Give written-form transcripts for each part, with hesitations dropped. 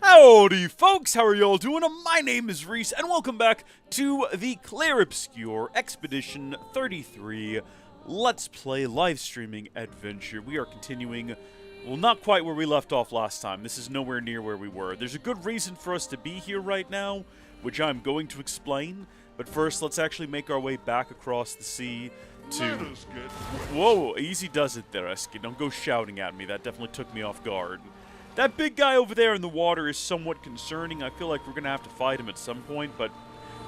Howdy folks, how are y'all doing? My name is Rees, and welcome back to the Clair Obscur Expedition 33 Let's Play live streaming adventure. We are continuing, well, not quite where we left off last time. This is nowhere near where we were. There's a good reason for us to be here right now, which I'm going to explain. But first, let's actually make our way back across the sea to... Whoa, easy does it there, Esky. Don't go shouting at me. That definitely took me off guard. That big guy over there in the water is somewhat concerning. I feel like we're going to have to fight him at some point, but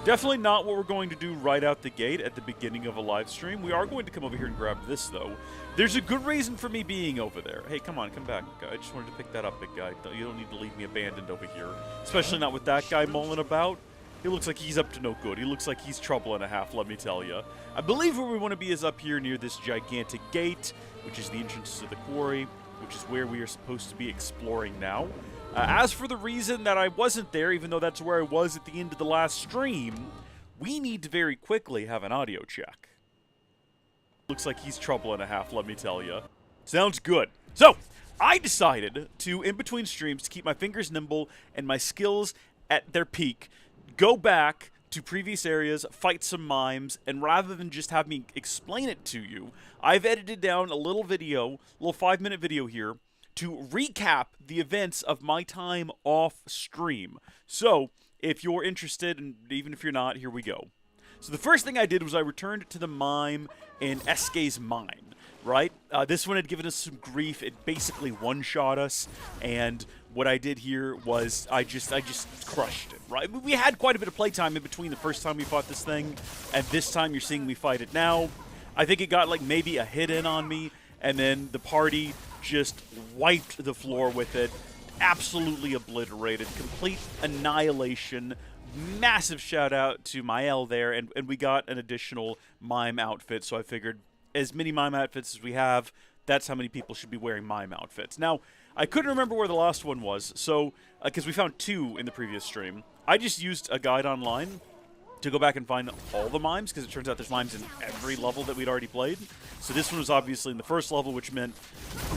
definitely not what we're going to do right out the gate at the beginning of a live stream. We are going to come over here and grab this, though. There's a good reason for me being over there. Hey, come on, come back. I just wanted to pick that up, big guy. You don't need to leave me abandoned over here, especially not with that guy mulling about. He looks like he's up to no good. He looks like he's trouble and a half, let me tell you. I believe where we want to be is up here near this gigantic gate, which is the entrance to the quarry, which is where we are supposed to be exploring now. As for the reason that I wasn't there, even though that's where I was at the end of the last stream, we need to very quickly have an audio check. Looks like he's trouble and a half, let me tell you. Sounds good. So, I decided to, in between streams, to keep my fingers nimble and my skills at their peak, go back to previous areas, fight some mimes, and rather than just have me explain it to you, I've edited down a little video, a little 5-minute video here, to recap the events of my time off stream. So, if you're interested, and even if you're not, here we go. So the first thing I did was I returned to the mime in Eske's mine, right? This one had given us some grief. It basically one-shot us, and what I did here was I just crushed it, right? We had quite a bit of playtime in between the first time we fought this thing, and this time you're seeing me fight it now. I think it got like maybe a hit in on me, and then the party just wiped the floor with it. Absolutely obliterated. Complete annihilation. Massive shout out to Mael there, and we got an additional mime outfit, so I figured as many mime outfits as we have, that's how many people should be wearing mime outfits. Now, I couldn't remember where the last one was, so, because we found 2 in the previous stream, I just used a guide online to go back and find all the mimes, because it turns out there's mimes in every level that we'd already played. So this one was obviously in the first level, which meant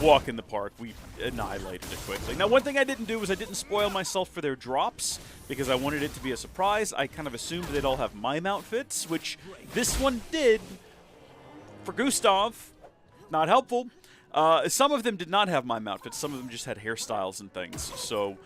walk in the park. We annihilated it quickly. Now, one thing I didn't do was I didn't spoil myself for their drops, because I wanted it to be a surprise. I kind of assumed they'd all have mime outfits, which this one did. For Gustav, not helpful. Some of them did not have mime outfits. Some of them just had hairstyles and things. So,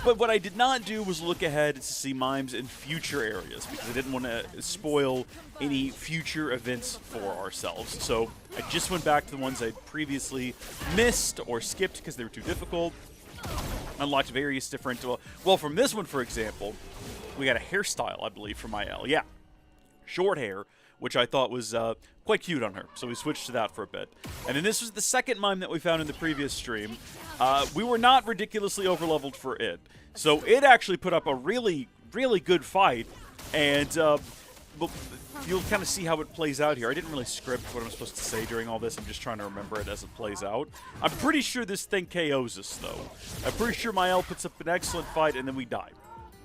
but what I did not do was look ahead to see mimes in future areas, because I didn't want to spoil any future events for ourselves. So I just went back to the ones I'd previously missed or skipped because they were too difficult. Unlocked various different, well, from this one, for example, we got a hairstyle, I believe, for my L. Yeah, short hair, which I thought was quite cute on her, so we switched to that for a bit. And then this was the second mime that we found in the previous stream. We were not ridiculously overleveled for it, so it actually put up a really, really good fight, and you'll kind of see how it plays out here. I didn't really script what I'm supposed to say during all this. I'm just trying to remember it as it plays out. I'm pretty sure this thing KOs us, though. I'm pretty sure my L puts up an excellent fight, and then we die.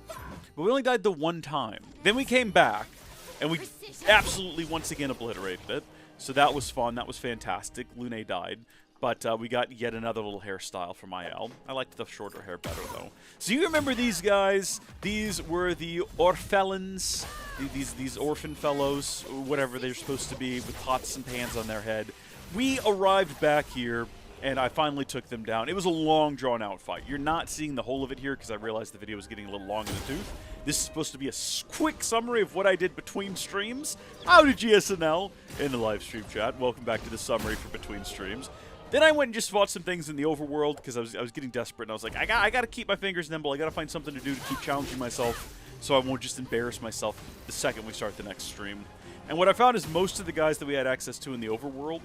But we only died the one time. Then we came back, and we absolutely once again obliterated it. So that was fun. That was fantastic. Lune died. But we got yet another little hairstyle for my L. I liked the shorter hair better, though. So you remember these guys? These were the Orphelins. These orphan fellows, whatever they're supposed to be, with pots and pans on their head. We arrived back here, and I finally took them down. It was a long, drawn-out fight. You're not seeing the whole of it here, because I realized the video was getting a little long in the tooth. This is supposed to be a quick summary of what I did between streams. Howdy GSNL in the live stream chat. Welcome back to the summary for between streams. Then I went and just fought some things in the overworld, because I was getting desperate, and I was like, I got to keep my fingers nimble. I got to find something to do to keep challenging myself, so I won't just embarrass myself the second we start the next stream. And what I found is most of the guys that we had access to in the overworld,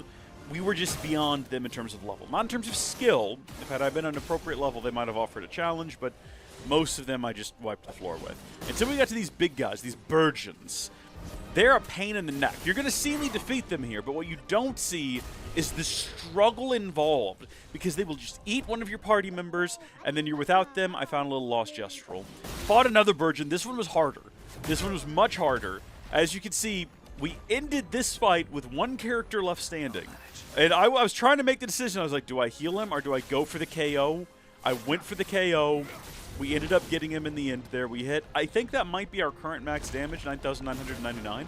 we were just beyond them in terms of level. Not in terms of skill. If had I been at an appropriate level, they might have offered a challenge, but most of them I just wiped the floor with. Until we got to these big guys, these Burgeons. They're a pain in the neck. You're going to see me defeat them here, but what you don't see is the struggle involved, because they will just eat one of your party members, and then you're without them. I found a little lost gestural. Fought another Burgeon. This one was harder. This one was much harder. As you can see, we ended this fight with one character left standing. And I was trying to make the decision. I was like, do I heal him or do I go for the KO? I went for the KO. We ended up getting him in the end there. We hit, I think that might be our current max damage, 9,999.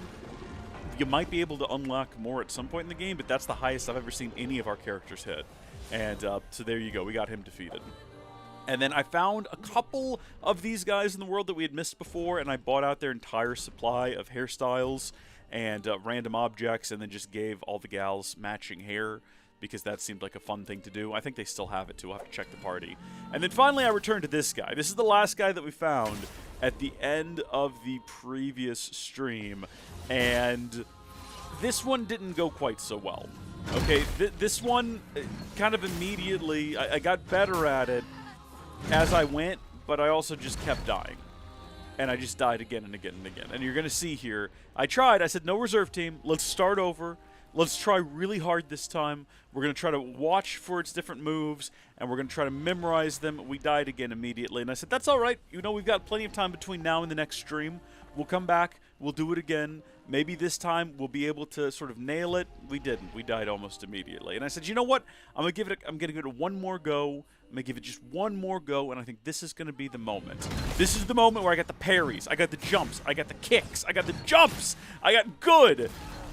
You might be able to unlock more at some point in the game, but that's the highest I've ever seen any of our characters hit. And so there you go. We got him defeated. And then I found a couple of these guys in the world that we had missed before, and I bought out their entire supply of hairstyles and random objects, and then just gave all the gals matching hair, because that seemed like a fun thing to do. I think they still have it, too. I'll have to check the party. And then finally I returned to this guy. This is the last guy that we found at the end of the previous stream, and this one didn't go quite so well. Okay, this one kind of immediately, I got better at it as I went, but I also just kept dying. And I just died again and again and again. And you're going to see here, I tried. I said, no reserve team. Let's start over. Let's try really hard this time. We're going to try to watch for its different moves, and we're going to try to memorize them. We died again immediately. And I said, that's all right. You know, we've got plenty of time between now and the next stream. We'll come back. We'll do it again. Maybe this time we'll be able to sort of nail it. We didn't. We died almost immediately. And I said, you know what? I'm going to give it one more go. I'm going to give it just one more go, and I think this is going to be the moment. This is the moment where I got the parries, I got the jumps, I got the kicks, I got the jumps, I got good,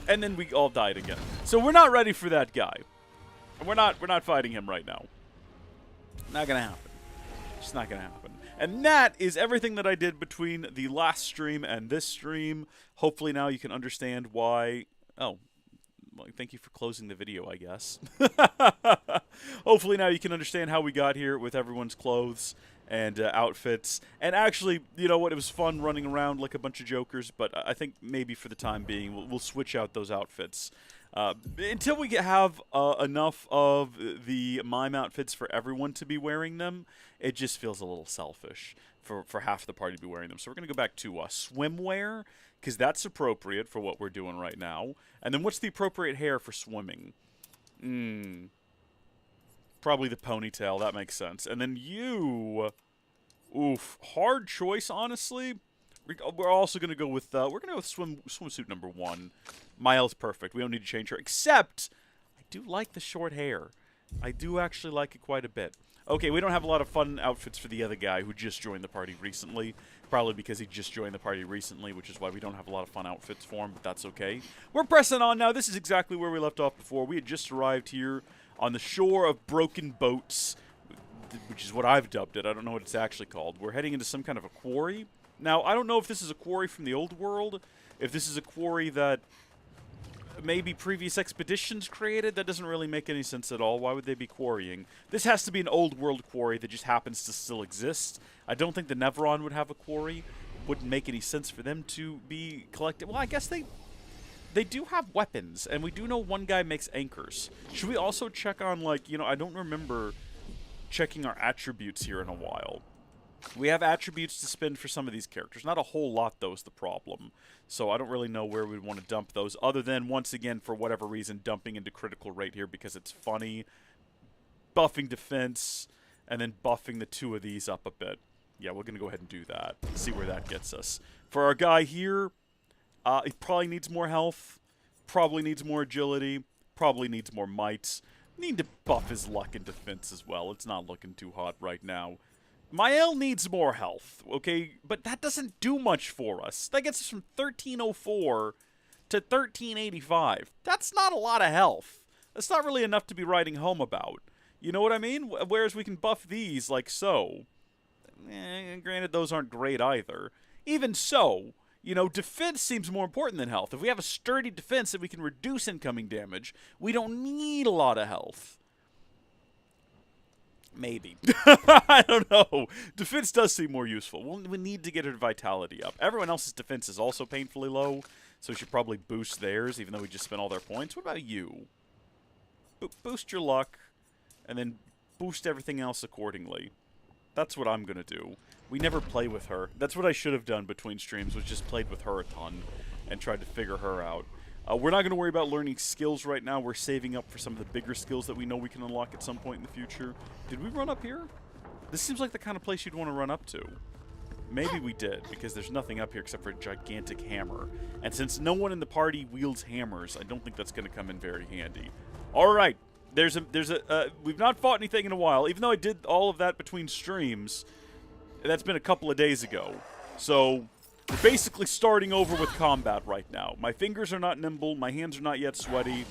and then we all died again. So we're not ready for that guy. We're not fighting him right now. Not going to happen. It's not going to happen. And that is everything that I did between the last stream and this stream. Hopefully now you can understand why... Oh, well, thank you for closing the video, I guess. Hopefully now you can understand how we got here with everyone's clothes and outfits. And actually, you know what, it was fun running around like a bunch of jokers, but I think maybe for the time being, we'll switch out those outfits. Until we have enough of the mime outfits for everyone to be wearing them, it just feels a little selfish for half the party to be wearing them. So we're going to go back to swimwear, because that's appropriate for what we're doing right now. And then what's the appropriate hair for swimming? Probably the ponytail. That makes sense. And then you... Oof. Hard choice, honestly. We're also going to go with... we're going to go with swimsuit number 1. Miles perfect. We don't need to change her. Except, I do like the short hair. I do actually like it quite a bit. Okay, we don't have a lot of fun outfits for the other guy who just joined the party recently. Probably because he just joined the party recently, which is why we don't have a lot of fun outfits for him, but that's okay. We're pressing on now. This is exactly where we left off before. We had just arrived here on the shore of broken boats, which is what I've dubbed it. I don't know what it's actually called. We're heading into some kind of a quarry. Now, I don't know if this is a quarry from the old world, if this is a quarry that maybe previous expeditions created. That doesn't really make any sense at all. Why would they be quarrying? This has to be an old world quarry that just happens to still exist. I don't think the Neveron would have a quarry. Wouldn't make any sense for them to be collected. Well, I guess they do have weapons, and we do know one guy makes anchors. Should we also check on, like, you know, I don't remember checking our attributes here in a while. We have attributes to spend for some of these characters. Not a whole lot, though, is the problem. So I don't really know where we'd want to dump those, other than, once again, for whatever reason, dumping into critical rate here because it's funny. Buffing defense, and then buffing the two of these up a bit. Yeah, we're going to go ahead and do that. See where that gets us. For our guy here, he probably needs more health. Probably needs more agility. Probably needs more might. Need to buff his luck and defense as well. It's not looking too hot right now. Mael needs more health, okay? But that doesn't do much for us. That gets us from 1304 to 1385. That's not a lot of health. That's not really enough to be writing home about. You know what I mean? Whereas we can buff these like so. Granted, those aren't great either. Even so, you know, defense seems more important than health. If we have a sturdy defense that we can reduce incoming damage, we don't need a lot of health. Maybe. I don't know. Defense does seem more useful. We need to get her vitality up. Everyone else's defense is also painfully low, so we should probably boost theirs, even though we just spent all their points. What about you? Boost your luck, and then boost everything else accordingly. That's what I'm going to do. We never play with her. That's what I should have done between streams, was just played with her a ton and tried to figure her out. We're not going to worry about learning skills right now. We're saving up for some of the bigger skills that we know we can unlock at some point in the future. Did we run up here? This seems like the kind of place you'd want to run up to. Maybe we did, because there's nothing up here except for a gigantic hammer. And since no one in the party wields hammers, I don't think that's going to come in very handy. All right. We've not fought anything in a while. Even though I did all of that between streams, that's been a couple of days ago. So we're basically starting over with combat right now. My fingers are not nimble. My hands are not yet sweaty.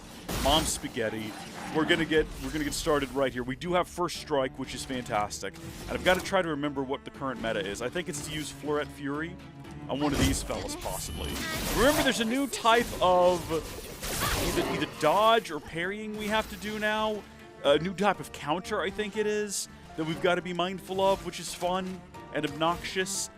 Mom's spaghetti. We're gonna get started right here. We do have First Strike, which is fantastic. And I've got to try to remember what the current meta is. I think it's to use Floret Fury on one of these fellas, possibly. Remember, there's a new type of either dodge or parrying we have to do now. A new type of counter, I think it is, that we've got to be mindful of, which is fun and obnoxious.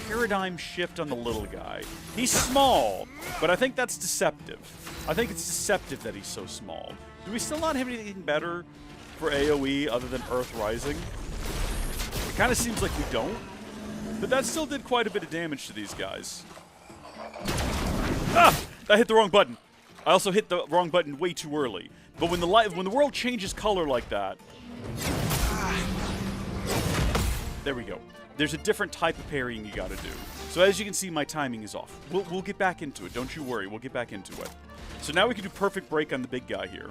Paradigm shift on the little guy. He's small, but I think that's deceptive. I think it's deceptive that he's so small. Do we still not have anything better for AoE other than Earth Rising? It kind of seems like we don't, but that still did quite a bit of damage to these guys. Ah! I hit the wrong button. I also hit the wrong button way too early. But when the world changes color like that, there we go. There's a different type of parrying you gotta do. So as you can see, my timing is off. We'll get back into it. Don't you worry. We'll get back into it. So now we can do perfect break on the big guy here.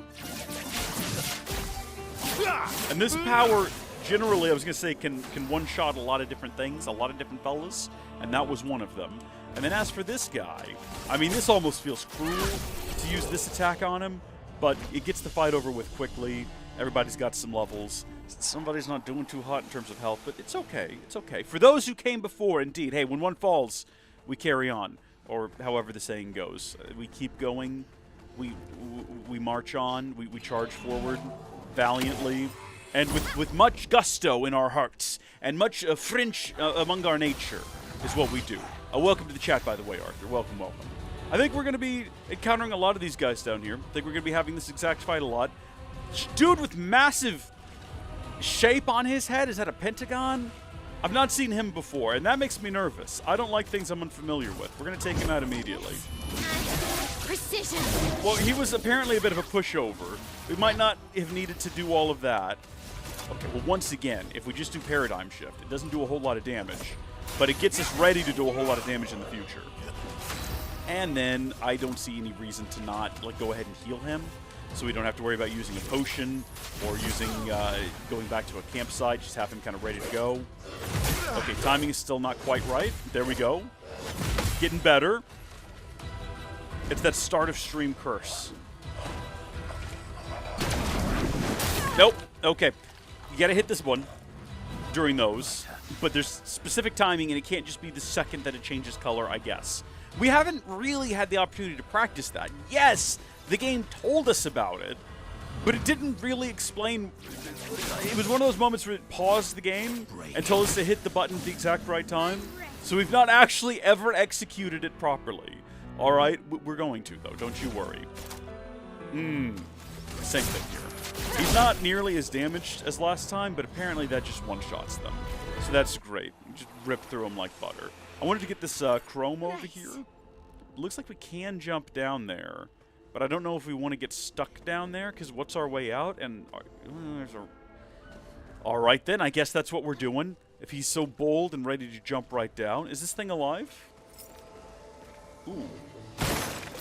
And this power, generally, I was gonna say, can one-shot a lot of different things, a lot of different fellas, and that was one of them. And then as for this guy, I mean, this almost feels cruel to use this attack on him, but it gets the fight over with quickly. Everybody's got some levels. Somebody's not doing too hot in terms of health, but it's okay. It's okay. For those who came before, indeed, hey, when one falls, we carry on, or however the saying goes. We keep going. We march on. We charge forward valiantly, and with much gusto in our hearts, and much French among our nature, is what we do. Welcome to the chat, by the way, Arthur. Welcome, welcome. I think we're going to be encountering a lot of these guys down here. I think we're going to be having this exact fight a lot. Dude with massive shape on his head. Is that a pentagon? I've not seen him before, and that makes me nervous. I don't like things I'm unfamiliar with. We're going to take him out immediately. Precision. Well, he was apparently a bit of a pushover. We might not have needed to do all of that. Okay, well, once again, if we just do Paradigm Shift, it doesn't do a whole lot of damage, but it gets us ready to do a whole lot of damage in the future. And then I don't see any reason to not go ahead and heal him, so we don't have to worry about using a potion or using going back to a campsite. Just have him kind of ready to go. Okay, timing is still not quite right. There we go. Getting better. It's that start of stream curse. Nope. Okay. You gotta hit this one during those, but there's specific timing, and it can't just be the second that it changes color, I guess. We haven't really had the opportunity to practice that. Yes, The game told us about it, but it didn't really explain. It was one of those moments where it paused the game and told us to hit the button at the exact right time. So we've not actually ever executed it properly. Alright, we're going to, though. Don't you worry. Same thing here. He's not nearly as damaged as last time, but apparently that just one-shots them. So that's great. You just rip through them like butter. I wanted to get this chrome over here. It looks like we can jump down there. But I don't know if we want to get stuck down there, because what's our way out? And alright then, I guess that's what we're doing. If he's so bold and ready to jump right down. Is this thing alive? Ooh.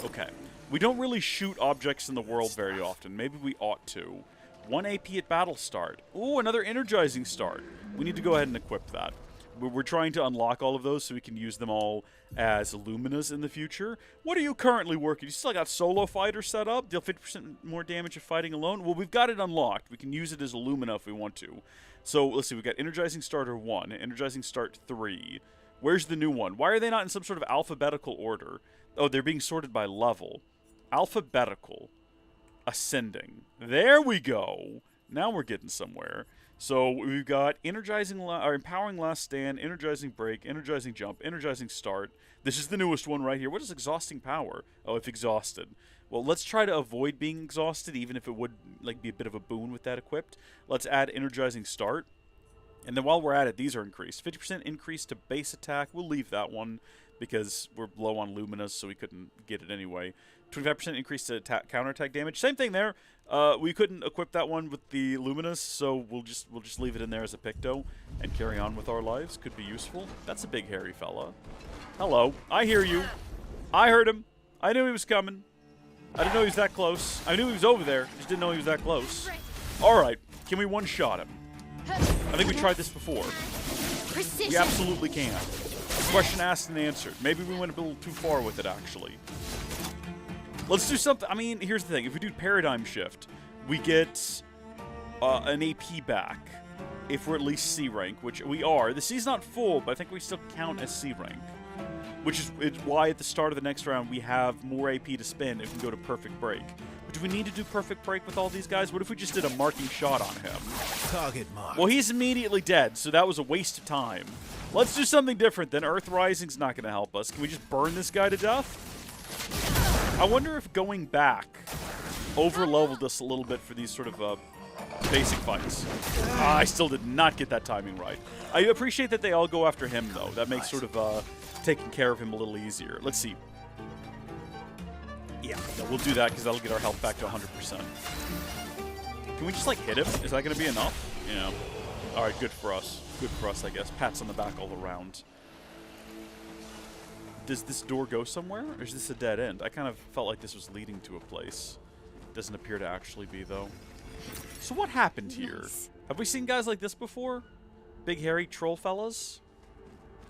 Okay. We don't really shoot objects in the world very often. Maybe we ought to. 1 AP at battle start. Ooh, another energizing start. We need to go ahead and equip that. We're trying to unlock all of those so we can use them all as Luminas in the future. What are you currently working? You still got Solo Fighter set up? Deal 50% more damage if fighting alone? Well, we've got it unlocked. We can use it as a Lumina if we want to. So, let's see. We've got Energizing Starter 1, Energizing Start 3. Where's the new one? Why are they not in some sort of alphabetical order? Oh, they're being sorted by level. Alphabetical. Ascending. There we go. Now we're getting somewhere. So we've got Empowering Last Stand, Energizing Break, Energizing Jump, Energizing Start. This is the newest one right here. What is Exhausting Power? Oh, if exhausted. Well, let's try to avoid being exhausted, even if it would be a bit of a boon with that equipped. Let's add Energizing Start. And then while we're at it, these are increased. 50% increase to base attack. We'll leave that one because we're low on Luminas, so we couldn't get it anyway. 25% increase to counterattack damage. Same thing there. We couldn't equip that one with the Luminous, so we'll just leave it in there as a Picto and carry on with our lives. Could be useful. That's a big hairy fella. Hello. I hear you. I heard him. I knew he was coming. I didn't know he was that close. I knew he was over there. Just didn't know he was that close. Alright. Can we one-shot him? I think we tried this before. Precision. We absolutely can. Question asked and answered. Maybe we went a little too far with it, actually. Let's do something. I mean, here's the thing. If we do Paradigm Shift, we get an AP back if we're at least C rank, which we are. The C's not full, but I think we still count as C rank, which is why at the start of the next round we have more AP to spend if we go to Perfect Break. But do we need to do Perfect Break with all these guys? What if we just did a marking shot on him? Target mark. Well, he's immediately dead, so that was a waste of time. Let's do something different then. Earth Rising's not going to help us. Can we just burn this guy to death? I wonder if going back over-leveled us a little bit for these sort of basic fights. I still did not get that timing right. I appreciate that they all go after him, though. That makes sort of taking care of him a little easier. Let's see. Yeah, we'll do that because that'll get our health back to 100%. Can we just, like, hit him? Is that going to be enough? Yeah. Alright, good for us. Good for us, I guess. Pats on the back all around. Does this door go somewhere, or is this a dead end? I kind of felt like this was leading to a place. Doesn't appear to actually be, though. So what happened here? Have we seen guys like this before? Big hairy troll fellas?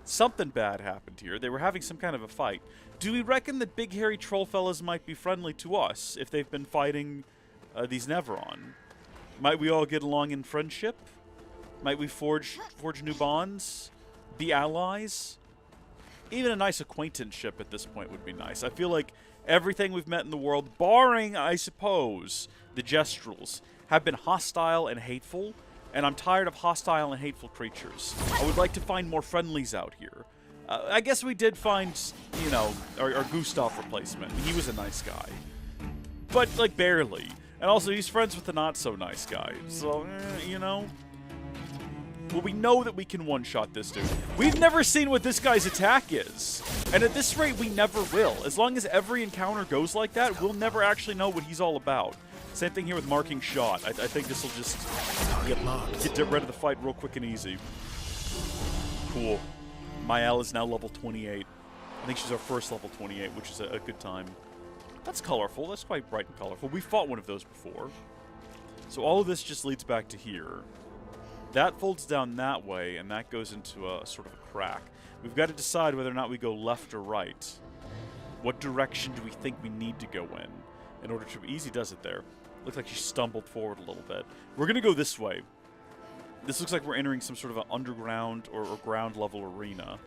Something bad happened here. They were having some kind of a fight. Do we reckon that big hairy troll fellas might be friendly to us if they've been fighting these Neveron? Might we all get along in friendship? Might we forge new bonds? Be allies? Even a nice acquaintanceship at this point would be nice. I feel like everything we've met in the world, barring, I suppose, the Gestrels, have been hostile and hateful, and I'm tired of hostile and hateful creatures. I would like to find more friendlies out here. I guess we did find, you know, our Gustav replacement. He was a nice guy. But, like, barely. And also, he's friends with the not-so-nice guy. So, you know... Well, we know that we can one-shot this dude. We've never seen what this guy's attack is. And at this rate, we never will. As long as every encounter goes like that, we'll never actually know what he's all about. Same thing here with marking shot. I think this will just get rid of the fight real quick and easy. Cool. Mael is now level 28. I think she's our first level 28, which is a good time. That's colorful. That's quite bright and colorful. We fought one of those before. So all of this just leads back to here. That folds down that way, and that goes into a sort of a crack. We've got to decide whether or not we go left or right. What direction do we think we need to go in order to... Easy does it there. Looks like she stumbled forward a little bit. We're going to go this way. This looks like we're entering some sort of an underground or ground level arena.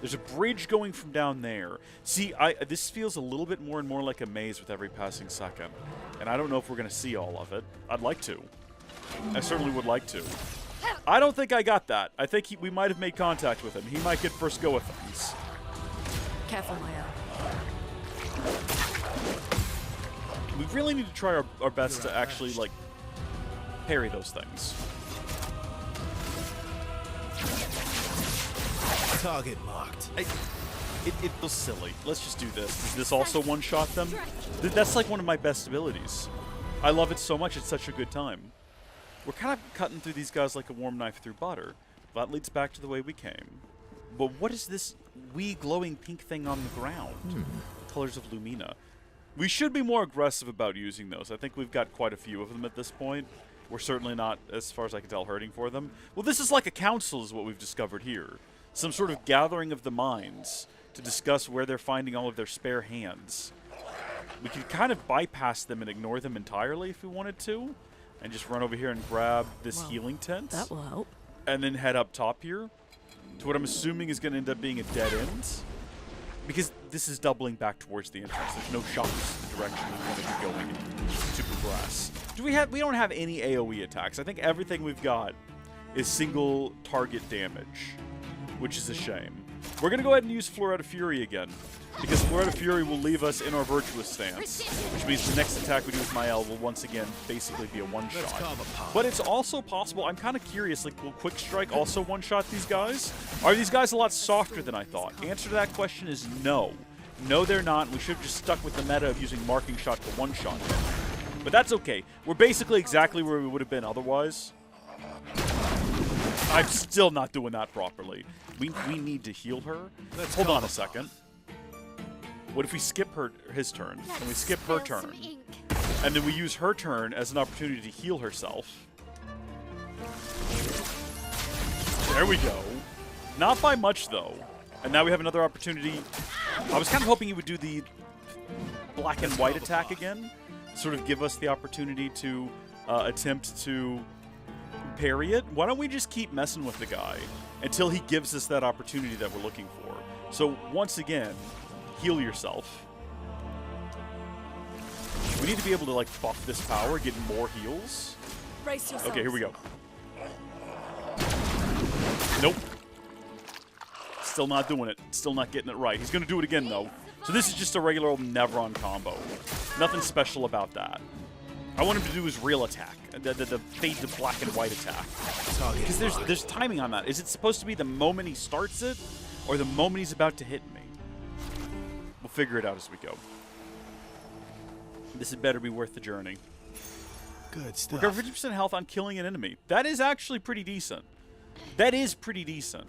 There's a bridge going from down there. See, this feels a little bit more and more like a maze with every passing second. And I don't know if we're going to see all of it. I'd like to. I certainly would like to. I don't think I got that. I think we might have made contact with him. He might get first go with things. Careful, Maya. We really need to try our best to actually, like, parry those things. Target marked. It feels silly. Let's just do this. Does this also one-shot them? That's like one of my best abilities. I love it so much. It's such a good time. We're kind of cutting through these guys like a warm knife through butter. That leads back to the way we came. But what is this wee glowing pink thing on the ground? The colors of Lumina. We should be more aggressive about using those. I think we've got quite a few of them at this point. We're certainly not, as far as I can tell, hurting for them. Well, this is like a council is what we've discovered here. Some sort of gathering of the minds to discuss where they're finding all of their spare hands. We could kind of bypass them and ignore them entirely if we wanted to. And just run over here and grab this healing tent. That will help. And then head up top here to what I'm assuming is going to end up being a dead end. Because this is doubling back towards the entrance. There's no shots in the direction we want to be going to progress. We don't have any AoE attacks. I think everything we've got is single target damage, which is a shame. We're going to go ahead and use Floretta Fury again, because Floretta Fury will leave us in our virtuous stance, which means the next attack we do with Mael will once again basically be a one-shot. But it's also possible, I'm kind of curious, like, will Quick Strike also one-shot these guys? Are these guys a lot softer than I thought? Answer to that question is no. No, they're not, and we should have just stuck with the meta of using Marking Shot to one-shot them. But that's okay. We're basically exactly where we would have been otherwise. I'm still not doing that properly. We need to heal her. Hold on a second. What if we skip his turn, and we skip her turn, and then we use her turn as an opportunity to heal herself? There we go. Not by much, though. And now we have another opportunity. I was kind of hoping he would do the black and white attack again, sort of give us the opportunity to attempt to parry it. Why don't we just keep messing with the guy until he gives us that opportunity that we're looking for? So, once again, heal yourself. We need to be able to, like, buff this power, get more heals. Brace yourself. Okay, here we go. Nope. Still not doing it. Still not getting it right. He's going to do it again, though. So this is just a regular old Nevron combo. Nothing special about that. I want him to do his real attack, the fade to black and white attack. Because there's timing on that. Is it supposed to be the moment he starts it, or the moment he's about to hit me? We'll figure it out as we go. This had better be worth the journey. Good stuff. Recover 50% health on killing an enemy. That is actually pretty decent. That is pretty decent.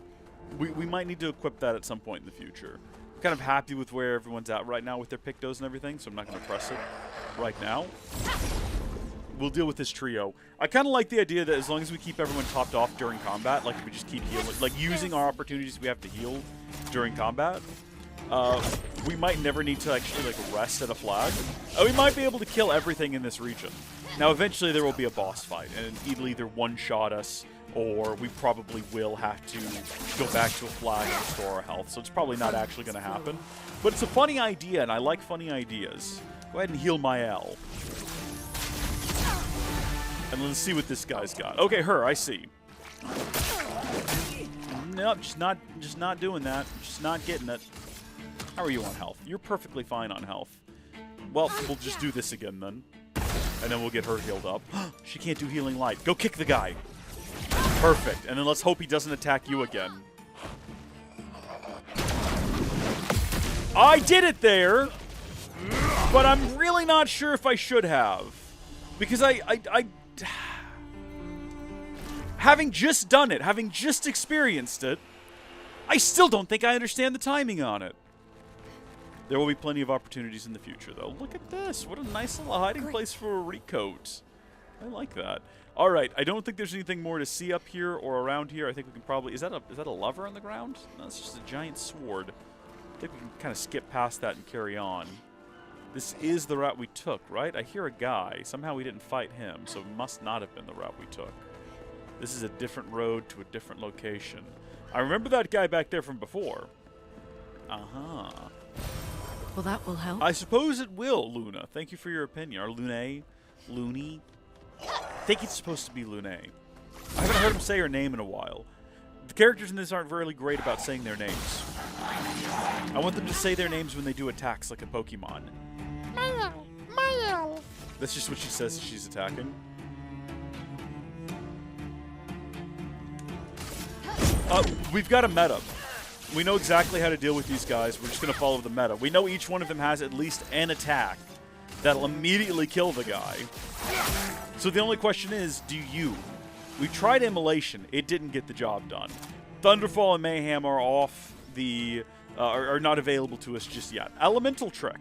We might need to equip that at some point in the future. I'm kind of happy with where everyone's at right now with their pictos and everything, so I'm not going to press it right now. We'll deal with this trio. I kind of like the idea that as long as we keep everyone topped off during combat, like if we just keep healing, like using our opportunities we have to heal during combat, we might never need to actually like rest at a flag. We might be able to kill everything in this region. Now eventually there will be a boss fight, and it'll either one-shot us, or we probably will have to go back to a flag and restore our health. So it's probably not actually going to happen. But it's a funny idea, and I like funny ideas. Go ahead and heal Mael. And let's see what this guy's got. Okay, her, I see. Nope, just not doing that. Just not getting it. How are you on health? You're perfectly fine on health. Well, we'll just do this again then. And then we'll get her healed up. She can't do healing light. Go kick the guy. Perfect. And then let's hope he doesn't attack you again. I did it there! But I'm really not sure if I should have. Because having just done it, having just experienced it, I still don't think I understand the timing on it. There will be plenty of opportunities in the future, though. Look at this. What a nice little hiding place for a recoat. I like that. All right. I don't think there's anything more to see up here or around here. I think we can probably... Is that a lever on the ground? No, it's just a giant sword. I think we can kind of skip past that and carry on. This is the route we took, right? I hear a guy. Somehow we didn't fight him, so it must not have been the route we took. This is a different road to a different location. I remember that guy back there from before. Uh-huh. Well, that will help. I suppose it will, Luna. Thank you for your opinion. Or Lune? Looney? I think it's supposed to be Lune. I haven't heard him say her name in a while. The characters in this aren't really great about saying their names. I want them to say their names when they do attacks, like a Pokemon. That's just what she says as she's attacking. We've got a meta. We know exactly how to deal with these guys. We're just going to follow the meta. We know each one of them has at least an attack that'll immediately kill the guy. So the only question is, do you? We tried Immolation. It didn't get the job done. Thunderfall and Mayhem are off the... are not available to us just yet. Elemental Trick.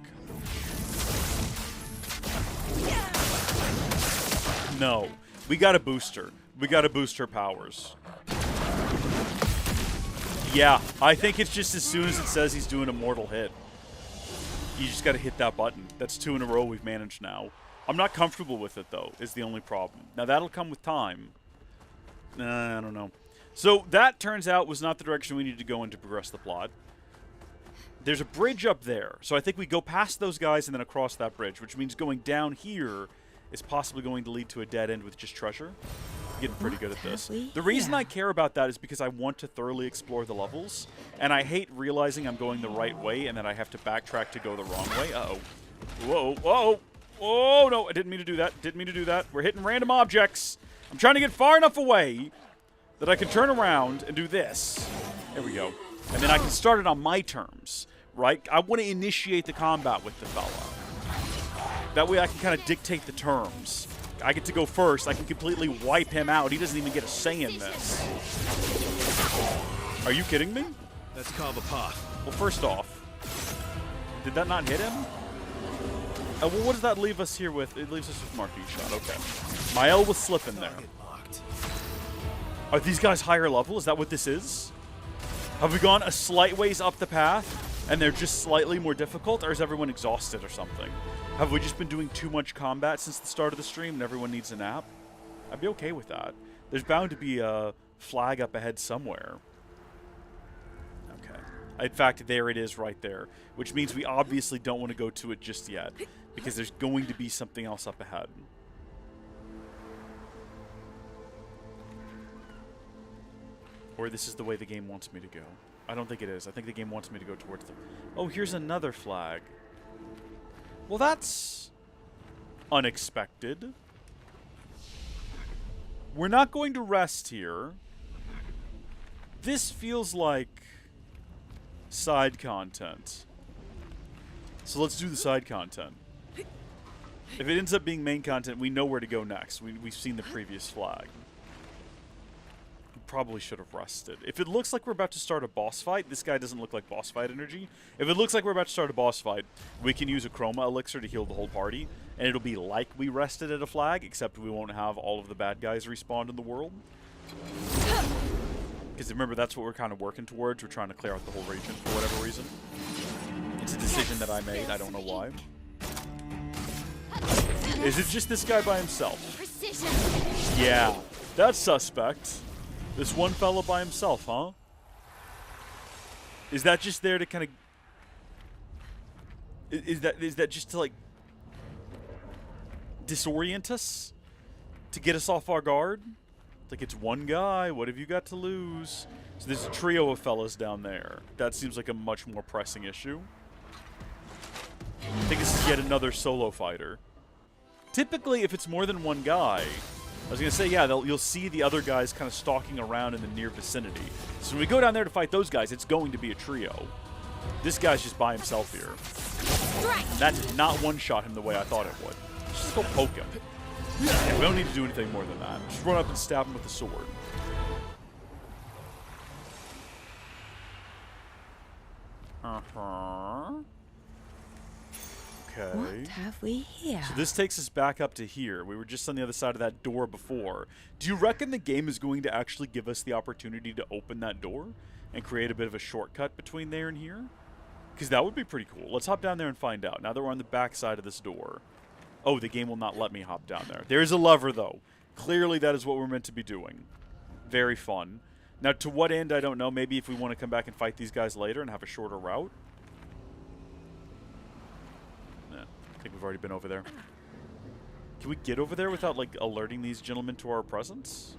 No. We got to boost her. We got to boost her powers. Yeah, I think it's just as soon as it says he's doing a mortal hit. You just got to hit that button. That's 2 in a row we've managed now. I'm not comfortable with it, though, is the only problem. Now, that'll come with time. I don't know. So, that turns out was not the direction we needed to go in to progress the plot. There's a bridge up there. So I think we go past those guys and then across that bridge, which means going down here is possibly going to lead to a dead end with just treasure. I'm getting pretty good at this. The reason I care about that is because I want to thoroughly explore the levels, and I hate realizing I'm going the right way and then I have to backtrack to go the wrong way. Uh-oh. Whoa, whoa. Oh, no, I didn't mean to do that. Didn't mean to do that. We're hitting random objects. I'm trying to get far enough away that I can turn around and do this. There we go. And then I can start it on my terms, right? I want to initiate the combat with the fella. That way I can kind of dictate the terms. I get to go first. I can completely wipe him out. He doesn't even get a say in this. Are you kidding me? Let's carve a path. Well, first off, did that not hit him? Well, what does that leave us here with? It leaves us with Marquis Shot. Okay. Mael was slipping there. Target marked. Are these guys higher level? Is that what this is? Have we gone a slight ways up the path, and they're just slightly more difficult, or is everyone exhausted or something? Have we just been doing too much combat since the start of the stream and everyone needs a nap? I'd be okay with that. There's bound to be a flag up ahead somewhere. Okay. In fact, there it is right there, which means we obviously don't want to go to it just yet, because there's going to be something else up ahead. Or this is the way the game wants me to go. I don't think it is. I think the game wants me to go towards the... Oh, here's another flag. Well, that's unexpected. We're not going to rest here. This feels like side content. So let's do the side content. If it ends up being main content, we know where to go next. We've seen the previous flag. Probably should have rested. If it looks like we're about to start a boss fight, this guy doesn't look like boss fight energy. If it looks like we're about to start a boss fight, we can use a chroma elixir to heal the whole party, and it'll be like we rested at a flag, except we won't have all of the bad guys respawned in the world. Because remember, that's what we're kind of working towards. We're trying to clear out the whole region for whatever reason. It's a decision that I made. I don't know why. Is it just this guy by himself? Precision. Yeah, that's suspect. This one fella by himself, huh? Is that just there to kind of... Is that just to, like, disorient us? To get us off our guard? It's like, it's one guy, what have you got to lose? So there's a trio of fellas down there. That seems like a much more pressing issue. I think this is yet another solo fighter. Typically, if it's more than one guy... I was going to say, yeah, you'll see the other guys kind of stalking around in the near vicinity. So when we go down there to fight those guys, it's going to be a trio. This guy's just by himself here. And that did not one-shot him the way I thought it would. Just go poke him. Yeah, we don't need to do anything more than that. Just run up and stab him with the sword. Uh-huh. Okay. What have we here? So this takes us back up to here. We were just on the other side of that door before. Do you reckon the game is going to actually give us the opportunity to open that door and create a bit of a shortcut between there and here? Because that would be pretty cool. Let's hop down there and find out. Now that we're on the back side of this door. Oh, the game will not let me hop down there. There's a lever, though. Clearly that is what we're meant to be doing. Very fun. Now, to what end, I don't know. Maybe if we want to come back and fight these guys later and have a shorter route. Nah, I think we've already been over there. Can we get over there without, like, alerting these gentlemen to our presence?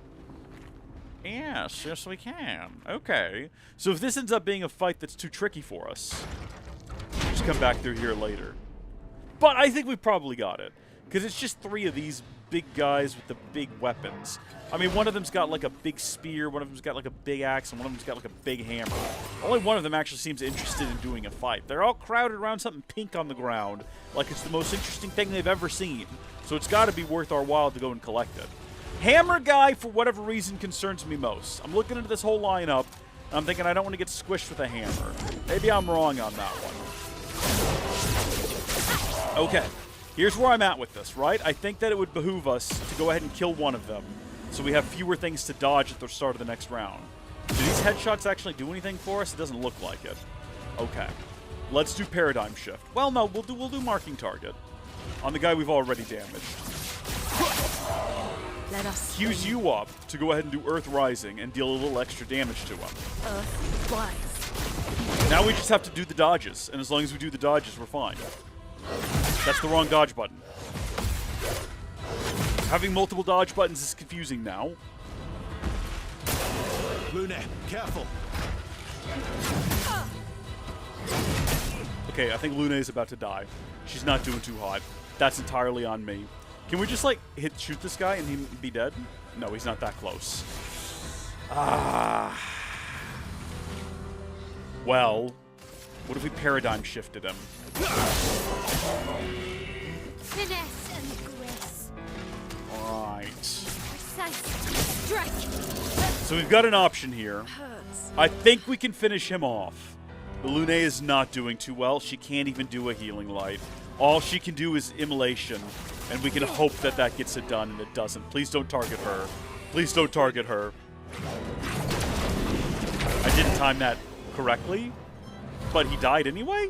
Yes, we can. Okay. So if this ends up being a fight that's too tricky for us, we'll just come back through here later. But I think we probably got it. Because it's just 3 of these big guys with the big weapons. I mean, one of them's got, like, a big spear, one of them's got, like, a big axe, and one of them's got, like, a big hammer. Only one of them actually seems interested in doing a fight. They're all crowded around something pink on the ground, like it's the most interesting thing they've ever seen. So it's got to be worth our while to go and collect it. Hammer guy, for whatever reason, concerns me most. I'm looking into this whole lineup, and I'm thinking I don't want to get squished with a hammer. Maybe I'm wrong on that one. Okay. Here's where I'm at with this, right? I think that it would behoove us to go ahead and kill one of them so we have fewer things to dodge at the start of the next round. Do these headshots actually do anything for us? It doesn't look like it. Okay. Let's do paradigm shift. Well, no, we'll do marking target on the guy we've already damaged. Let us Cues you up to go ahead and do Earth Rising and deal a little extra damage to him. Earth Rise. Now we just have to do the dodges, and as long as we do the dodges, we're fine. That's the wrong dodge button. Having multiple dodge buttons is confusing now. Lune, careful. Okay, I think Luna is about to die. She's not doing too hot. That's entirely on me. Can we just, like, shoot this guy and he be dead? No, he's not that close. Well, what if we paradigm shifted him? Finesse and grace. Alright. Precise strike. So we've got an option here. Hurts. I think we can finish him off. But Lune is not doing too well. She can't even do a healing light. All she can do is immolation. And we can hope that that gets it done, and it doesn't. Please don't target her. Please don't target her. I didn't time that correctly, but he died anyway?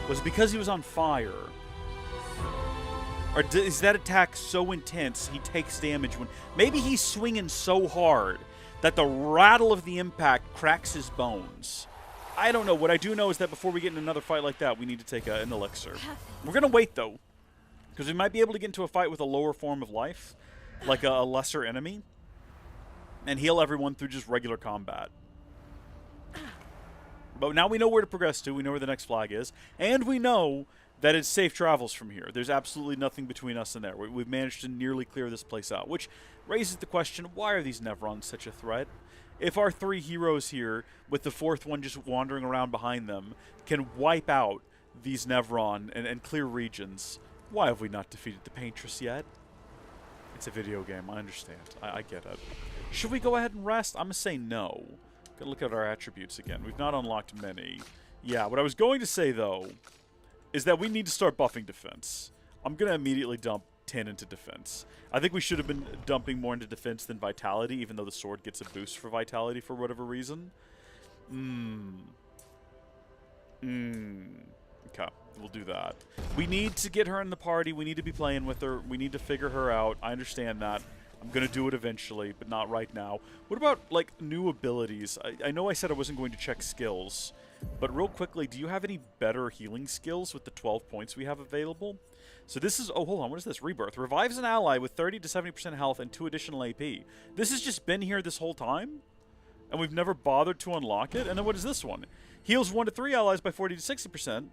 Was it because he was on fire? Or is that attack so intense he takes damage when... Maybe he's swinging so hard that the rattle of the impact cracks his bones. I don't know. What I do know is that before we get in another fight like that, we need to take an elixir. We're going to wait, though, because we might be able to get into a fight with a lower form of life, like a lesser enemy, and heal everyone through just regular combat. But now we know where to progress to. We know where the next flag is. And we know that it's safe travels from here. There's absolutely nothing between us and there. We've managed to nearly clear this place out, which raises the question, why are these Nevrons such a threat? If our 3 heroes here, with the 4th one just wandering around behind them, can wipe out these Nevron and clear regions, why have we not defeated the Paintress yet? It's a video game, I understand. I get it. Should we go ahead and rest? I'm going to say no. Gotta look at our attributes again. We've not unlocked many. Yeah, what I was going to say, though, is that we need to start buffing defense. I'm going to immediately dump 10 into defense. I think we should have been dumping more into defense than vitality, even though the sword gets a boost for vitality for whatever reason. Okay, we'll do that. We need to get her in the party. We need to be playing with her. We need to figure her out. I understand that. I'm going to do it eventually, but not right now. What about, like, new abilities? I know I said I wasn't going to check skills, but real quickly, do you have any better healing skills with the 12 points we have available? So this is... Oh, hold on. What is this? Rebirth. Revives an ally with 30 to 70% health and 2 additional AP. This has just been here this whole time? And we've never bothered to unlock it? And then what is this one? Heals 1 to 3 allies by 40 to 60%.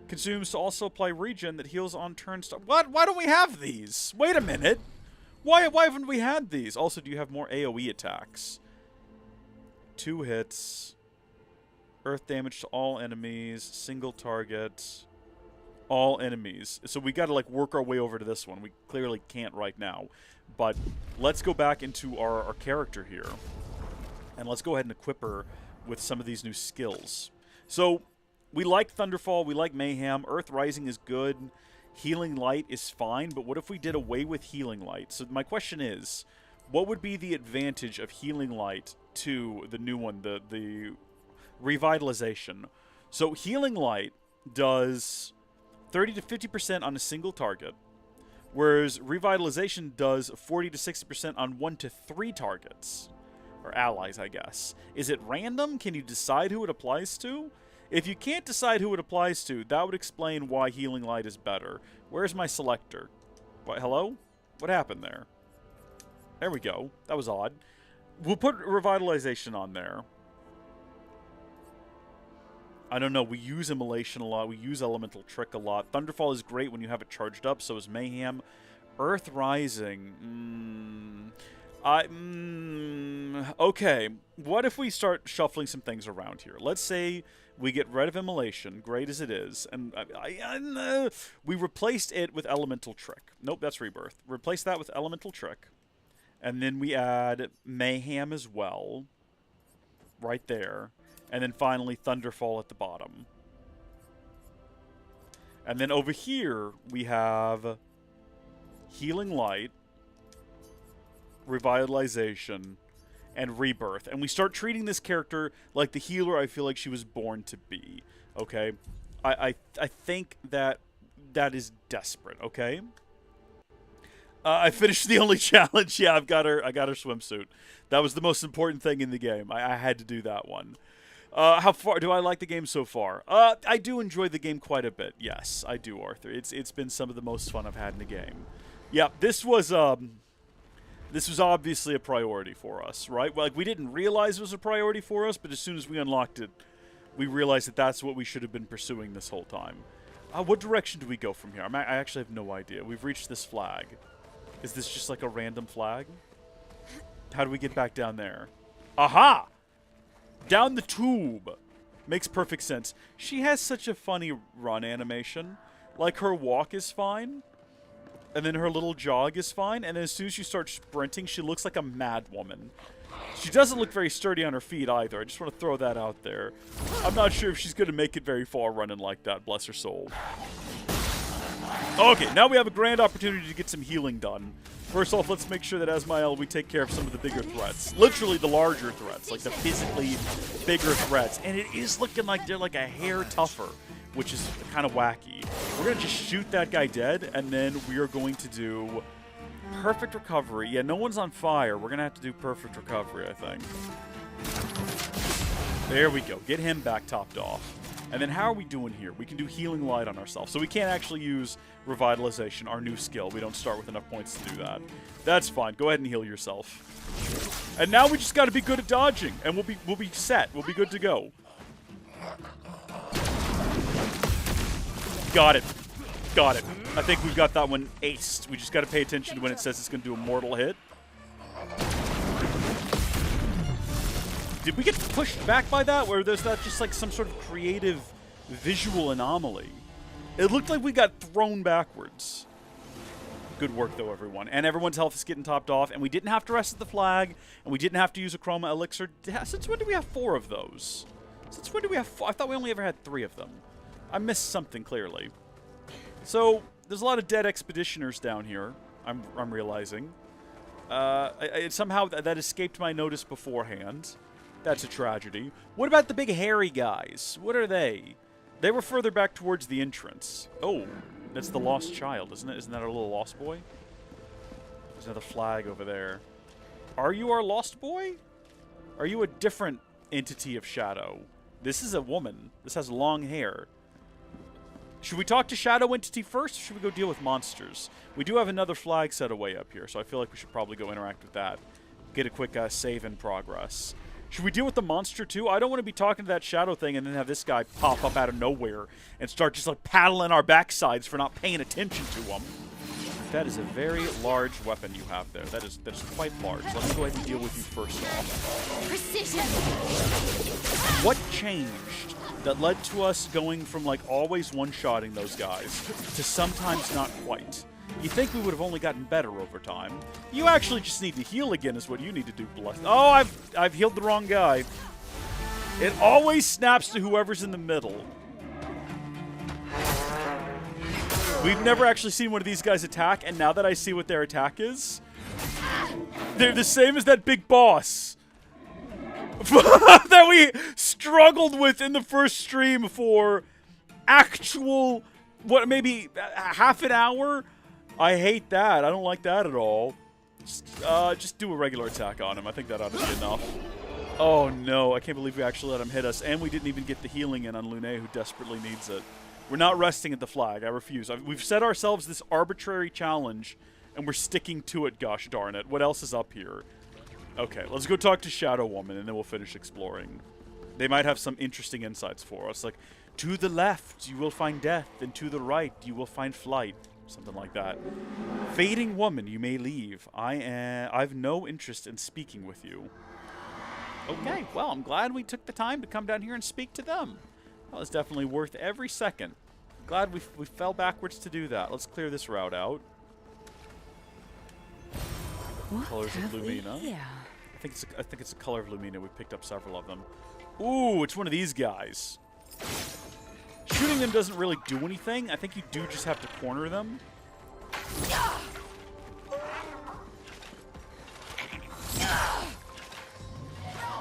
Consumes to also apply regen that heals on turn start. What? Why don't we have these? Wait a minute. Why haven't we had these? Also, do you have more AoE attacks? 2 hits. Earth damage to all enemies. Single target. All enemies. So we got to, like, work our way over to this one. We clearly can't right now. But let's go back into our character here. And let's go ahead and equip her with some of these new skills. So, we like Thunderfall. We like Mayhem. Earth Rising is good. Healing Light is fine, but what if we did away with Healing Light? So my question is, what would be the advantage of Healing Light to the new one, the Revitalization? So Healing Light does 30 to 50% on a single target, whereas Revitalization does 40 to 60% on 1 to 3 targets. Or allies, I guess. Is it random? Can you decide who it applies to? If you can't decide who it applies to, that would explain why Healing Light is better. Where's my selector? What, hello? What happened there? There we go. That was odd. We'll put Revitalization on there. I don't know. We use Immolation a lot. We use Elemental Trick a lot. Thunderfall is great when you have it charged up. So is Mayhem. Earth Rising. Okay. What if we start shuffling some things around here? Let's say we get rid of Immolation, great as it is, and we replaced it with Elemental Trick. Nope, that's Rebirth. Replace that with Elemental Trick. And then we add Mayhem as well. Right there. And then finally Thunderfall at the bottom. And then over here we have Healing Light, Revitalization, and Rebirth. And we start treating this character like the healer I feel like she was born to be. Okay? I think that is desperate, okay? I finished the only challenge. Yeah, I got her swimsuit. That was the most important thing in the game. I had to do that one. How far do I like the game so far? I do enjoy the game quite a bit. Yes, I do, Arthur. It's been some of the most fun I've had in the game. Yeah, this was obviously a priority for us, right? Well, like, we didn't realize it was a priority for us, but as soon as we unlocked it, we realized that that's what we should have been pursuing this whole time. What direction do we go from here? I actually have no idea. We've reached this flag. Is this just like a random flag? How do we get back down there? Aha! Down the tube. Makes perfect sense. She has such a funny run animation. Like, her walk is fine. And then her little jog is fine. And as soon as she starts sprinting, she looks like a mad woman. She doesn't look very sturdy on her feet either. I just want to throw that out there. I'm not sure if she's going to make it very far running like that. Bless her soul. Okay, now we have a grand opportunity to get some healing done. First off, let's make sure that Asmael, we take care of some of the bigger threats. Literally the larger threats, like the physically bigger threats. And it is looking like they're like a hair tougher, which is kind of wacky. We're going to just shoot that guy dead, and then we are going to do perfect recovery. Yeah, no one's on fire. We're going to have to do perfect recovery, I think. There we go. Get him back topped off. And then how are we doing here? We can do Healing Light on ourselves. So we can't actually use Revitalization, our new skill. We don't start with enough points to do that. That's fine. Go ahead and heal yourself. And now we just got to be good at dodging, and we'll be set. We'll be good to go. Got it. Got it. I think we've got that one aced. We just got to pay attention to when it says it's going to do a mortal hit. Did we get pushed back by that? Or there's that just like some sort of creative visual anomaly? It looked like we got thrown backwards. Good work, though, everyone. And everyone's health is getting topped off. And we didn't have to reset the flag. And we didn't have to use a Chroma Elixir. Since when do we have 4 of those? Since when do we have 4? I thought we only ever had 3 of them. I missed something, clearly. So, there's a lot of dead expeditioners down here, I'm realizing. Somehow that escaped my notice beforehand. That's a tragedy. What about the big hairy guys? What are they? They were further back towards the entrance. Oh, that's the lost child, isn't it? Isn't that our little lost boy? There's another flag over there. Are you our lost boy? Are you a different entity of shadow? This is a woman. This has long hair. Should we talk to Shadow Entity first, or should we go deal with monsters? We do have another flag set away up here, so I feel like we should probably go interact with that. Get a quick save in progress. Should we deal with the monster, too? I don't want to be talking to that shadow thing and then have this guy pop up out of nowhere and start just, like, paddling our backsides for not paying attention to him. That is a very large weapon you have there. That is quite large. Let me go ahead and deal with you first off. Precision. What changed that led to us going from, like, always one-shotting those guys to sometimes not quite? You think we would have only gotten better over time. You actually just need to heal again is what you need to do, Bless. Oh, I've healed the wrong guy. It always snaps to whoever's in the middle. We've never actually seen one of these guys attack, and now that I see what their attack is, they're the same as that big boss that we struggled with in the first stream for actual, what, maybe half an hour? I hate that. I don't like that at all. Just do a regular attack on him. I think that ought to be enough. Oh no, I can't believe we actually let him hit us, and we didn't even get the healing in on Lune, who desperately needs it. We're not resting at the flag. I refuse. We've set ourselves this arbitrary challenge, and we're sticking to it, gosh darn it. What else is up here? Okay, let's go talk to Shadow Woman, and then we'll finish exploring. They might have some interesting insights for us, like, to the left you will find death, and to the right you will find flight. Something like that. Fading woman, you may leave. I've no interest in speaking with you. Okay, well, I'm glad we took the time to come down here and speak to them. That was definitely worth every second. Glad we fell backwards to do that. Let's clear this route out. What Colors of have we Lumina. here? I think it's the color of Lumina. We picked up several of them. Ooh, it's one of these guys. Shooting them doesn't really do anything. I think you do just have to corner them.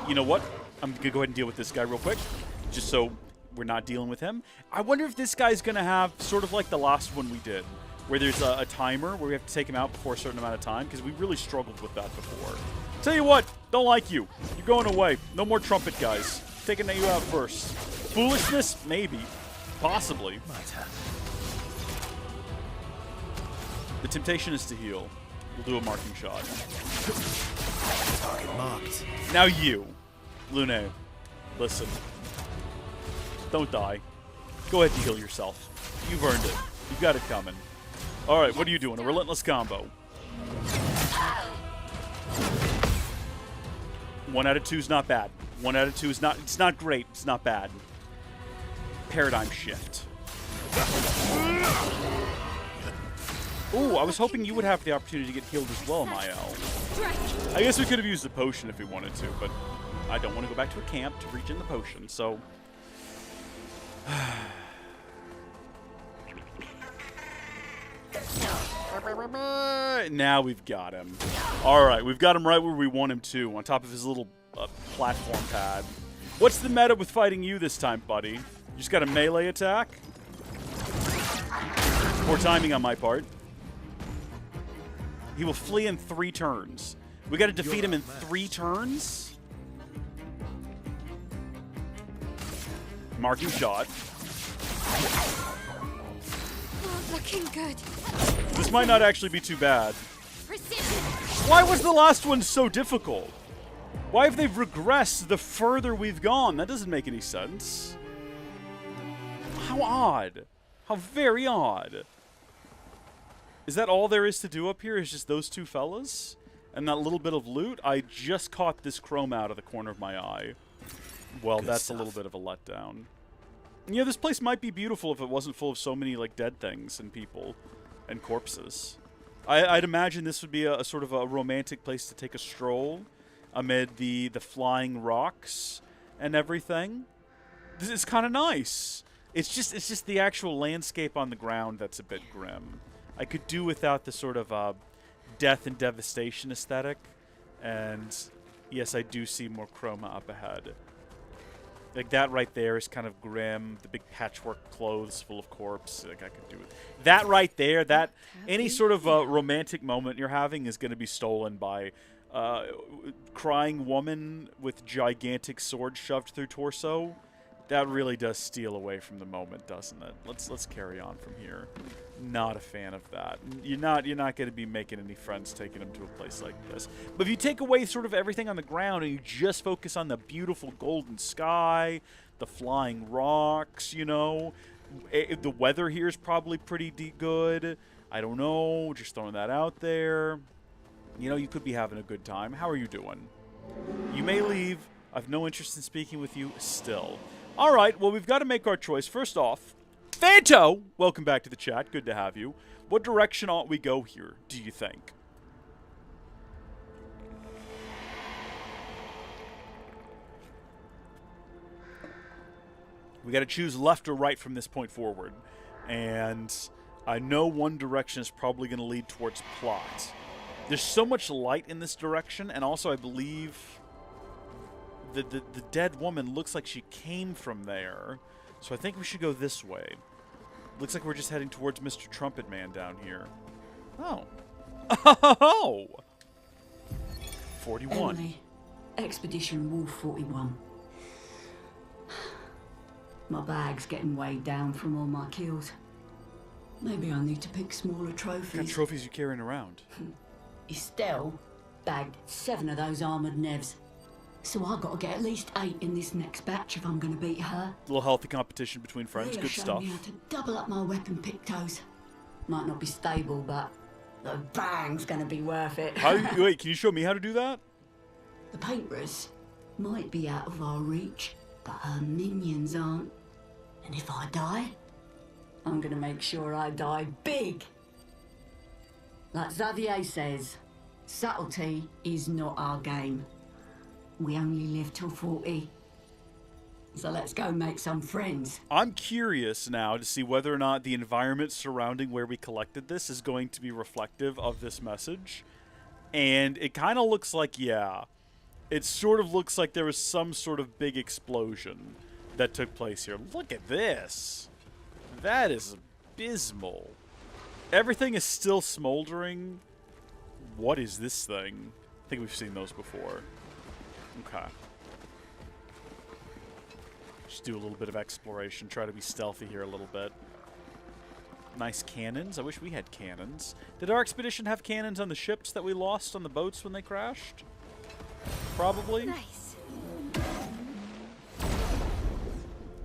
You know what? I'm going to go ahead and deal with this guy real quick, just so we're not dealing with him. I wonder if this guy's going to have sort of like the last one we did, where there's a timer where we have to take him out before a certain amount of time, because we really struggled with that before. Tell you what, don't like you. You're going away. No more trumpet guys. Taking you out first. Foolishness? Maybe. Possibly. The temptation is to heal. We'll do a marking shot. Target marked. Now you, Lune, listen. Don't die. Go ahead and heal yourself. You've earned it. You've got it coming. All right, what are you doing? A relentless combo. 1 out of 2 is not bad. 1 out of 2 is not. It's not great. It's not bad. Paradigm shift. Ooh, I was hoping you would have the opportunity to get healed as well, Mael. I guess we could have used the potion if we wanted to, but I don't want to go back to a camp to reach in the potion, so... Now we've got him. Alright, we've got him right where we want him to, on top of his little platform pad. What's the meta with fighting you this time, buddy? You just got a melee attack? Poor timing on my part. He will flee in 3 turns. We got to defeat him in 3 turns? Marking shot. Oh, looking good. This might not actually be too bad. Precision. Why was the last one so difficult? Why have they regressed the further we've gone? That doesn't make any sense. How odd. How very odd. Is that all there is to do up here? Is just those 2 fellas? And that little bit of loot? I just caught this chrome out of the corner of my eye. Well, Good that's stuff. a little bit of a letdown. You know, this place might be beautiful if it wasn't full of so many, like, dead things and people and corpses. I'd imagine this would be a sort of a romantic place to take a stroll amid the flying rocks and everything. This is kind of nice. It's just the actual landscape on the ground that's a bit grim. I could do without the sort of death and devastation aesthetic. And yes, I do see more chroma up ahead. Like, that right there is kind of grim. The big patchwork clothes full of corpse. Like, I could do it. That right there, that any sort of romantic moment you're having is going to be stolen by crying woman with gigantic sword shoved through torso. That really does steal away from the moment, doesn't it? Let's carry on from here. Not a fan of that. You're not going to be making any friends taking them to a place like this. But if you take away sort of everything on the ground and you just focus on the beautiful golden sky, the flying rocks, you know, the weather here is probably pretty good. I don't know, just throwing that out there. You know, you could be having a good time. How are you doing? You may leave. I've no interest in speaking with you still. All right, well, we've got to make our choice. First off, Fanto, welcome back to the chat. Good to have you. What direction ought we go here, do you think? We got to choose left or right from this point forward. And I know one direction is probably going to lead towards plot. There's so much light in this direction, and also I believe the dead woman looks like she came from there. So I think we should go this way. Looks like we're just heading towards Mr. Trumpet Man down here. Oh. Oh! 41. Emily, Expedition Wolf 41. My bag's getting weighed down from all my kills. Maybe I need to pick smaller What kind of trophies. trophies you carrying around? Estelle bagged 7 of those armoured nevs. So I gotta get at least 8 in this next batch if I'm gonna beat her. A little healthy competition between friends. Leah Good showed stuff. me how to double up my weapon pictos. Might not be stable, but the bang's gonna be worth it. Wait, can you show me how to do that? The painters might be out of our reach, but her minions aren't. And if I die, I'm gonna make sure I die big. Like Xavier says, subtlety is not our game. We only live till 40. So let's go make some friends. I'm curious now to see whether or not the environment surrounding where we collected this is going to be reflective of this message. And it kind of looks like, yeah. It sort of looks like there was some sort of big explosion that took place here. Look at this. That is abysmal. Everything is still smoldering. What is this thing? I think we've seen those before. Okay. Just do a little bit of exploration. Try to be stealthy here a little bit. Nice cannons. I wish we had cannons. Did our expedition have cannons on the ships that we lost on the boats when they crashed? Probably. Nice.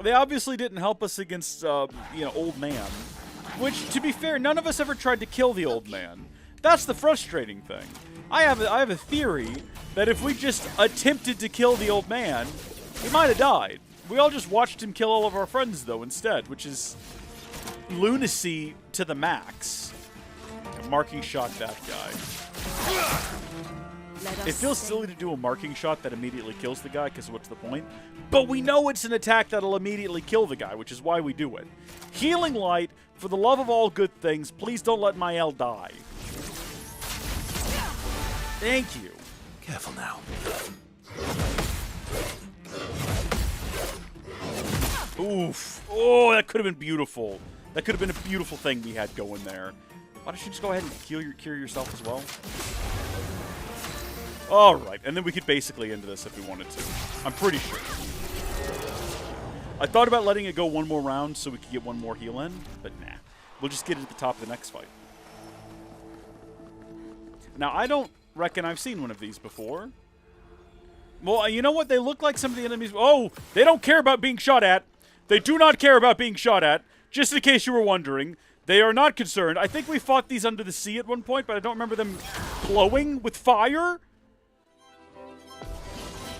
They obviously didn't help us against, Old Man. Which, to be fair, none of us ever tried to kill the Old Man. That's the frustrating thing. I have a theory that if we just attempted to kill the Old Man, he might have died. We all just watched him kill all of our friends, though, instead, which is lunacy to the max. Marking shot that guy. It feels silly to do a marking shot that immediately kills the guy, because what's the point? But we know it's an attack that'll immediately kill the guy, which is why we do it. Healing Light, for the love of all good things, please don't let my L die. Thank you. Careful now. Oof. Oh, that could have been beautiful. That could have been a beautiful thing we had going there. Why don't you just go ahead and cure yourself as well? Alright, and then we could basically end this if we wanted to. I'm pretty sure. I thought about letting it go one more round so we could get one more heal in, but nah. We'll just get it at the top of the next fight. Now, I don't reckon I've seen one of these before. Well, you know what? They look like some of the enemies. Oh, they don't care about being shot at. They do not care about being shot at. Just in case you were wondering. They are not concerned. I think we fought these under the sea at one point, but I don't remember them glowing with fire.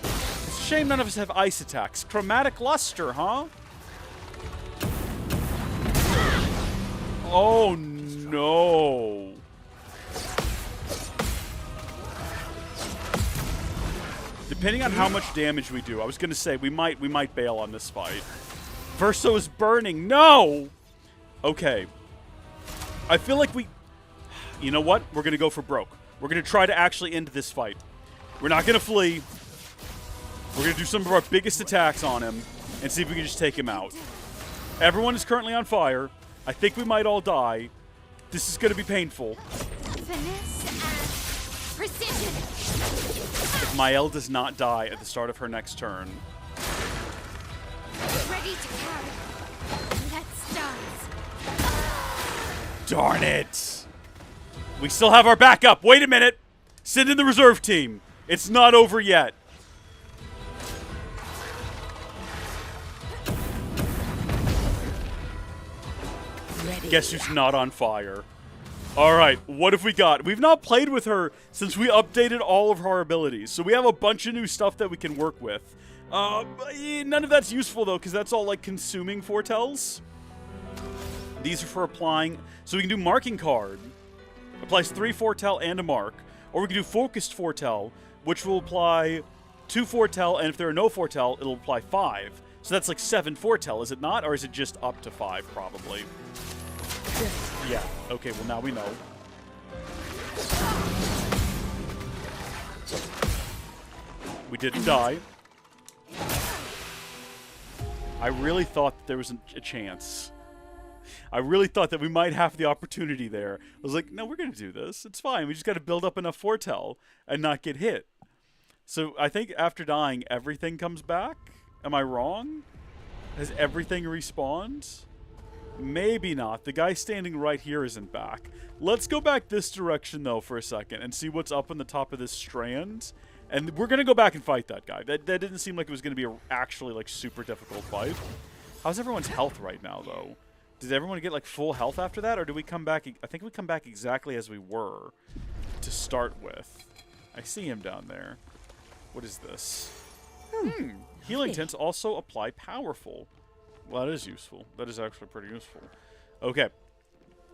It's a shame none of us have ice attacks. Chromatic luster, huh? Oh, no. Depending on how much damage we do, I was going to say, we might bail on this fight. Verso is burning. No! Okay. I feel like we... You know what? We're going to go for broke. We're going to try to actually end this fight. We're not going to flee. We're going to do some of our biggest attacks on him and see if we can just take him out. Everyone is currently on fire. I think we might all die. This is going to be painful. Finesse and precision. If Mael does not die at the start of her next turn. Ready to carry. Let's dance. Darn it! We still have our backup. Wait a minute. Send in the reserve team. It's not over yet. Guess who's not on fire? Alright, what have we got? We've not played with her since we updated all of her abilities, so we have a bunch of new stuff that we can work with. None of that's useful, though, because that's all, like, consuming foretells. These are for applying... So we can do Marking Card. Applies 3 foretell and a mark. Or we can do Focused Foretell, which will apply 2 foretell, and if there are no foretell, it'll apply 5. So that's like 7 foretell, is it not? Or is it just up to 5, probably? Yeah. Okay, well, now we know. We didn't die. I really thought that there was a chance. I really thought that we might have the opportunity there. I was like, no, we're going to do this. It's fine. We just got to build up enough foretell and not get hit. So I think after dying, everything comes back. Am I wrong? Has everything respawned? Maybe not. The guy standing right here isn't back. Let's go back this direction, though, for a second and see what's up on the top of this strand. And we're going to go back and fight that guy. That didn't seem like it was going to be a actually, like, super difficult fight. How's everyone's health right now, though? Did everyone get, like, full health after that? Or do we come back... I think we come back exactly as we were to start with. I see him down there. What is this? Healing tints also apply powerful. Well, that is useful. That is actually pretty useful. Okay.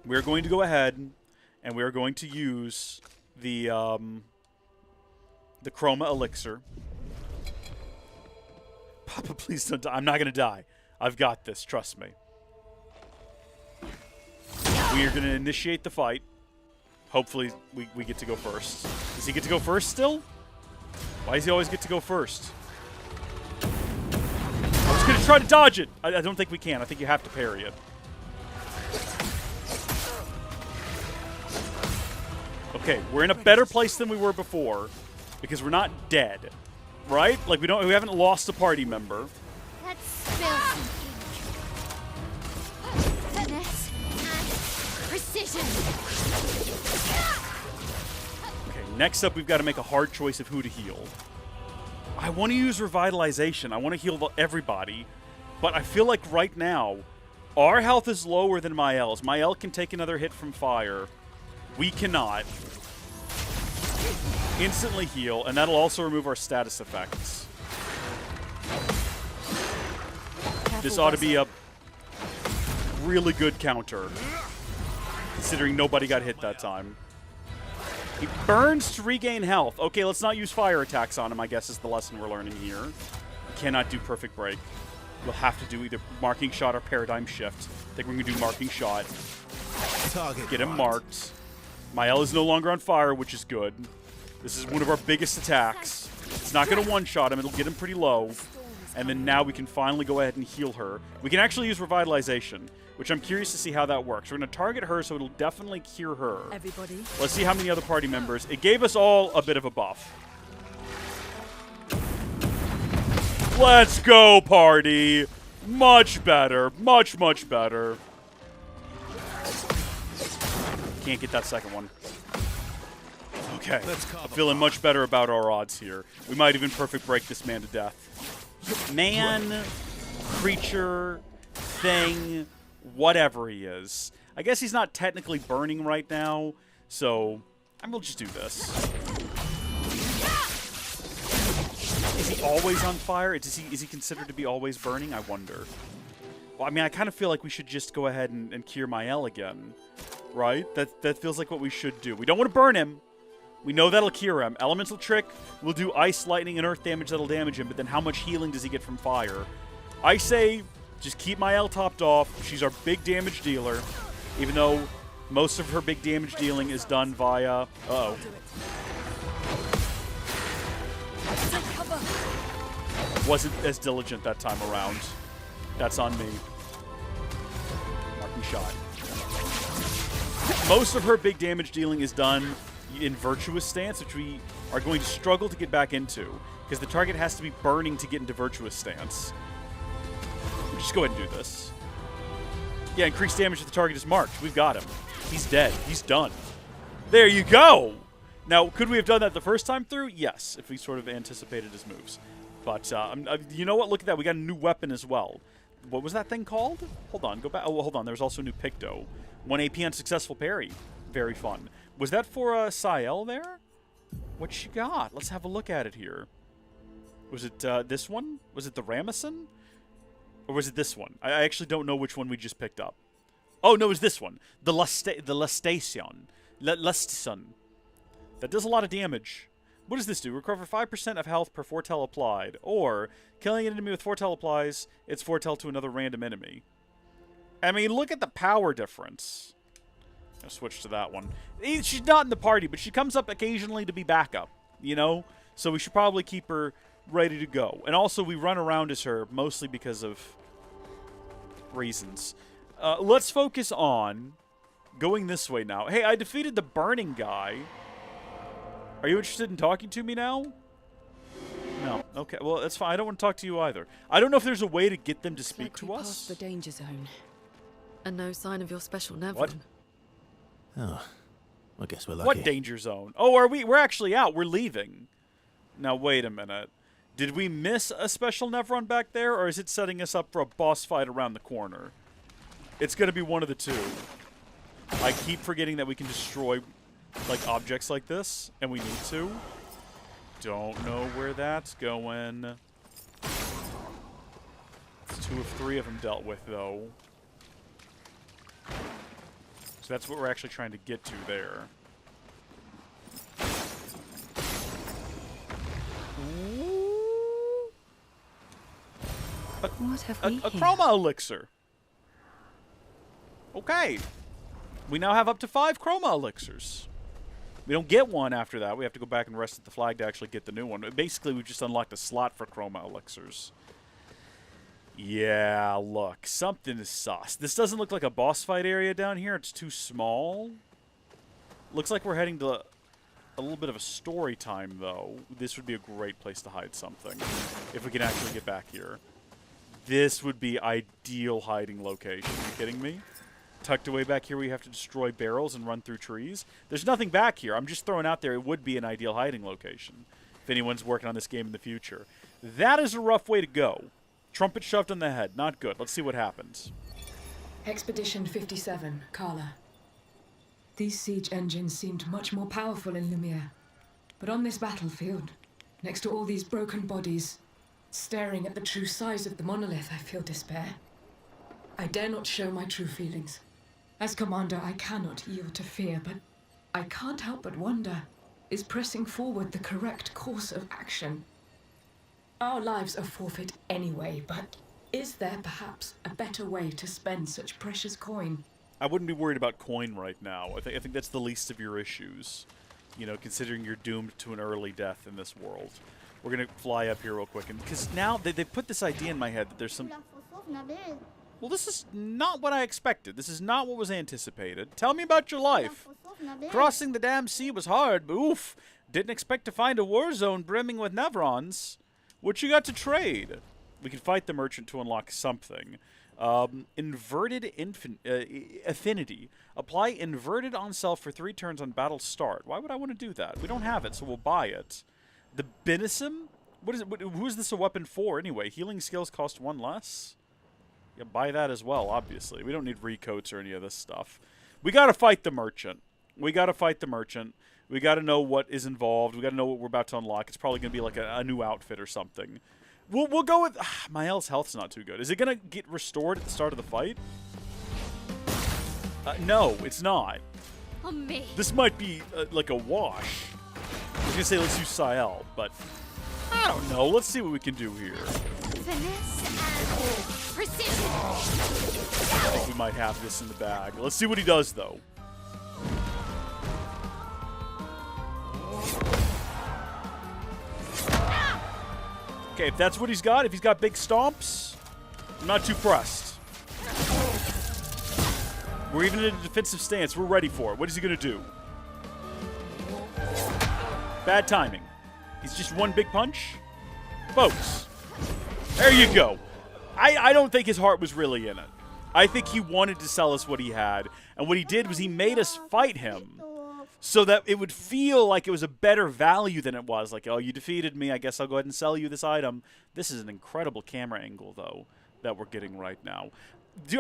We're going to go ahead and we're going to use the chroma elixir. Papa, please don't die. I'm not going to die. I've got this. Trust me. We are going to initiate the fight. Hopefully, we get to go first. Does he get to go first still? Why does he always get to go first? I was going to try to dodge it. I don't think we can. I think you have to parry it. Okay, we're in a better place than we were before because we're not dead, right? Like we haven't lost a party member. Let's spill some ink. Finesse and precision. Okay, next up we've got to make a hard choice of who to heal. I want to use revitalization. I want to heal everybody, but I feel like right now our health is lower than Mael's. Mael can take another hit from fire. We cannot. Instantly heal, and that'll also remove our status effects. This ought to be a really good counter, considering nobody got hit that time. He burns to regain health. Okay, let's not use fire attacks on him, I guess is the lesson we're learning here. We cannot do perfect break. We'll have to do either marking shot or paradigm shift. I think we're going to do marking shot. Target Get him marked. Mael is no longer on fire, which is good. This is one of our biggest attacks. It's not going to one-shot him. It'll get him pretty low. And then now we can finally go ahead and heal her. We can actually use revitalization, which I'm curious to see how that works. We're going to target her, so it'll definitely cure her. Everybody. Let's see how many other party members. It gave us all a bit of a buff. Let's go, party! Much better. Much, much better. Can't get that second one. Okay. I'm feeling much better about our odds here. We might even perfect break this man to death. Man, creature, thing, whatever he is. I guess he's not technically burning right now, so we'll just do this. Is he always on fire? Is he considered to be always burning? I wonder. Well, I mean, I kind of feel like we should just go ahead and cure Mael again, right? That feels like what we should do. We don't want to burn him. We know that'll cure him. Elemental Trick will do ice, lightning, and earth damage that'll damage him, but then how much healing does he get from fire? I say just keep Mael topped off. She's our big damage dealer, even though most of her big damage dealing is done via... Uh-oh. Wasn't as diligent that time around. That's on me. Marking shot. Most of her big damage dealing is done in Virtuous Stance, which we are going to struggle to get back into, because the target has to be burning to get into Virtuous Stance. We'll just go ahead and do this. Yeah, increased damage if the target is marked. We've got him. He's dead. He's done. There you go! Now, could we have done that the first time through? Yes, if we sort of anticipated his moves. But, you know what? Look at that. We got a new weapon as well. What was that thing called? Hold on. Go back. Oh, hold on. There was also a new Picto. 1 AP on successful parry. Very fun. Was that for Sael there? What she got? Let's have a look at it here. Was it this one? Was it the Ramison? Or was it this one? I actually don't know which one we just picked up. Oh, no, it was this one. The Lustation. Lustation. That does a lot of damage. What does this do? Recover 5% of health per foretell applied. Or, killing an enemy with foretell applies its foretell to another random enemy. I mean, look at the power difference. I'll switch to that one. She's not in the party, but she comes up occasionally to be backup, you know? So we should probably keep her ready to go. And also, we run around as her mostly because of reasons. Let's focus on going this way now. Hey, I defeated the burning guy. Are you interested in talking to me now? No. Okay, well, that's fine. I don't want to talk to you either. I don't know if there's a way to get them to speak to us. Past the danger zone. And no sign of your special Nevron. What? Oh, I guess we're lucky. What danger zone? Oh, are we? We're actually out. We're leaving. Now, wait a minute. Did we miss a special Nevron back there, or is it setting us up for a boss fight around the corner? It's going to be one of the two. I keep forgetting that we can destroy, like, objects like this, and we need to. Don't know where that's going. It's 2 of 3 of them dealt with, though. So that's what we're actually trying to get to there. What have we A here? chroma elixir. Okay. We now have up to 5 chroma elixirs. We don't get one after that. We have to go back and rest at the flag to actually get the new one. Basically, we've just unlocked a slot for chroma elixirs. Yeah, look. Something is sus. This doesn't look like a boss fight area down here. It's too small. Looks like we're heading to a little bit of a story time, though. This would be a great place to hide something. If we can actually get back here. This would be ideal hiding location. Are you kidding me? Tucked away back here, we have to destroy barrels and run through trees. There's nothing back here. I'm just throwing out there it would be an ideal hiding location if anyone's working on this game in the future. That is a rough way to go. Trumpet shoved on the head. Not good. Let's see what happens. Expedition 57, Carla. These siege engines seemed much more powerful in Lumiere. But on this battlefield, next to all these broken bodies, staring at the true size of the monolith, I feel despair. I dare not show my true feelings. As commander, I cannot yield to fear, but I can't help but wonder, is pressing forward the correct course of action? Our lives are forfeit anyway, but is there perhaps a better way to spend such precious coin? I wouldn't be worried about coin right now. I think that's the least of your issues. You know, considering you're doomed to an early death in this world. We're going to fly up here real quick. Because now they put this idea in my head that there's some... Well, this is not what I expected. This is not what was anticipated. Tell me about your life. Crossing the damn sea was hard, but oof. Didn't expect to find a war zone brimming with Nevrons. What you got to trade? We can fight the merchant to unlock something. Inverted affinity. Apply inverted on self for 3 turns on battle start. Why would I want to do that? We don't have it, so we'll buy it. The Binism? What is it? Who is this a weapon for anyway? Healing skills cost 1 less? Yeah, buy that as well, obviously. We don't need recoats or any of this stuff. We gotta fight the merchant. We gotta fight the merchant. We gotta know what is involved. We gotta know what we're about to unlock. It's probably gonna be like a new outfit or something. We'll go with... Mael's health's not too good. Is it gonna get restored at the start of the fight? No, it's not. Oh, me. This might be like a wash. I was gonna say let's use Sael, but I don't know. Let's see what we can do here. Finesse and precision. I think we might have this in the bag. Let's see what he does, though. Okay, if that's what he's got, if he's got big stomps, I'm not too pressed. We're even in a defensive stance. We're ready for it. What is he going to do? Bad timing. He's just one big punch. Folks, there you go. I don't think his heart was really in it. I think he wanted to sell us what he had. And what he did was he made us fight him so that it would feel like it was a better value than it was. Like, oh, you defeated me. I guess I'll go ahead and sell you this item. This is an incredible camera angle, though, that we're getting right now.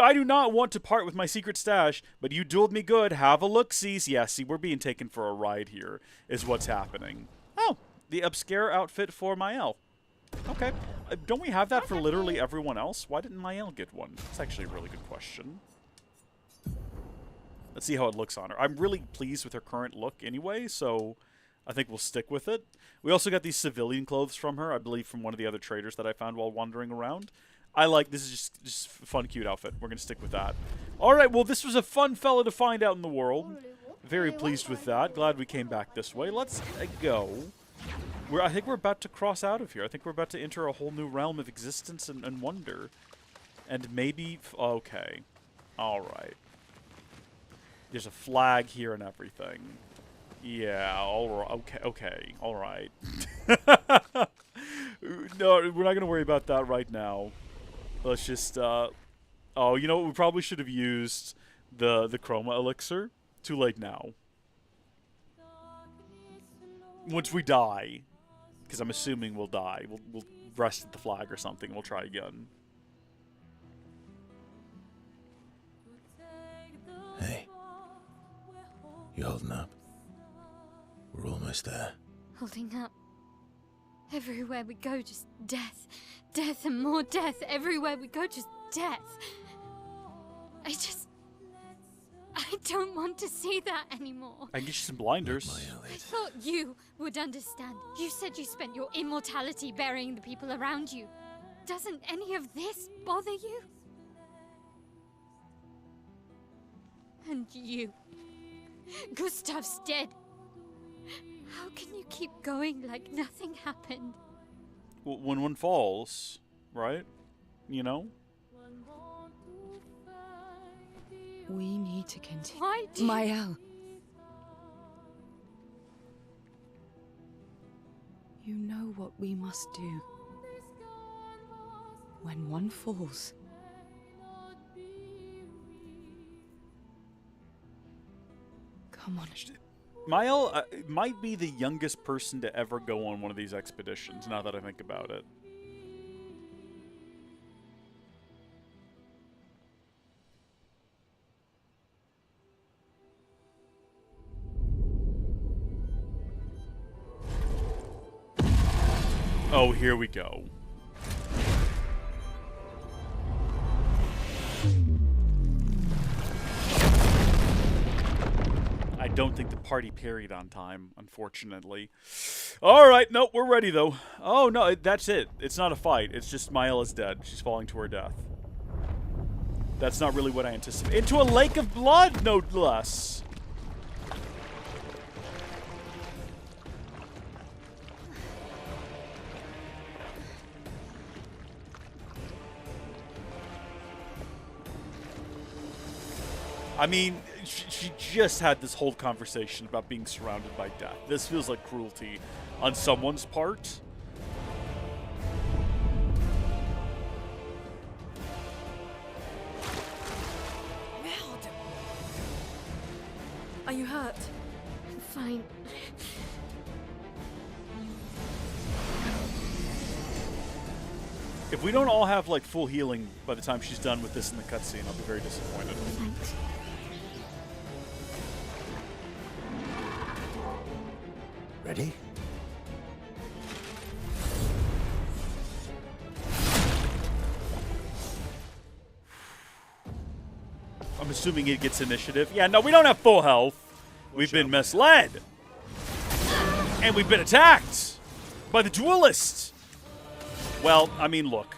I do not want to part with my secret stash, but you dueled me good. Have a look-see. Yeah, see, we're being taken for a ride here is what's happening. Oh, the Obscur outfit for Mael. Okay. Don't we have that for literally everyone else? Why didn't Mael get one? That's actually a really good question. Let's see how it looks on her. I'm really pleased with her current look anyway, so I think we'll stick with it. We also got these civilian clothes from her, I believe from one of the other traders that I found while wandering around. This is just a fun, cute outfit. We're going to stick with that. Alright, well, this was a fun fella to find out in the world. Very pleased with that. Glad we came back this way. Let's go. I think we're about to cross out of here. I think we're about to enter a whole new realm of existence and wonder. And maybe... Okay. Alright. There's a flag here and everything. Yeah, alright. Okay, alright. No, we're not gonna worry about that right now. Let's just, oh, you know what? We probably should have used the chroma elixir. Too late now. Once we die, because I'm assuming we'll die, we'll rest at the flag or something. We'll try again. Hey. You holding up? We're almost there. Holding up. Everywhere we go, just death. Death and more death. Everywhere we go, just death. I don't want to see that anymore. I can get you some blinders. I thought you would understand. You said you spent your immortality burying the people around you. Doesn't any of this bother you? And you. Gustav's dead. How can you keep going like nothing happened? Well, when one falls, right? You know? We need to continue. Why do Mael. You know what we must do. When one falls. Come on. Mael might be the youngest person to ever go on one of these expeditions, now that I think about it. Oh, here we go. I don't think the party parried on time, unfortunately. Alright, nope, we're ready though. Oh no, that's it. It's not a fight. It's just Mael is dead. She's falling to her death. That's not really what I anticipated. Into a lake of blood, no less. I mean, she just had this whole conversation about being surrounded by death. This feels like cruelty on someone's part. Are you hurt? I'm fine. If we don't all have, like, full healing by the time she's done with this in the cutscene, I'll be very disappointed. Thanks. Ready? I'm assuming it gets initiative. Yeah, no, we don't have full health. We've been misled. And we've been attacked by the duelist. Well, I mean, look.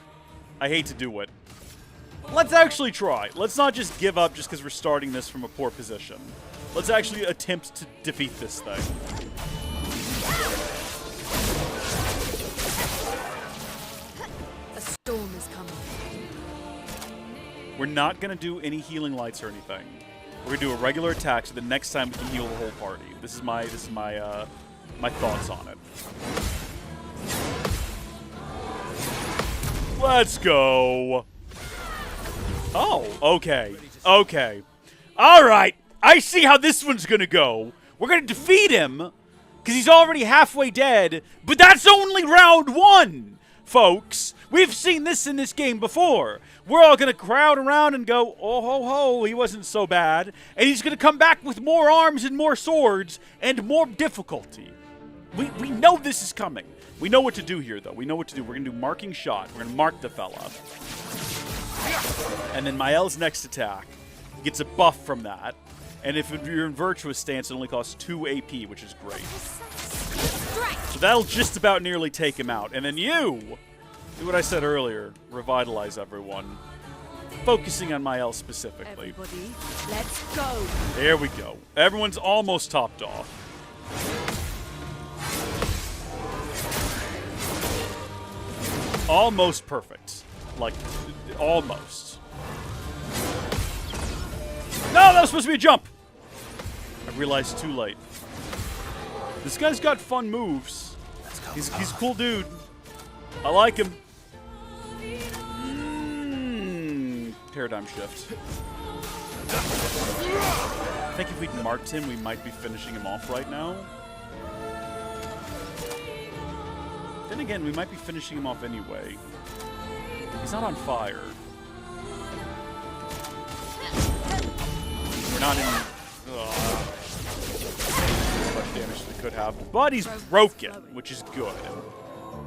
I hate to do it. Let's actually try. Let's not just give up just because we're starting this from a poor position. Let's actually attempt to defeat this thing. A storm is coming. We're not going to do any healing lights or anything. We're going to do a regular attack so the next time we can heal the whole party. This is my thoughts on it. Let's go. Oh, okay. Okay. All right. I see how this one's going to go. We're going to defeat him because he's already halfway dead, but that's only round one, folks. We've seen this in this game before. We're all going to crowd around and go, oh, ho, ho, he wasn't so bad. And he's going to come back with more arms and more swords and more difficulty. We know this is coming. We know what to do here, though. We know what to do. We're going to do marking shot. We're going to mark the fella. And then Mael's next attack gets a buff from that. And if you're in Virtuous Stance, it only costs 2 AP, which is great. So that'll just about nearly take him out. And then you, do what I said earlier, revitalize everyone. Focusing on Mael specifically. Everybody, let's go. There we go. Everyone's almost topped off. Almost perfect. Like, almost. No, that was supposed to be a jump! I realized too late. This guy's got fun moves. He's a cool dude. I like him. Paradigm shift. I think if we'd marked him, we might be finishing him off right now. Then again, we might be finishing him off anyway. He's not on fire. We're not in as much damage as we could have. But he's broken, which is good.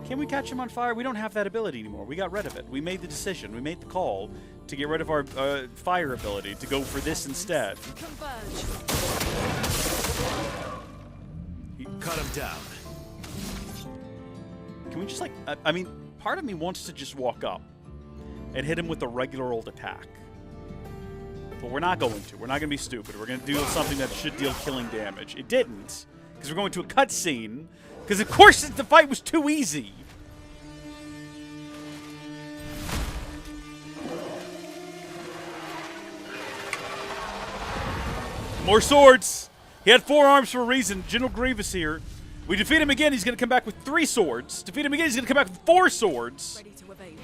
Can we catch him on fire? We don't have that ability anymore. We got rid of it. We made the decision. We made the call to get rid of our fire ability, to go for this instead. Cut him down. Can we just, like... I mean, part of me wants to just walk up and hit him with a regular old attack. But we're not going to. We're not going to be stupid. We're going to do something that should deal killing damage. It didn't, because we're going to a cutscene. Because, of course, the fight was too easy. More swords. He had 4 arms for a reason. General Grievous here. We defeat him again, he's going to come back with 3 swords. Defeat him again, he's going to come back with 4 swords. Ready to evade.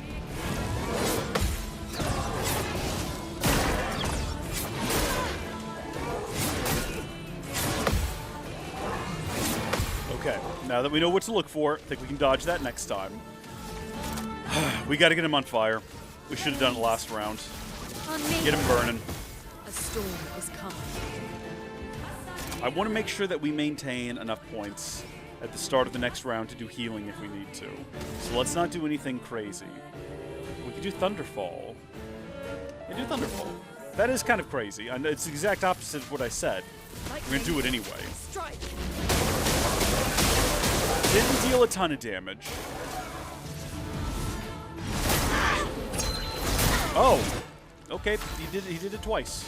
Okay, now that we know what to look for, I think we can dodge that next time. We got to get him on fire. We should have done it last round. On me. Get him burning. A storm is coming. I want to make sure that we maintain enough points at the start of the next round to do healing if we need to. So let's not do anything crazy. We could do Thunderfall. Yeah, do Thunderfall. That is kind of crazy. And it's the exact opposite of what I said. We're going to do it anyway. Strike. Didn't deal a ton of damage. Oh! Okay, he did it twice.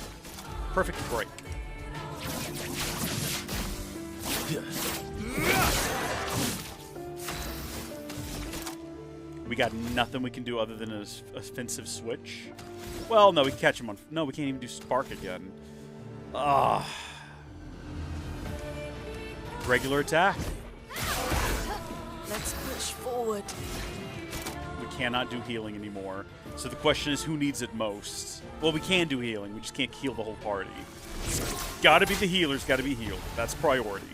Perfect break. We got nothing we can do other than an offensive switch. Well, no, we can catch him on... No, we can't even do Spark again. Ah. Regular attack. Let's push forward. We cannot do healing anymore. So the question is, who needs it most? Well, we can do healing. We just can't heal the whole party. Gotta be the healers, gotta be healed. That's priority.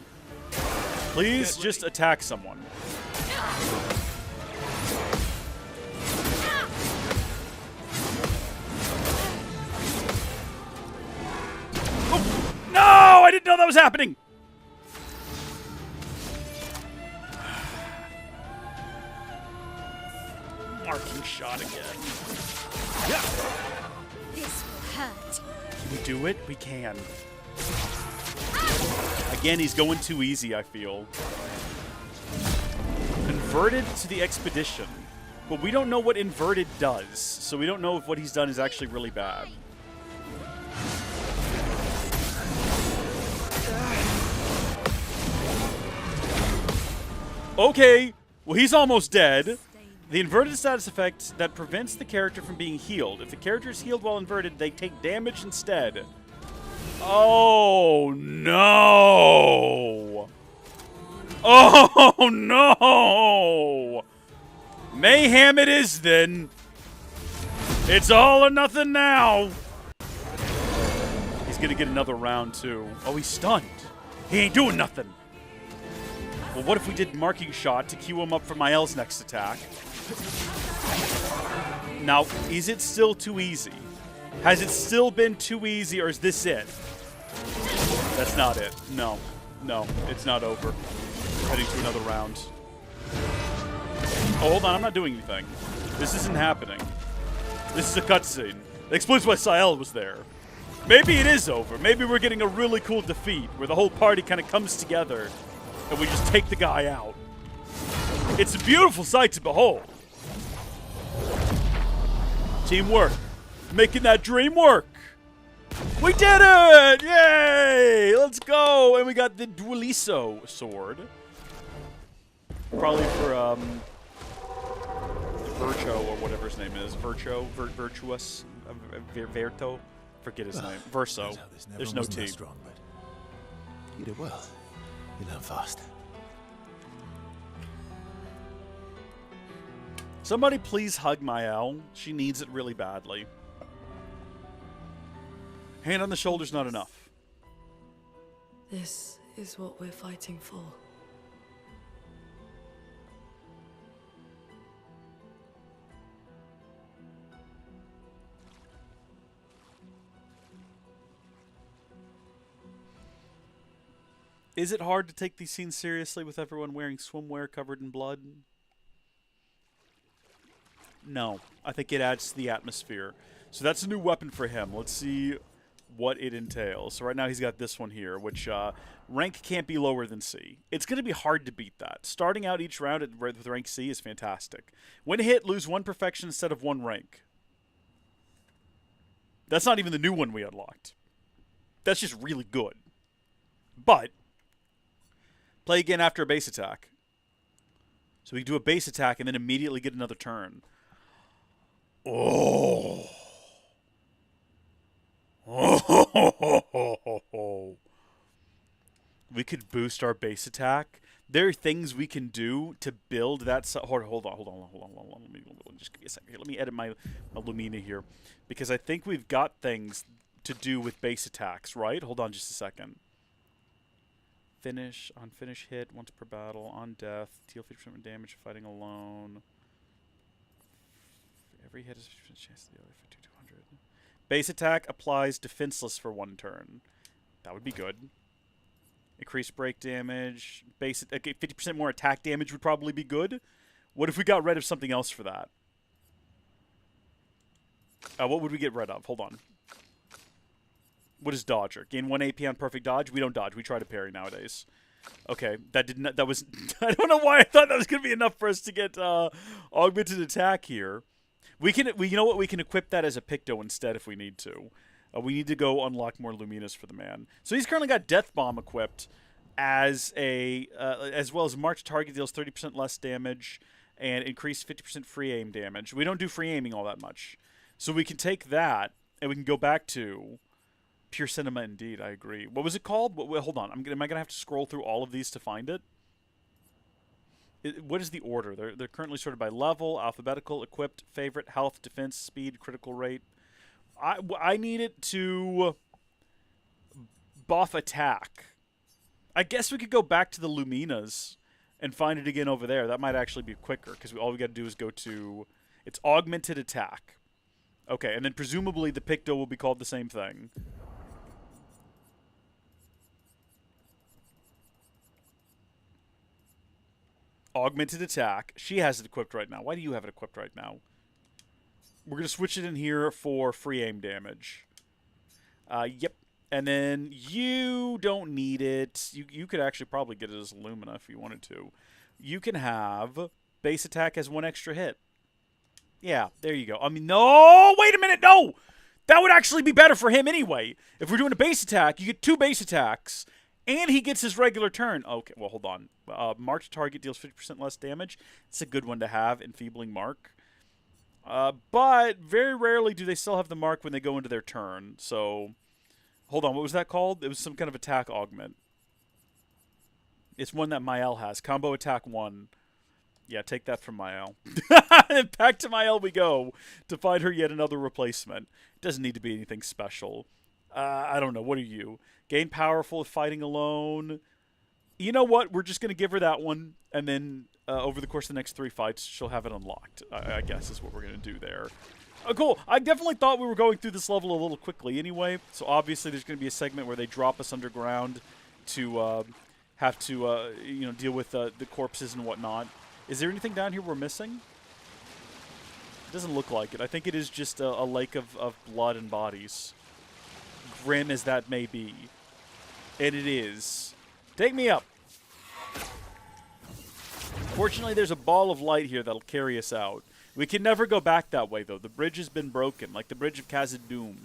Please just attack someone. Oh, no! I didn't know that was happening! Marking shot again. Yeah. This will hurt. Can we do it? We can. Again, he's going too easy, I feel. Converted to the expedition. But we don't know what inverted does, so we don't know if what he's done is actually really bad. Okay, well, he's almost dead. The inverted status effect that prevents the character from being healed. If the character is healed while inverted, they take damage instead. Oh, no. Oh, no. Mayhem it is, then. It's all or nothing now. He's going to get another round, too. Oh, he's stunned. He ain't doing nothing. Well, what if we did marking shot to queue him up for Mael's next attack? Now, is it still too easy? Has it still been too easy, or is this it? That's not it. No. No, it's not over. We're heading to another round. Oh, hold on. I'm not doing anything. This isn't happening. This is a cutscene. It explains why Sael was there. Maybe it is over. Maybe we're getting a really cool defeat where the whole party kind of comes together and we just take the guy out. It's a beautiful sight to behold. Teamwork. Making that dream work. We did it! Yay! Let's go! And we got the Dueliso sword. Probably for Vircho or whatever his name is. Virtuous, Verto. Forget his name. Verso. Turns out this There's Nevron no wasn't that T. strong, but you did well. You learn fast. Somebody please hug Mael. She needs it really badly. Hand on the shoulder's not enough. This is what we're fighting for. Is it hard to take these scenes seriously with everyone wearing swimwear covered in blood? No. I think it adds to the atmosphere. So that's a new weapon for him. Let's see what it entails. So right now he's got this one here, which rank can't be lower than C. It's going to be hard to beat that. Starting out each round with rank C is fantastic. When hit, lose 1 perfection instead of 1 rank. That's not even the new one we unlocked. That's just really good. But play again after a base attack. So we do a base attack and then immediately get another turn. Oh. Oh. We could boost our base attack. There are things we can do to build that. Hold on. Let me just give me a second here. Let me edit my Lumina here, because I think we've got things to do with base attacks, right? Hold on just a second. Finish on finish hit once per battle on death. Deal 50% damage fighting alone. Every hit is 50% chance to the other 5200. Base attack applies defenseless for 1 turn. That would be good. Increased break damage. Base 50% more attack damage would probably be good. What if we got rid of something else for that? What would we get rid of? Hold on. What is Dodger? Gain 1 AP on perfect dodge? We don't dodge. We try to parry nowadays. Okay, that was... I don't know why I thought that was going to be enough for us to get augmented attack here. You know what? We can equip that as a Picto instead if we need to. We need to go unlock more Luminas for the man. So he's currently got Death Bomb equipped as well as March target deals 30% less damage and increased 50% free aim damage. We don't do free aiming all that much. So we can take that and we can go back to Pure Cinema indeed, I agree. What was it called? Hold on. Am I going to have to scroll through all of these to find it? What is the order? They're currently sorted by level, alphabetical, equipped, favorite, health, defense, speed, critical rate. I need it to buff attack. I guess we could go back to the Luminas and find it again over there. That might actually be quicker, because all we got to do is go to... It's augmented attack. Okay, and then presumably the Picto will be called the same thing. Augmented attack. She has it equipped right now. Why do you have it equipped right now? We're going to switch it in here for free aim damage. Yep. And then you don't need it. You could actually probably get it as Lumina if you wanted to. You can have base attack as 1 extra hit. Yeah, there you go. I mean, no! Wait a minute! No! That would actually be better for him anyway. If we're doing a base attack, you get 2 base attacks, and he gets his regular turn. Okay, well, hold on. March target deals 50% less damage. It's a good one to have, Enfeebling Mark. But very rarely do they still have the mark when they go into their turn. So, hold on. What was that called? It was some kind of attack augment. It's one that Mael has. Combo attack 1. Yeah, take that from Mael. And back to Mael we go to find her yet another replacement. Doesn't need to be anything special. I don't know. What are you? Gain powerful if fighting alone. You know what? We're just going to give her that one, and then over the course of the next 3 fights, she'll have it unlocked, I guess is what we're going to do there. Cool. I definitely thought we were going through this level a little quickly anyway, so obviously there's going to be a segment where they drop us underground to have to deal with the corpses and whatnot. Is there anything down here we're missing? It doesn't look like it. I think it is just a lake of blood and bodies. Grim as that may be. And it is. Take me up. Fortunately, there's a ball of light here that'll carry us out. We can never go back that way, though. The bridge has been broken, like the bridge of Khazad-dûm.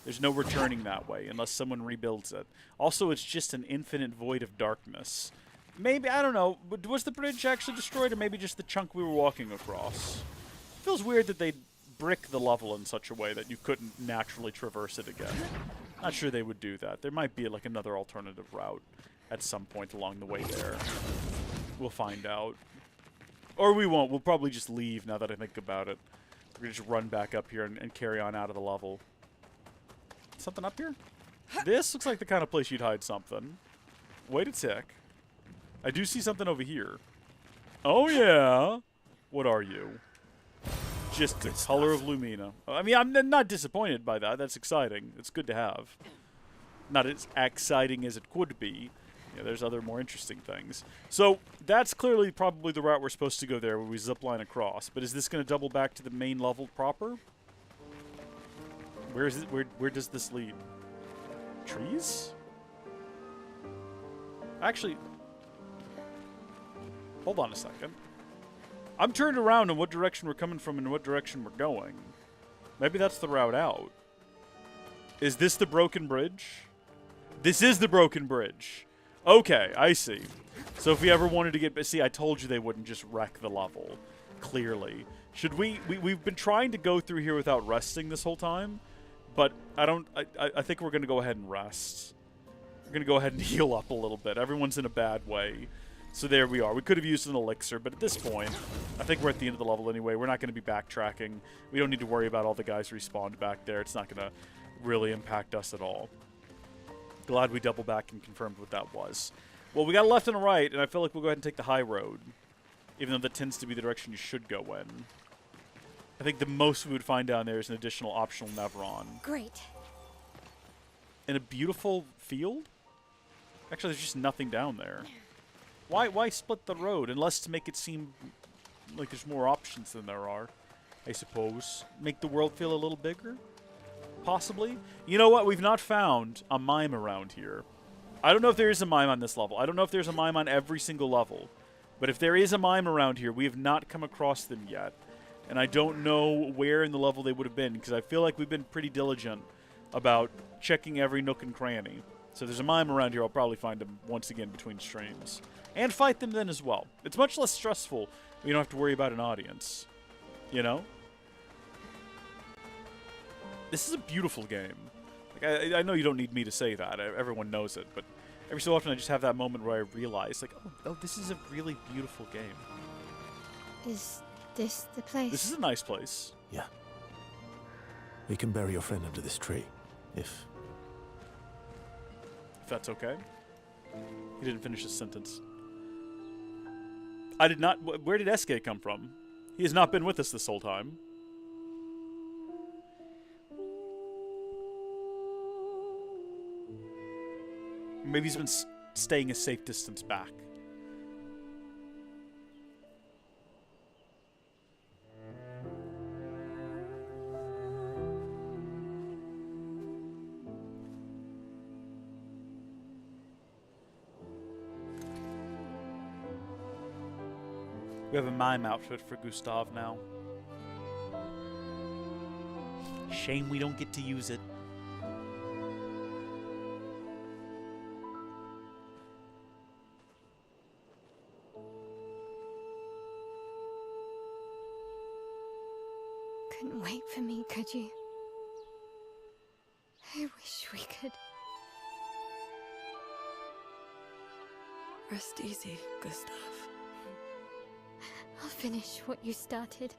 There's no returning that way unless someone rebuilds it. Also, it's just an infinite void of darkness. Maybe, I don't know, was the bridge actually destroyed, or maybe just the chunk we were walking across? Feels weird that they brick the level in such a way that you couldn't naturally traverse it again. Not sure they would do that. There might be like another alternative route at some point along the way there. We'll find out. Or we won't. We'll probably just leave now that I think about it. We're going to just run back up here and carry on out of the level. Something up here? This looks like the kind of place you'd hide something. Wait a tick. I do see something over here. Oh, yeah. What are you? Just the color of Lumina. I mean, I'm not disappointed by that. That's exciting. It's good to have. Not as exciting as it could be. Yeah, there's other more interesting things. So, that's clearly probably the route we're supposed to go there, where we zipline across. But is this going to double back to the main level proper? Where is it? Where does this lead? Trees? Actually, hold on a second. I'm turned around in what direction we're coming from and what direction we're going. Maybe that's the route out. Is this the broken bridge? This is the broken bridge. Okay, I see. So if we ever wanted to get... See, I told you they wouldn't just wreck the level. Clearly. Should we've been trying to go through here without resting this whole time. But I think we're going to go ahead and rest. We're going to go ahead and heal up a little bit. Everyone's in a bad way. So there we are. We could have used an elixir, but at this point, I think we're at the end of the level anyway. We're not going to be backtracking. We don't need to worry about all the guys respawned back there. It's not going to really impact us at all. Glad we double back and confirmed what that was. Well, we got a left and a right, and I feel like we'll go ahead and take the high road. Even though that tends to be the direction you should go in. I think the most we would find down there is an additional optional Nevron. Great. In a beautiful field? Actually, there's just nothing down there. Why split the road? Unless to make it seem like there's more options than there are, I suppose. Make the world feel a little bigger? Possibly? You know what? We've not found a mime around here. I don't know if there is a mime on this level. I don't know if there's a mime on every single level. But if there is a mime around here, we have not come across them yet. And I don't know where in the level they would have been, because I feel like we've been pretty diligent about checking every nook and cranny. So if there's a mime around here, I'll probably find them once again between streams. And fight them then as well. It's much less stressful when you don't have to worry about an audience. You know? This is a beautiful game. Like, I know you don't need me to say that. Everyone knows it. But every so often I just have that moment where I realize, like, oh, this is a really beautiful game. Is this the place? This is a nice place. Yeah. We can bury your friend under this tree, if that's okay. He didn't finish his sentence. I did not... Where did SK come from? He has not been with us this whole time. Maybe he's been staying a safe distance back. We have a mime outfit for Gustav now. Shame we don't get to use it. Couldn't wait for me, could you? I wish we could. Rest easy, Gustav. I'll finish what you started.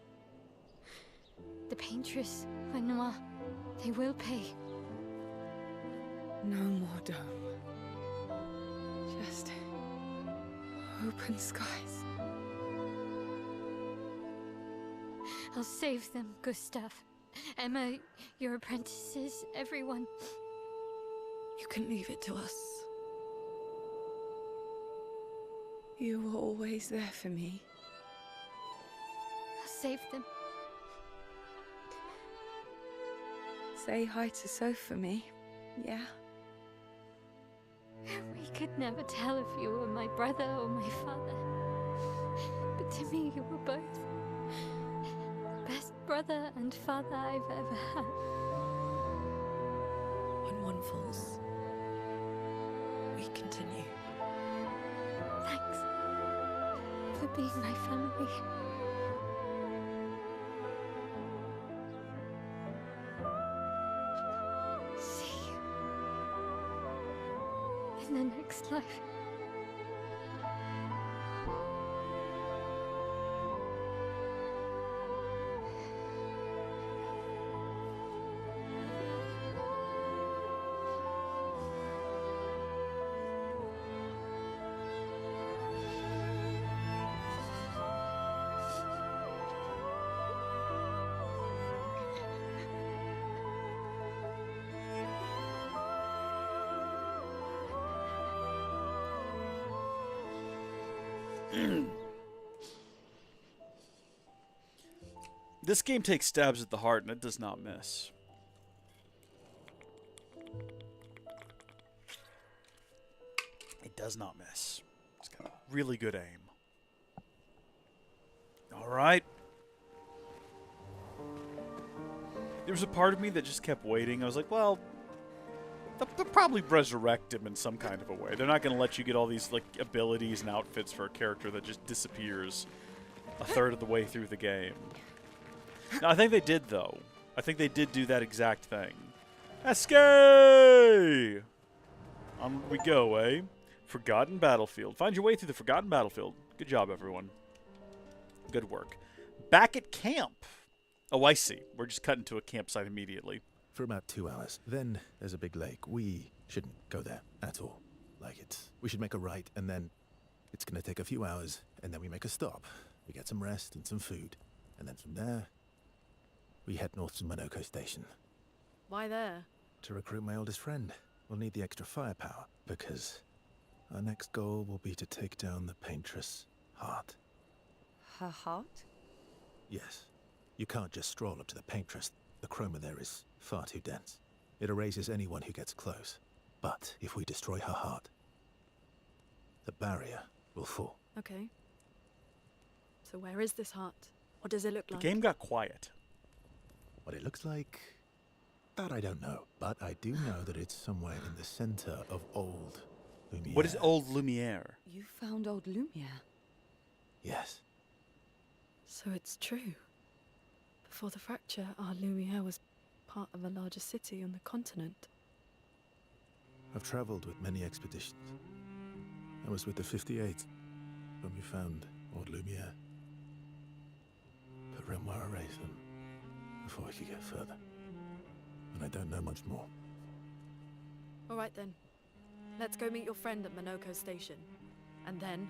The paintress, Renoir, they will pay. No more dome. Just open skies. I'll save them, Gustav. Emma, your apprentices, everyone. You can leave it to us. You were always there for me. I'll save them. Say hi to Soph for me, yeah? We could never tell if you were my brother or my father. But to me, you were both. Best brother and father I've ever had. When one falls, we continue. Thanks for being my family. life. This game takes stabs at the heart, and it does not miss. It does not miss. It's got a really good aim. All right. There was a part of me that just kept waiting. I was like, well, they'll probably resurrect him in some kind of a way. They're not going to let you get all these like abilities and outfits for a character that just disappears a third of the way through the game. Now, I think they did, though. I think they did do that exact thing. Escape! On we go, eh? Forgotten Battlefield. Find your way through the Forgotten Battlefield. Good job, everyone. Good work. Back at camp. Oh, I see. We're just cutting to a campsite immediately. For about 2 hours. Then there's a big lake. We shouldn't go there at all. We should make a right, and then it's going to take a few hours, and then we make a stop. We get some rest and some food. And then from there, we head north to Monoko Station. Why there? To recruit my oldest friend. We'll need the extra firepower, because our next goal will be to take down the Paintress' heart. Her heart? Yes. You can't just stroll up to the Paintress. The chroma there is far too dense. It erases anyone who gets close. But if we destroy her heart, the barrier will fall. Okay. So where is this heart? What does it look like? The game got quiet. What it looks like, that I don't know. But I do know that it's somewhere in the center of Old Lumiere. What is Old Lumiere? You found old Lumiere? Yes. So it's true. Before the fracture, our Lumiere was part of a larger city on the continent. I've traveled with many expeditions. I was with the 58th when we found Old Lumiere. But Renoir erased them before we could get further. And I don't know much more. All right then. Let's go meet your friend at Monoko Station. And then,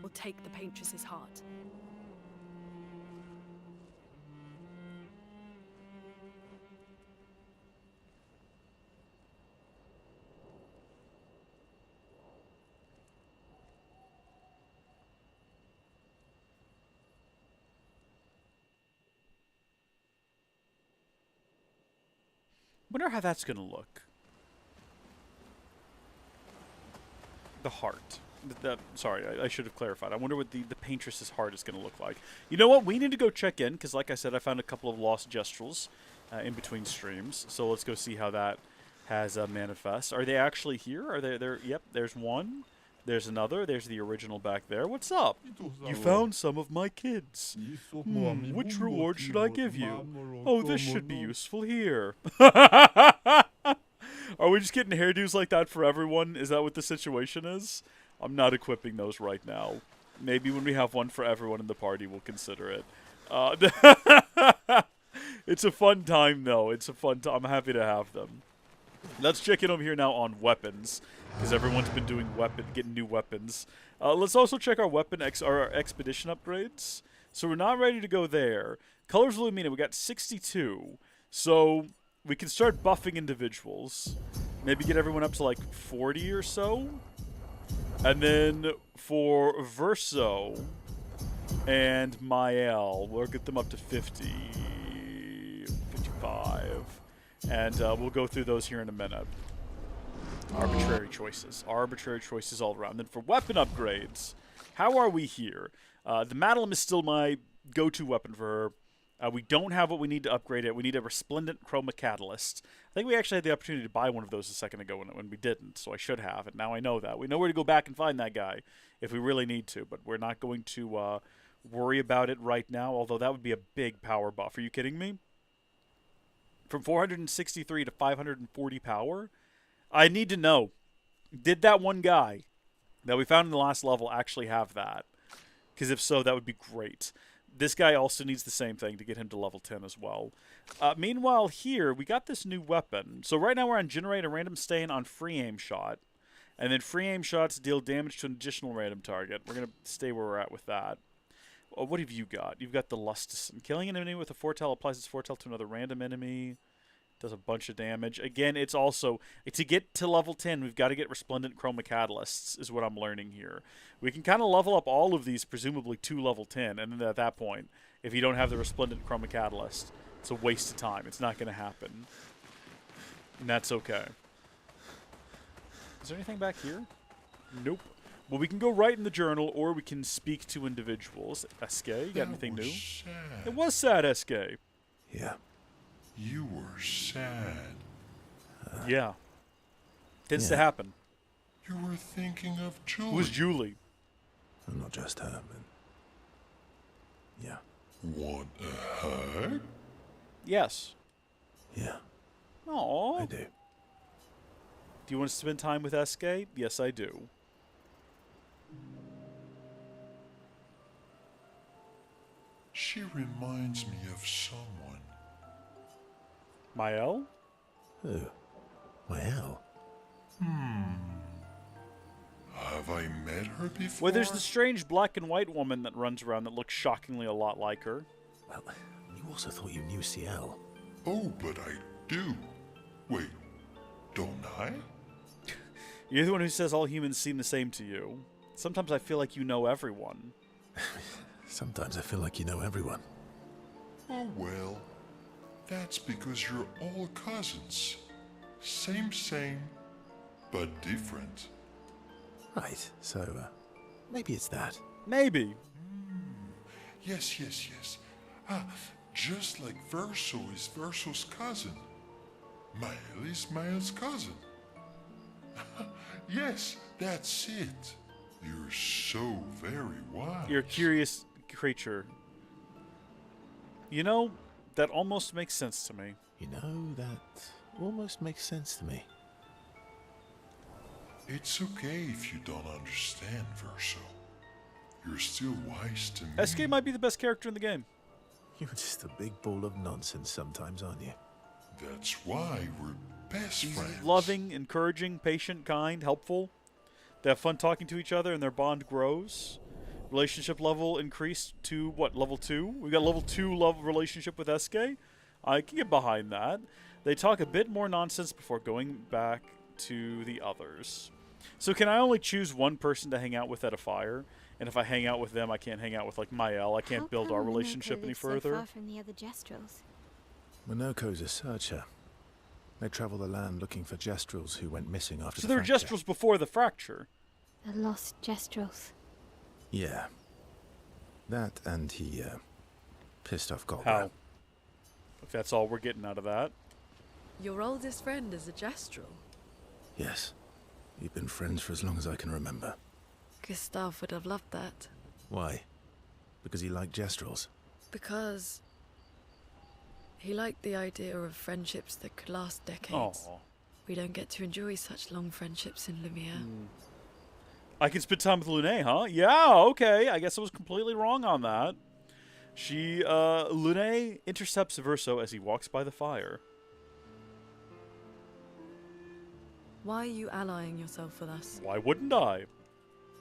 we'll take the Paintress's heart. Wonder how that's gonna look. The heart. Sorry, I should have clarified. I wonder what the Paintress's heart is gonna look like. You know what? We need to go check in because, like I said, I found a couple of lost gestrels in between streams. So let's go see how that has manifest. Are they actually here? Are they there? Yep. There's one. There's another. There's the original back there. What's up? You found some of my kids. Which reward should I give you? Oh, this should be useful here. Are we just getting hairdos like that for everyone? Is that what the situation is? I'm not equipping those right now. Maybe when we have one for everyone in the party, we'll consider it. It's a fun time, though. It's a fun time. I'm happy to have them. Let's check in over here now on weapons, because everyone's been doing getting new weapons. Let's also check our our expedition upgrades. So we're not ready to go there. Colors of Lumina, we got 62. So we can start buffing individuals. Maybe get everyone up to like 40 or so. And then for Verso and Mael, we'll get them up to 50, 55. And we'll go through those here in a minute. Arbitrary choices all around. Then for weapon upgrades, how are we here? The Madeleine is still my go-to weapon for her. We don't have what we need to upgrade it. We need a Resplendent Chroma Catalyst. I think we actually had the opportunity to buy one of those a second ago when we didn't, so I should have. And now I know that. We know where to go back and find that guy if we really need to, but we're not going to worry about it right now, although that would be a big power buff. Are you kidding me? From 463 to 540 power? I need to know. Did that one guy that we found in the last level actually have that. Because if so, that would be great. This guy also needs the same thing to get him to level 10 as well. Meanwhile, here, we got this new weapon. So right now we're on generate a random stain on free aim shot. And then free aim shots deal damage to an additional random target. We're going to stay where we're at with that. What have you got? You've got the Lustison. Killing an enemy with a foretell applies its foretell to another random enemy. Does a bunch of damage. Again, it's also, to get to level 10, we've got to get Resplendent Chroma Catalysts, is what I'm learning here. We can kind of level up all of these, presumably, to level 10, and then at that point, if you don't have the Resplendent Chroma Catalyst, it's a waste of time. It's not going to happen. And that's okay. Is there anything back here? Nope. Well, we can go right in the journal, or we can speak to individuals. SK, you got anything new? Sad. It was sad, SK. Yeah. You were sad. Yeah. Tends to happen. You were thinking of Julie. Who's Julie? I'm not just her, but... Yeah. Want a hug? Yes. Yeah, Aww. I do. Do you want to spend time with SK? Yes, I do. She reminds me of someone. Mael? Who? Well. Have I met her before? Well, there's the strange black and white woman that runs around that looks shockingly a lot like her. Well, you also thought you knew CL. Oh, but I do. Wait, don't I? You're the one who says all humans seem the same to you. Sometimes I feel like you know everyone. Sometimes I feel like you know everyone. Oh, well. That's because you're all cousins. Same, but different. Right, so, maybe it's that. Maybe. Yes. Just like Verso is Verso's cousin. Mael is Mael's cousin. Yes, that's it. You're so very wise. You're a curious creature. You know, that almost makes sense to me. You know, that almost makes sense to me. It's okay if you don't understand, Verso. You're still wise to me. SK might be the best character in the game. You're just a big ball of nonsense sometimes, aren't you? That's why we're best He's friends. loving, encouraging, patient, kind, helpful. They have fun talking to each other and their bond grows. Relationship level increased to, what, level 2? We got level 2 love relationship with SK. I can get behind that. They talk a bit more nonsense before going back to the others. So can I only choose one person to hang out with at a fire? And if I hang out with them, I can't hang out with, like, Mael. I can't build our relationship any further. So far from the other Gestrels? Monoko's a searcher. They travel the land looking for Gestrels who went missing after So the there were fracture. Gestrels before the fracture. The lost Gestrels. Yeah. That and he, pissed off Golgra. How? If that's all we're getting out of that. Your oldest friend is a Gestrel. Yes. We've been friends for as long as I can remember. Gustav would have loved that. Why? Because he liked Gestrels. Because he liked the idea of friendships that could last decades. Aw. We don't get to enjoy such long friendships in Lumiere. I can spend time with Lune, huh? Yeah, okay. I guess I was completely wrong on that. Lune intercepts Verso as he walks by the fire. Why are you allying yourself with us? Why wouldn't I?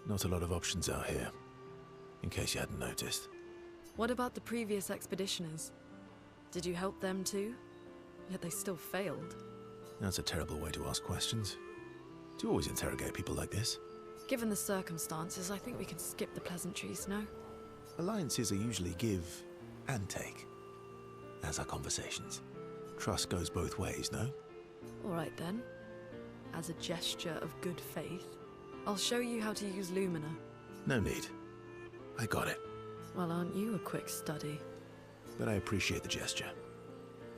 Not a lot of options out here, in case you hadn't noticed. What about the previous expeditioners? Did you help them too? Yet they still failed. That's a terrible way to ask questions. Do you always interrogate people like this? Given the circumstances, I think we can skip the pleasantries, no? Alliances are usually give and take, as are conversations. Trust goes both ways, no? Alright then. As a gesture of good faith, I'll show you how to use Lumina. No need. I got it. Well, aren't you a quick study? But I appreciate the gesture.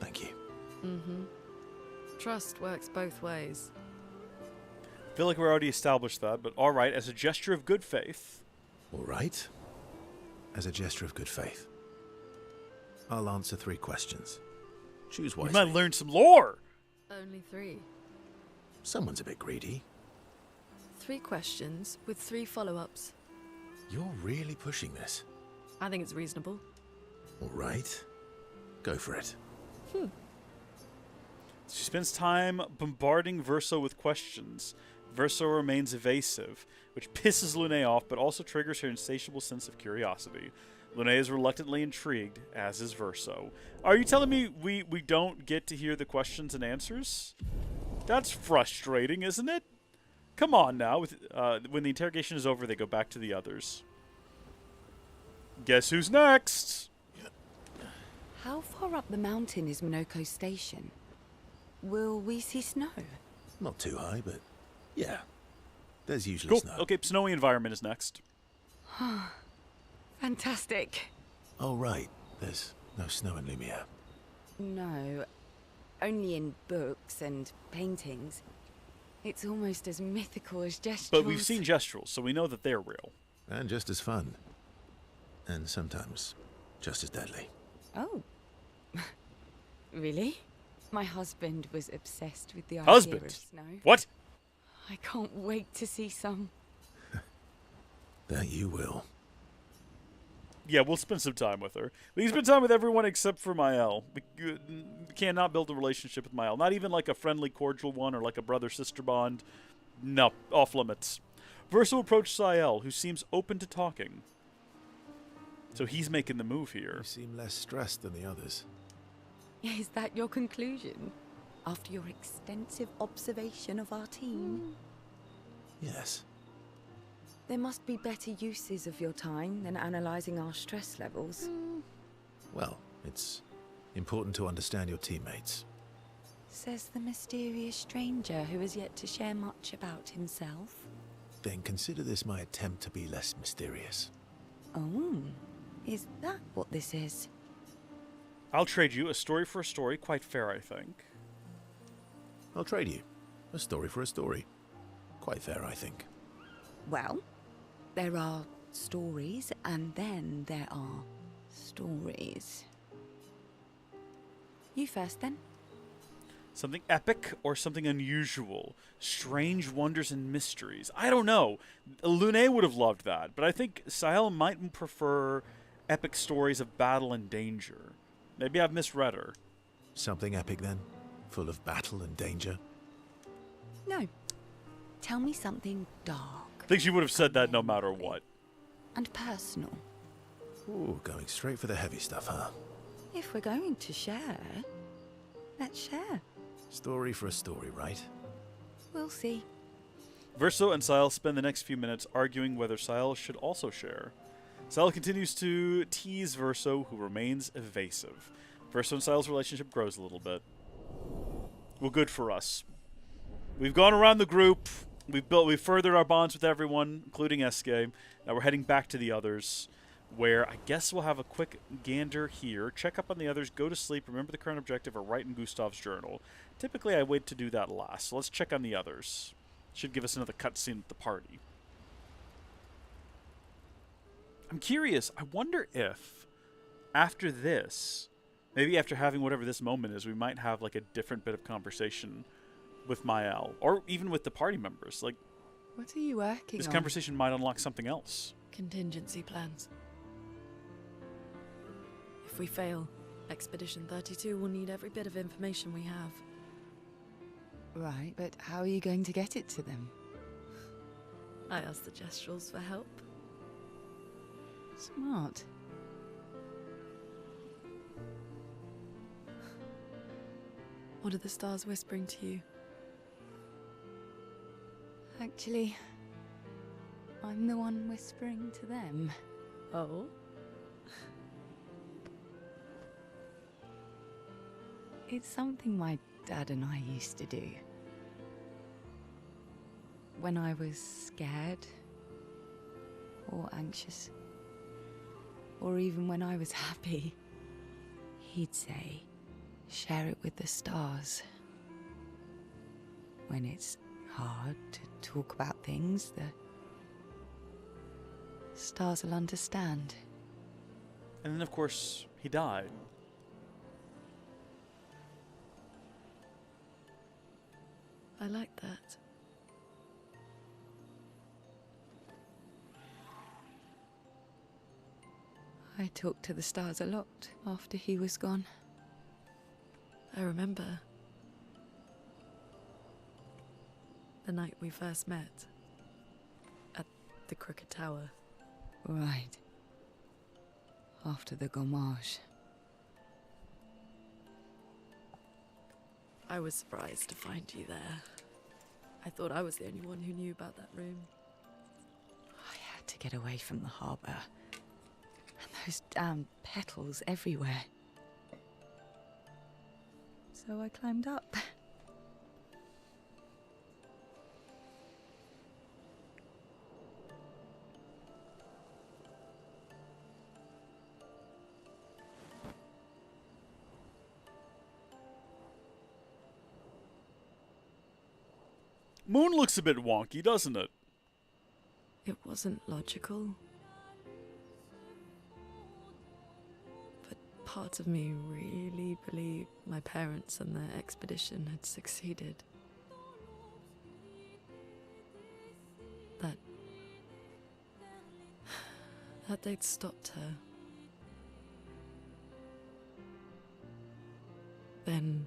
Thank you. Trust works both ways. Feel like we already established that, but alright, as a gesture of good faith. All right. As a gesture of good faith, I'll answer 3 questions. Choose We wisely. might learn some lore! Only 3. Someone's a bit greedy. 3 questions with 3 follow-ups. You're really pushing this. I think it's reasonable. All right. Go for it. She spends time bombarding Verso with questions. Verso remains evasive, which pisses Lune off, but also triggers her insatiable sense of curiosity. Lune is reluctantly intrigued, as is Verso. Are you telling me we don't get to hear the questions and answers? That's frustrating, isn't it? Come on now. When the interrogation is over, they go back to the others. Guess who's next? How far up the mountain is Minoko Station? Will we see snow? Not too high, but yeah. There's usually Cool. snow. Okay, snowy environment is next. Fantastic. Oh, right. There's no snow in Lumiere. No, only in books and paintings. It's almost as mythical as Gestrals. But we've seen Gestrals, so we know that they're real. And just as fun. And sometimes just as deadly. Oh. Really? My husband was obsessed with the idea Husband? of snow. What? I can't wait to see some. That you will. Yeah, we'll spend some time with her. We can spend time with everyone except for Mael. We cannot build a relationship with Mael. Not even like a friendly, cordial one or like a brother-sister bond. No, off limits. Verso approached Sael, who seems open to talking. So he's making the move here. You seem less stressed than the others. Is that your conclusion? After your extensive observation of our team? Yes. There must be better uses of your time than analysing our stress levels. Well, it's important to understand your teammates. Says the mysterious stranger who has yet to share much about himself. Then consider this my attempt to be less mysterious. Oh, is that what this is? I'll trade you a story for a story. Quite fair, I think. I'll trade you. A story for a story. Quite fair, I think. Well, there are stories, and then there are stories. You first, then. Something epic or something unusual? Strange wonders and mysteries? I don't know. Lune would have loved that, but I think Sael might prefer epic stories of battle and danger. Maybe I've misread her. Something epic, then? Full of battle and danger? No. Tell me something dark. I think she would have said that no matter what. And personal. Ooh, going straight for the heavy stuff, huh? If we're going to share, let's share. Story for a story, right? We'll see. Verso and Sael spend the next few minutes arguing whether Sael should also share. Sael continues to tease Verso, who remains evasive. Verso and Sael's relationship grows a little bit. Well, good for us. We've gone around the group. We've furthered our bonds with everyone, including Eske. Now we're heading back to the others, where I guess we'll have a quick gander here, check up on the others, go to sleep, remember the current objective, or write in Gustav's journal. Typically, I wait to do that last, so let's check on the others. Should give us another cutscene at the party. I'm curious, I wonder if, after this, maybe after having whatever this moment is, we might have like a different bit of conversation with Mael, or even with the party members. Like, What are you working this on? conversation might unlock something else. Contingency plans. If we fail, Expedition 32 will need every bit of information we have. Right, but how are you going to get it to them? I asked the Gestrals for help. Smart. What are the stars whispering to you? Actually, I'm the one whispering to them. Oh? It's something my dad and I used to do. When I was scared, or anxious, or even when I was happy, he'd say, share it with the stars. When it's hard to talk about things, the stars will understand. And then, of course, he died. I like that. I talked to the stars a lot after he was gone. I remember the night we first met at the Crooked Tower. Right. After the gommage. I was surprised to find you there. I thought I was the only one who knew about that room. I had to get away from the harbour. And those damn petals everywhere. So I climbed up. Moon looks a bit wonky, doesn't it? It wasn't logical. But part of me really believed my parents and their expedition had succeeded. That they'd stopped her. Then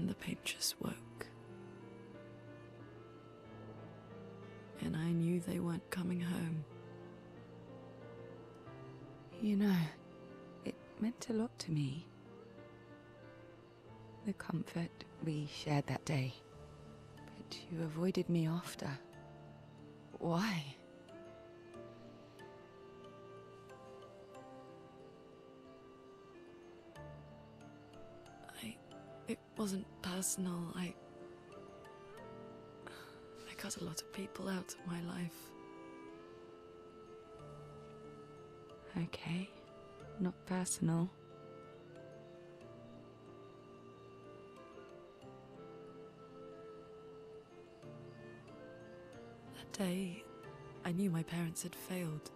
the painters woke. And I knew they weren't coming home. You know, it meant a lot to me. The comfort we shared that day. But you avoided me after. Why? It wasn't personal. I cut a lot of people out of my life. Okay, not personal. That day, I knew my parents had failed.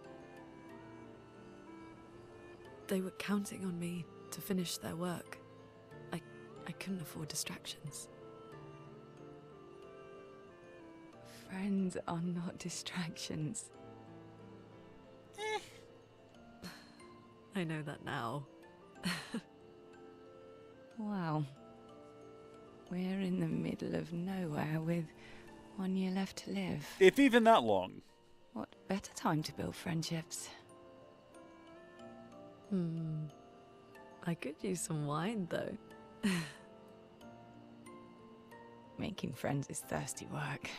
They were counting on me to finish their work. I couldn't afford distractions. Friends are not distractions. I know that now. Wow. We're in the middle of nowhere with 1 year left to live. If even that long. What better time to build friendships? I could use some wine, though. Making friends is thirsty work.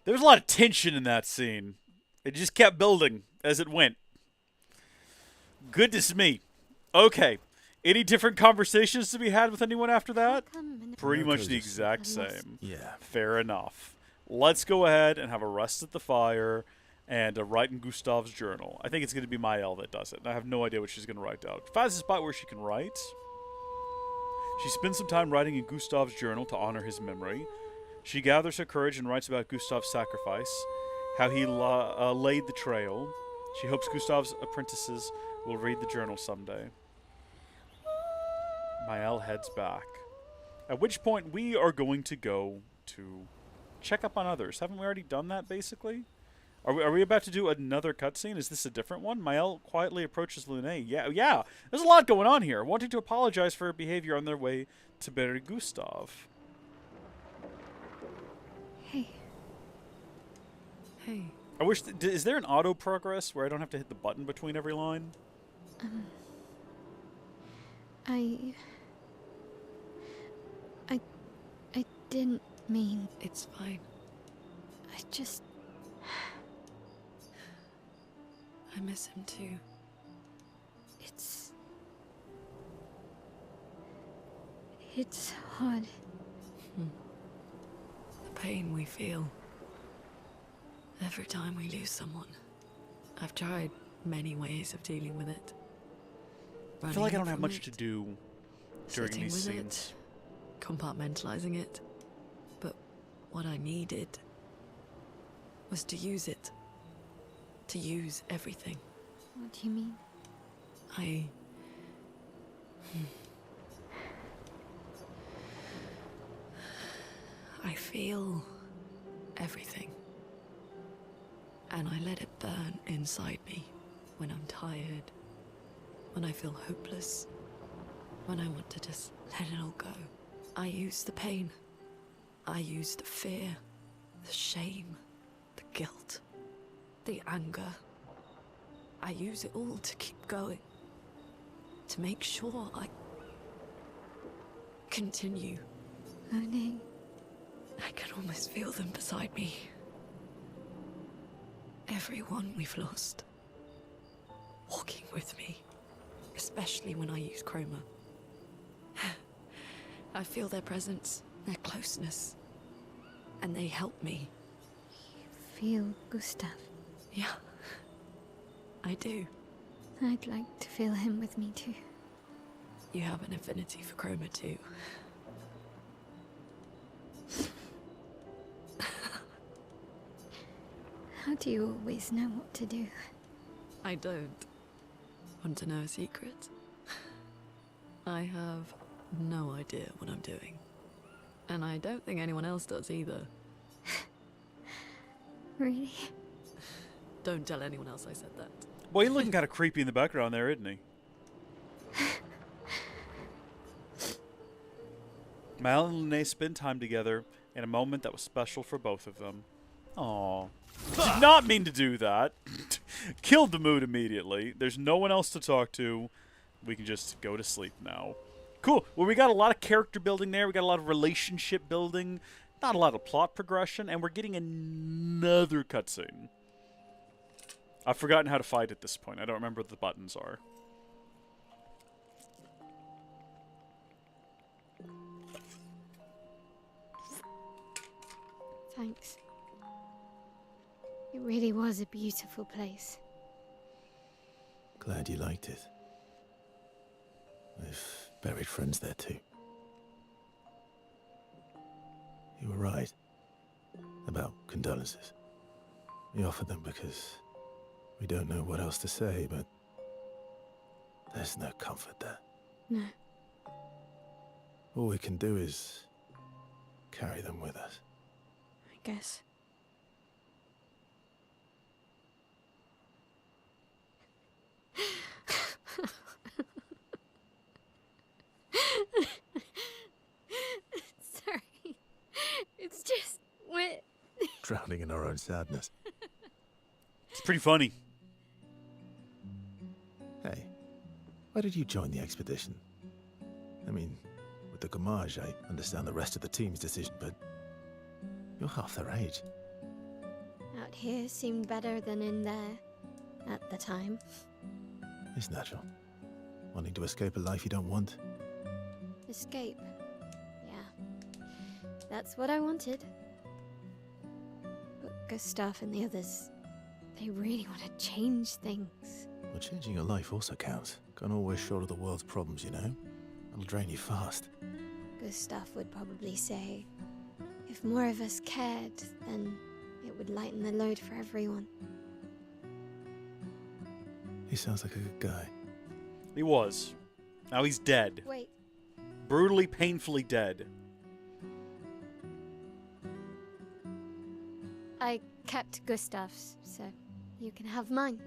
There was a lot of tension in that scene. It just kept building as it went. Goodness me. Okay. Any different conversations to be had with anyone after that? Pretty much the exact same. Yeah. Fair enough. Let's go ahead and have a rest at the fire and write in Gustav's journal. I think it's going to be Mael that does it. And I have no idea what she's going to write out. Finds a spot where she can write. She spends some time writing in Gustav's journal to honor his memory. She gathers her courage and writes about Gustav's sacrifice, how he laid the trail. She hopes Gustav's apprentices will read the journal someday. Mael heads back. At which point we are going to go to check up on others. Haven't we already done that, basically? Are we about to do another cutscene? Is this a different one? Mael quietly approaches Lune. Yeah. There's a lot going on here. Wanting to apologize for her behavior on their way to bury Gustav. Hey. I wish... is there an auto progress where I don't have to hit the button between every line? I didn't mean... It's fine. I miss him too. It's hard. The pain we feel every time we lose someone. I've tried many ways of dealing with it. I feel like I don't have Running much from to do during sitting these with scenes. it, compartmentalizing it. But what I needed was to use it. To use everything. What do you mean? I feel everything. And I let it burn inside me when I'm tired, when I feel hopeless, when I want to just let it all go. I use the pain. I use the fear, the shame, the guilt, the anger. I use it all to keep going, to make sure I continue. Moaning. I can almost feel them beside me. Everyone we've lost. Walking with me. Especially when I use chroma. I feel their presence, their closeness. And they help me. Feel Gustav. Yeah. I do. I'd like to feel him with me too. You have an affinity for chroma too. How do you always know what to do? I don't. Want to know a secret? I have no idea what I'm doing. And I don't think anyone else does either. Really? Don't tell anyone else I said that. Boy, you're looking kind of creepy in the background there, isn't he? Mal and Lene spend time together in a moment that was special for both of them. Aww. Did not mean to do that. Killed the mood immediately. There's no one else to talk to. We can just go to sleep now. Cool. Well, we got a lot of character building there. We got a lot of relationship building. Not a lot of plot progression. And we're getting another cutscene. I've forgotten how to fight at this point. I don't remember what the buttons are. Thanks. It really was a beautiful place. Glad you liked it. I've buried friends there too. You were right about condolences. We offered them because we don't know what else to say, but there's no comfort there. No. All we can do is carry them with us. I guess. Sorry. It's just wet. Drowning in our own sadness. It's pretty funny. Hey, why did you join the expedition? I mean, with the Gamage, I understand the rest of the team's decision, but you're half their age. Out here seemed better than in there at the time. It's natural. Wanting to escape a life you don't want. Escape. Yeah. That's what I wanted. But Gustav and the others, they really want to change things. Well, changing your life also counts. Can't always shoulder the world's problems, you know? It'll drain you fast. Gustav would probably say, if more of us cared, then it would lighten the load for everyone. He sounds like a good guy. He was. Now he's dead. Wait. Brutally, painfully dead. I kept Gustav's, so you can have mine.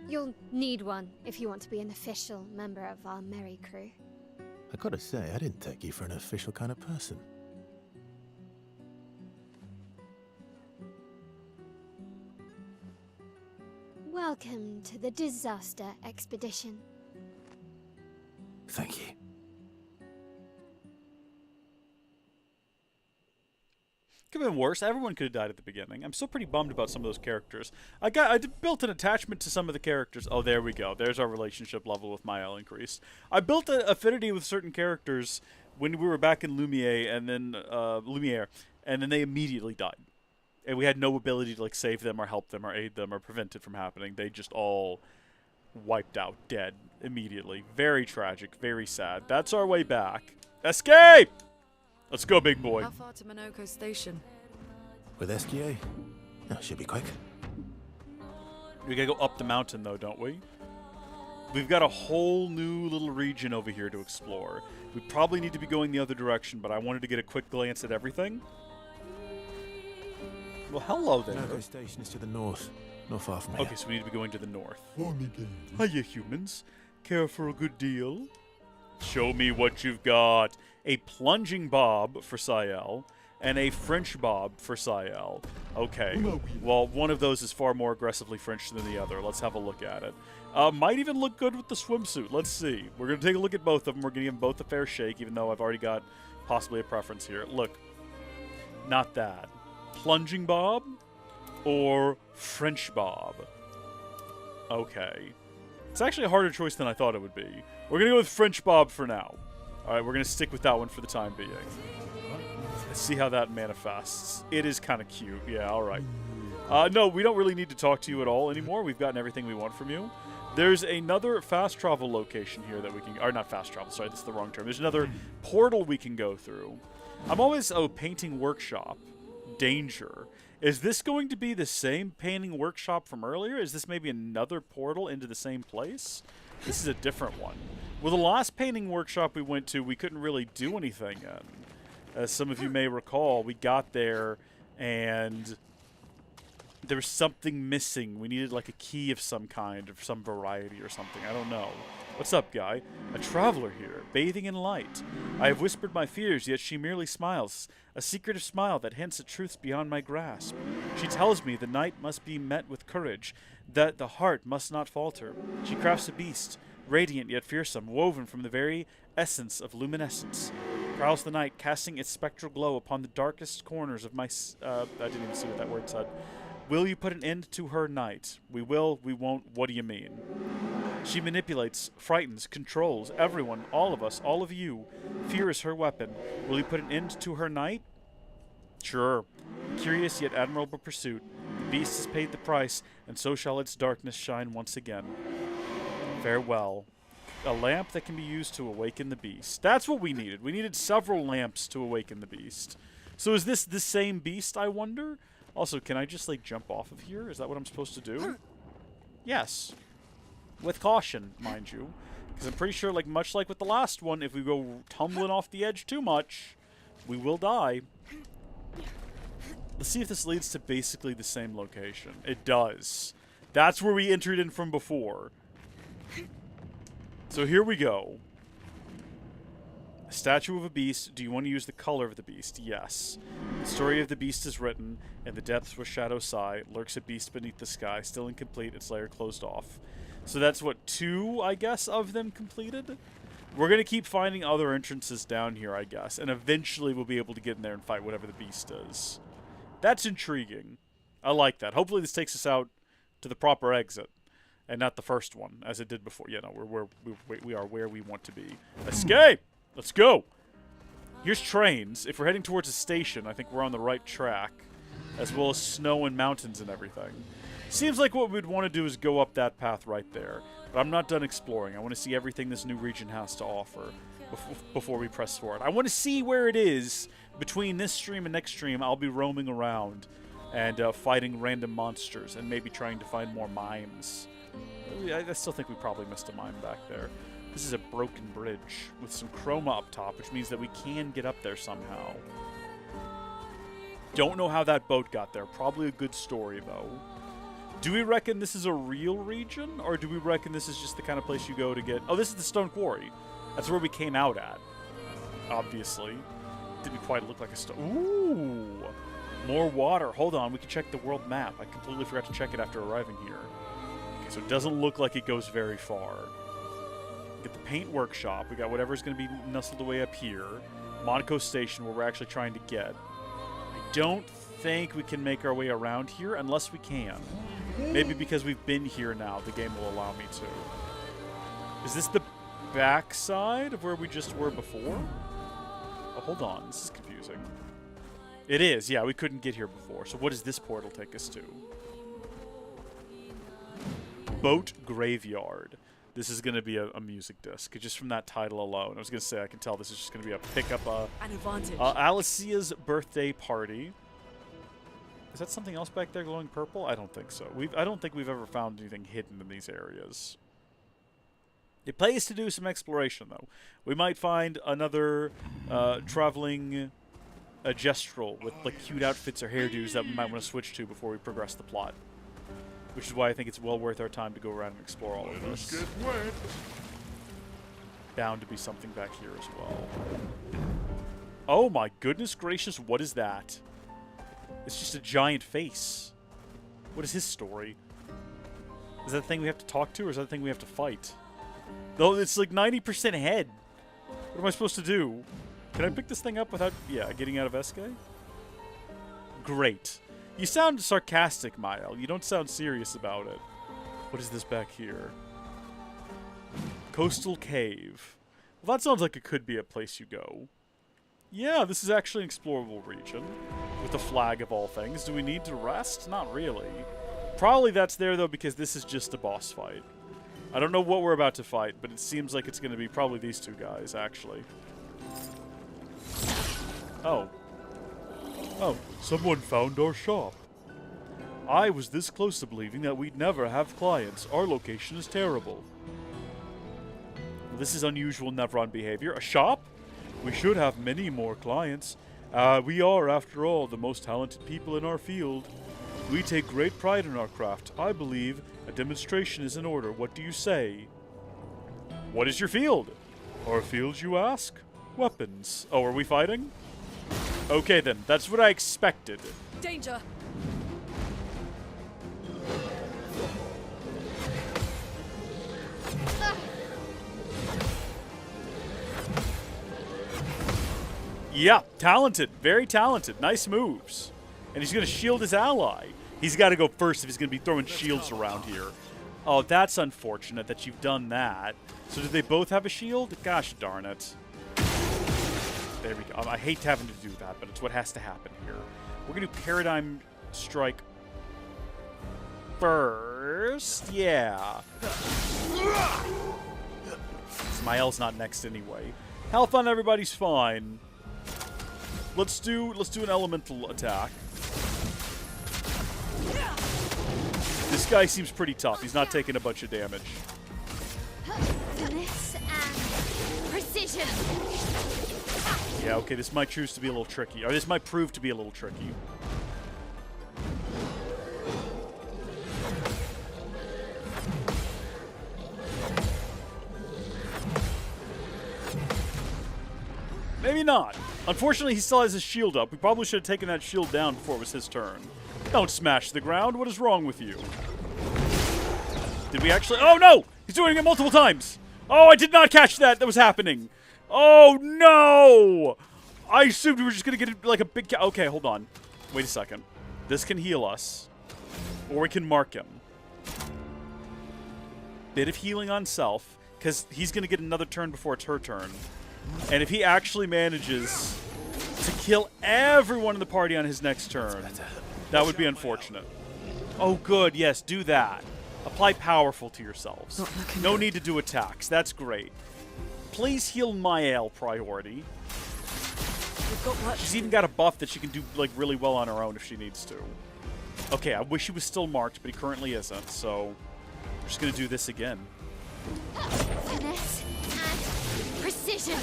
You'll need one if you want to be an official member of our merry crew. I gotta say, I didn't take you for an official kind of person. Welcome to the disaster expedition. Thank you. Could have been worse. Everyone could have died at the beginning. I'm still pretty bummed about some of those characters. I built an attachment to some of the characters. Oh, there we go. There's our relationship level with Mael increased. I built an affinity with certain characters when we were back in Lumiere, and then they immediately died. And we had no ability to like save them or help them or aid them or prevent it from happening. They just all wiped out, dead immediately. Very tragic, very sad. That's our way back. Escape! Let's go, big boy. How far to Minoko Station? With SGA? No, should be quick. We gotta go up the mountain, though, don't we? We've got a whole new little region over here to explore. We probably need to be going the other direction, but I wanted to get a quick glance at everything. Well, hello there. Narco station is to the north. Not far from here. Okay, so we need to be going to the north. Hiya, humans. Care for a good deal? Show me what you've got. A plunging bob for Sayel, and a French bob for Sayel. Okay, well, one of those is far more aggressively French than the other. Let's have a look at it. Might even look good with the swimsuit. Let's see. We're going to take a look at both of them. We're going to give them both a fair shake, even though I've already got possibly a preference here. Look, not that. Plunging bob or French bob? Okay. It's actually a harder choice than I thought it would be. We're going to go with French bob for now. Alright, we're going to stick with that one for the time being. Let's see how that manifests. It is kind of cute. Yeah, alright. No, we don't really need to talk to you at all anymore. We've gotten everything we want from you. There's another fast travel location here that we can... Or not fast travel, sorry, that's the wrong term. There's another portal we can go through. I'm always... Oh, painting workshop. Danger. Is this going to be the same painting workshop from earlier? Is this maybe another portal into the same place? This is a different one. Well, the last painting workshop we went to, we couldn't really do anything in. As some of you may recall, we got there and there was something missing. We needed like a key of some kind, of some variety or something. I don't know. What's up, guy? A traveler here, bathing in light. I have whispered my fears, yet she merely smiles. A secretive smile that hints at truths beyond my grasp. She tells me the night must be met with courage, that the heart must not falter. She crafts a beast, radiant yet fearsome, woven from the very essence of luminescence. Prowls the night, casting its spectral glow upon the darkest corners of my... I didn't even see what that word said. Will you put an end to her night? We will, we won't, what do you mean? She manipulates, frightens, controls everyone, all of us, all of you. Fear is her weapon. Will you put an end to her night? Sure. Curious yet admirable pursuit. The beast has paid the price, and so shall its darkness shine once again. Farewell. A lamp that can be used to awaken the beast. That's what we needed. We needed several lamps to awaken the beast. So is this the same beast, I wonder? Also, can I just, like, jump off of here? Is that what I'm supposed to do? Yes. With caution, mind you. Because I'm pretty sure, like, much like with the last one, if we go tumbling off the edge too much, we will die. Let's see if this leads to basically the same location. It does. That's where we entered in from before. So here we go. A statue of a beast. Do you want to use the color of the beast? Yes. The story of the beast is written. In the depths where shadows sigh, lurks a beast beneath the sky, still incomplete, its lair closed off. So that's what, 2, I guess, of them completed? We're going to keep finding other entrances down here, I guess. And eventually we'll be able to get in there and fight whatever the beast is. That's intriguing. I like that. Hopefully this takes us out to the proper exit. And not the first one, as it did before. Yeah, no, we are where we want to be. Escape! Let's go! Here's trains. If we're heading towards a station, I think we're on the right track. As well as snow and mountains and everything. Seems like what we'd want to do is go up that path right there. But I'm not done exploring. I want to see everything this new region has to offer before we press forward. I want to see where it is. Between this stream and next stream, I'll be roaming around and fighting random monsters and maybe trying to find more mimes. I still think we probably missed a mime back there. This is a broken bridge with some chroma up top, which means that we can get up there somehow. Don't know how that boat got there. Probably a good story, though. Do we reckon this is a real region, or do we reckon this is just the kind of place you go to get... Oh, this is the stone quarry. That's where we came out at, obviously. Didn't quite look like a stone... Ooh! More water. Hold on, we can check the world map. I completely forgot to check it after arriving here. Okay, so it doesn't look like it goes very far. Get the paint workshop. We got whatever's going to be nestled away up here. Monaco Station, where we're actually trying to get. I don't think we can make our way around here unless we can. Maybe because we've been here now, the game will allow me to. Is this the backside of where we just were before? Oh, hold on. This is confusing. It is. Yeah, we couldn't get here before. So what does this portal take us to? Boat Graveyard. This is going to be a music disc, just from that title alone. I was going to say, I can tell this is just going to be a pick-up an advantage. Alicia's birthday party. Is that something else back there glowing purple? I don't think so. I don't think we've ever found anything hidden in these areas. It pays to do some exploration, though. We might find another traveling gestural with like cute outfits or hairdos that we might want to switch to before we progress the plot. Which is why I think it's well worth our time to go around and explore all of this. Get wet. Bound to be something back here as well. Oh my goodness gracious, what is that? It's just a giant face. What is his story? Is that the thing we have to talk to, or is that the thing we have to fight? Though it's like 90% head. What am I supposed to do? Can I pick this thing up without, getting out of Esque? Great. You sound sarcastic, Mael. You don't sound serious about it. What is this back here? Coastal Cave. Well, that sounds like it could be a place you go. Yeah, this is actually an explorable region. With a flag of all things. Do we need to rest? Not really. Probably that's there, though, because this is just a boss fight. I don't know what we're about to fight, but it seems like it's going to be probably these two guys, actually. Oh. Oh, someone found our shop. I was this close to believing that we'd never have clients. Our location is terrible. Well, this is unusual Nevron behavior. A shop? We should have many more clients. We are, after all, the most talented people in our field. We take great pride in our craft. I believe a demonstration is in order. What do you say? What is your field? Our field, you ask? Weapons. Oh, are we fighting? Okay then, that's what I expected. Danger! Yeah, talented. Very talented. Nice moves. And he's going to shield his ally. He's got to go first if he's going to be throwing shields around here. Oh, that's unfortunate that you've done that. So do they both have a shield? Gosh darn it. There we go. I hate having to do that, but it's what has to happen here. We're going to do Paradigm Strike first. Yeah. Smael's not next anyway. Health on everybody's fine. Let's do an elemental attack. This guy seems pretty tough. He's not taking a bunch of damage. Finesse and precision. Yeah, okay, this might choose to be a little tricky. Or this might prove to be a little tricky. Maybe not. Unfortunately, he still has his shield up. We probably should have taken that shield down before it was his turn. Don't smash the ground. What is wrong with you? Did we actually... Oh, no! He's doing it multiple times! Oh, I did not catch that! That was happening. Oh, no! I assumed we were just going to get like a big... Okay, hold on. Wait a second. This can heal us. Or we can mark him. Bit of healing on self. Because he's going to get another turn before it's her turn. And if he actually manages to kill everyone in the party on his next turn, that would be unfortunate. Oh, good. Yes, do that. Apply powerful to yourselves. No need to do attacks. That's great. Please heal Mael priority. She's even got a buff that she can do like really well on her own if she needs to. Okay, I wish he was still marked, but he currently isn't, so we're just going to do this again. Finesse and precision.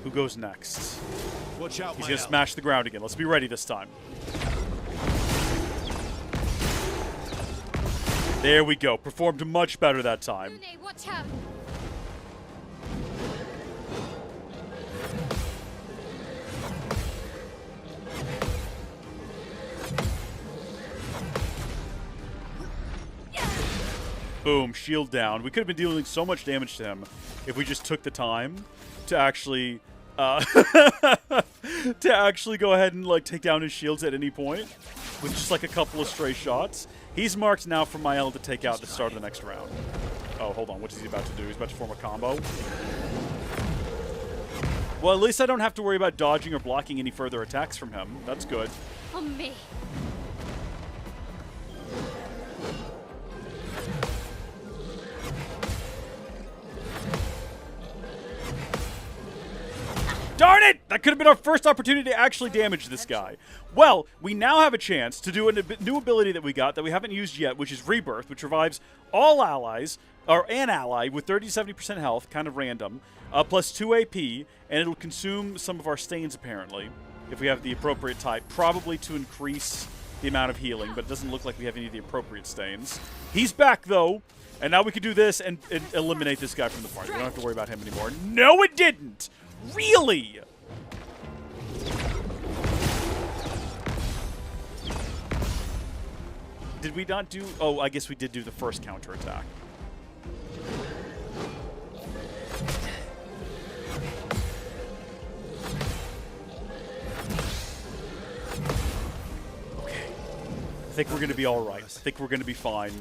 Who goes next? Watch out, He's going to smash the ground again. Let's be ready this time. There we go. Performed much better that time. Lune, watch out. Boom, shield down. We could have been dealing so much damage to him if we just took the time to actually go ahead and like take down his shields at any point with just like a couple of stray shots. He's marked now for Mael to take out at the start of the next round. Oh, hold on. What is he about to do? He's about to form a combo. Well, at least I don't have to worry about dodging or blocking any further attacks from him. That's good. On me. Darn it! That could have been our first opportunity to actually damage this guy. Well, we now have a chance to do a new ability that we got that we haven't used yet, which is Rebirth, which revives all allies, or an ally with 30 to 70% health, kind of random, plus 2 AP, and it'll consume some of our stains, apparently, if we have the appropriate type, probably to increase the amount of healing, but it doesn't look like we have any of the appropriate stains. He's back, though, and now we can do this and eliminate this guy from the party. We don't have to worry about him anymore. No, it didn't! Really? Did we not do... Oh, I guess we did do the first counterattack. Okay. I think we're going to be all right. I think we're going to be fine.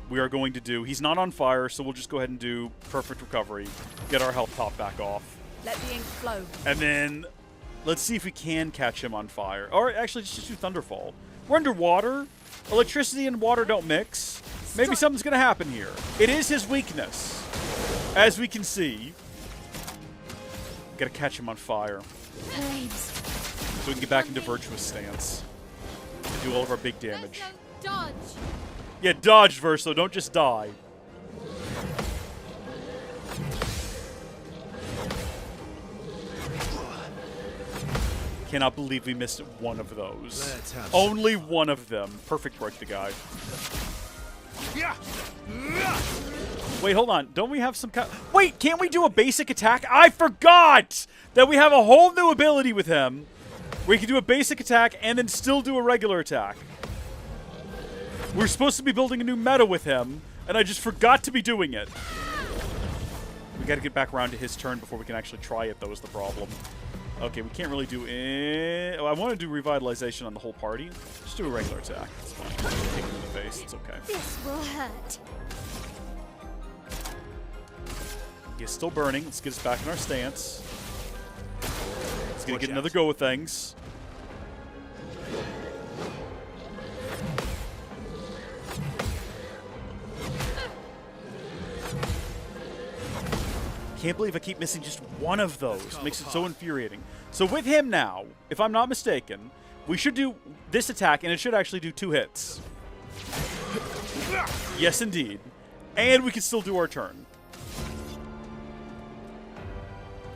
We are going to do... He's not on fire, so we'll just go ahead and do perfect recovery. Get our health top back off. Let the ink flow. And then let's see if we can catch him on fire. Or actually, just do Thunderfall. We're underwater. Electricity and water don't mix. Maybe something's going to happen here. It is his weakness, as we can see. Got to catch him on fire. Flames. So we can get back into Virtuous Stance. And do all of our big damage. Dodge. Yeah, dodge, Verso. Don't just die. Cannot believe we missed one of those. Only one of them. Perfect work, the guy. Wait, hold on. Don't we have some kind... Wait, can't we do a basic attack? I forgot that we have a whole new ability with him where he can do a basic attack and then still do a regular attack. We're supposed to be building a new meta with him, and I just forgot to be doing it. We got to get back around to his turn before we can actually try it, though, is the problem. Okay, we can't really do it. Oh, I want to do revitalization on the whole party. Just do a regular attack. It's fine. Kick him in the face. It's okay. This will hurt. He's still burning. Let's get us back in our stance. Let's get another go with things. Can't believe I keep missing just one of those. Makes it so infuriating. So with him now, if I'm not mistaken, we should do this attack, and it should actually do 2 hits. Yes, indeed. And we can still do our turn.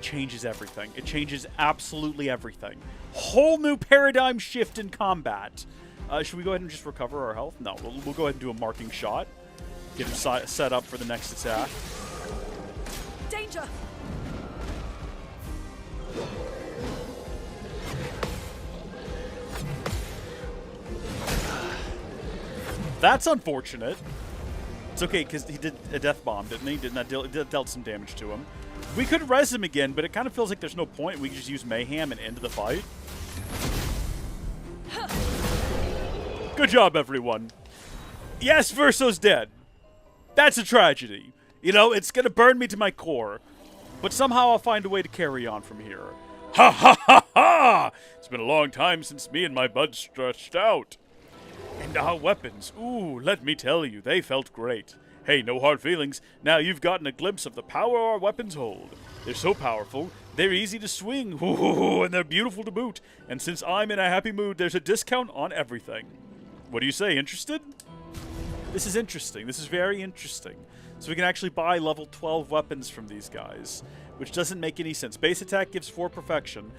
Changes everything. It changes absolutely everything. Whole new paradigm shift in combat. Should we go ahead and just recover our health? No, we'll go ahead and do a marking shot. Get him set up for the next attack. Danger! That's unfortunate. It's okay, because he did a death bomb, didn't he? Didn't that dealt some damage to him. We could res him again, but it kind of feels like there's no point. We can just use Mayhem and end the fight. Good job, everyone. Yes, Verso's dead. That's a tragedy. You know, it's going to burn me to my core. But somehow I'll find a way to carry on from here. Ha ha ha ha! It's been a long time since me and my buds stretched out. And our weapons, ooh, let me tell you, they felt great. Hey, no hard feelings. Now you've gotten a glimpse of the power our weapons hold. They're so powerful, they're easy to swing, ooh, and they're beautiful to boot. And since I'm in a happy mood, there's a discount on everything. What do you say, interested? This is interesting. This is very interesting. So we can actually buy level 12 weapons from these guys, which doesn't make any sense. Base attack gives 4 perfection.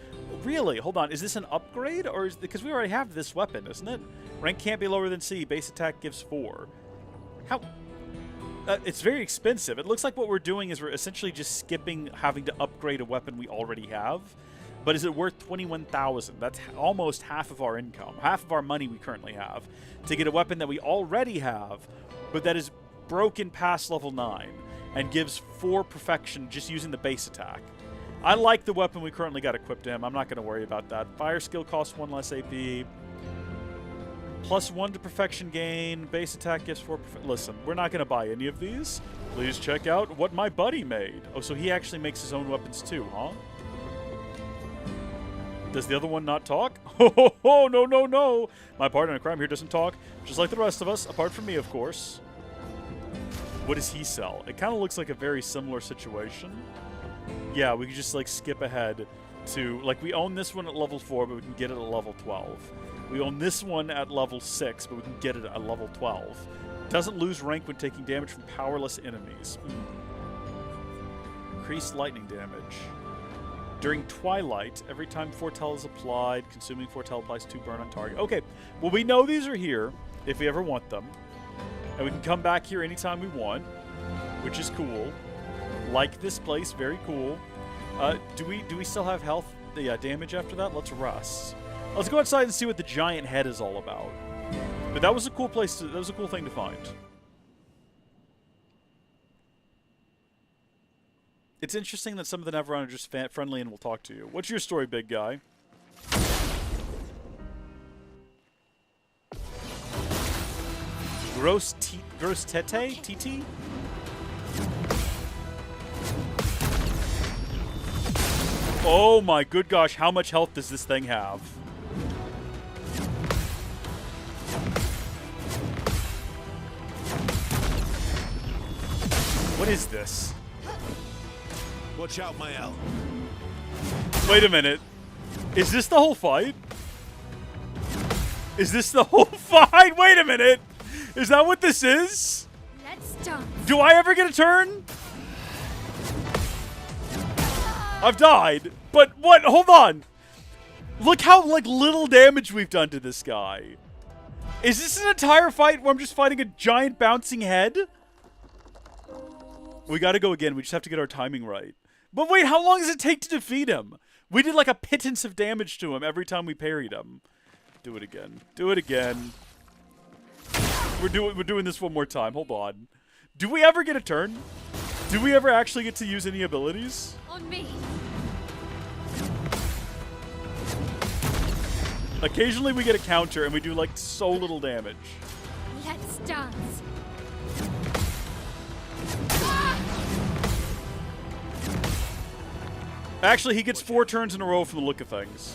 Really? Hold on. Is this an upgrade? Or is because we already have this weapon, isn't it? Rank can't be lower than C. Base attack gives 4. How? It's very expensive. It looks like what we're doing is we're essentially just skipping having to upgrade a weapon we already have. But is it worth 21,000? That's almost half of our income, half of our money we currently have, to get a weapon that we already have, but that is broken past level 9 and gives 4 perfection just using the base attack. I like the weapon we currently got equipped to him. I'm not going to worry about that. Fire skill costs 1 less AP. Plus 1 to perfection gain. Base attack gives 4 Listen, we're not going to buy any of these. Please check out what my buddy made. Oh, so he actually makes his own weapons too, huh? Does the other one not talk? Oh, no, no, no. My partner in crime here doesn't talk, just like the rest of us, apart from me, of course. What does he sell? It kind of looks like a very similar situation. Yeah, we could just, like, skip ahead to, like, we own this one at level 4, but we can get it at level 12. We own this one at level 6, but we can get it at level 12. Doesn't lose rank when taking damage from powerless enemies. Increased lightning damage. During Twilight, every time Foretell is applied, consuming Foretell applies 2 burn on target. Okay, well, we know these are here, if we ever want them. And we can come back here anytime we want, which is cool. Like this place, very cool. Do we still have health, damage after that? Let's rest. Let's go outside and see what the giant head is all about. But that was a cool place that was a cool thing to find. It's interesting that some of the Neveron are just friendly and will talk to you. What's your story, big guy? Gross tete? TT? Oh my good gosh, how much health does this thing have? What is this? Watch out, Mael. Wait a minute. Is this the whole fight? Is this the whole fight? Wait a minute. Is that what this is? Let's dance. Do I ever get a turn? I've died. But what? Hold on. Look how like little damage we've done to this guy. Is this an entire fight where I'm just fighting a giant bouncing head? We gotta go again. We just have to get our timing right. But wait, how long does it take to defeat him? We did like a pittance of damage to him every time we parried him. Do it again. Do it again. We're doing this one more time. Hold on. Do we ever get a turn? Do we ever actually get to use any abilities? On me. Occasionally we get a counter and we do like so little damage. Let's dance. Actually, he gets 4 turns in a row from the look of things.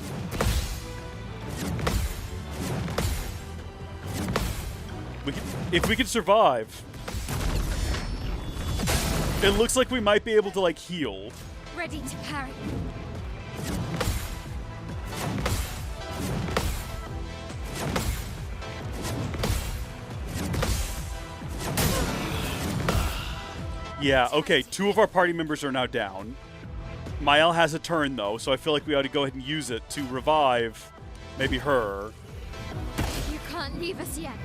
If we can survive, it looks like we might be able to like heal. Ready to parry. Yeah, okay, 2 of our party members are now down. Mael has a turn, though, so I feel like we ought to go ahead and use it to revive maybe her. You can't leave us yet.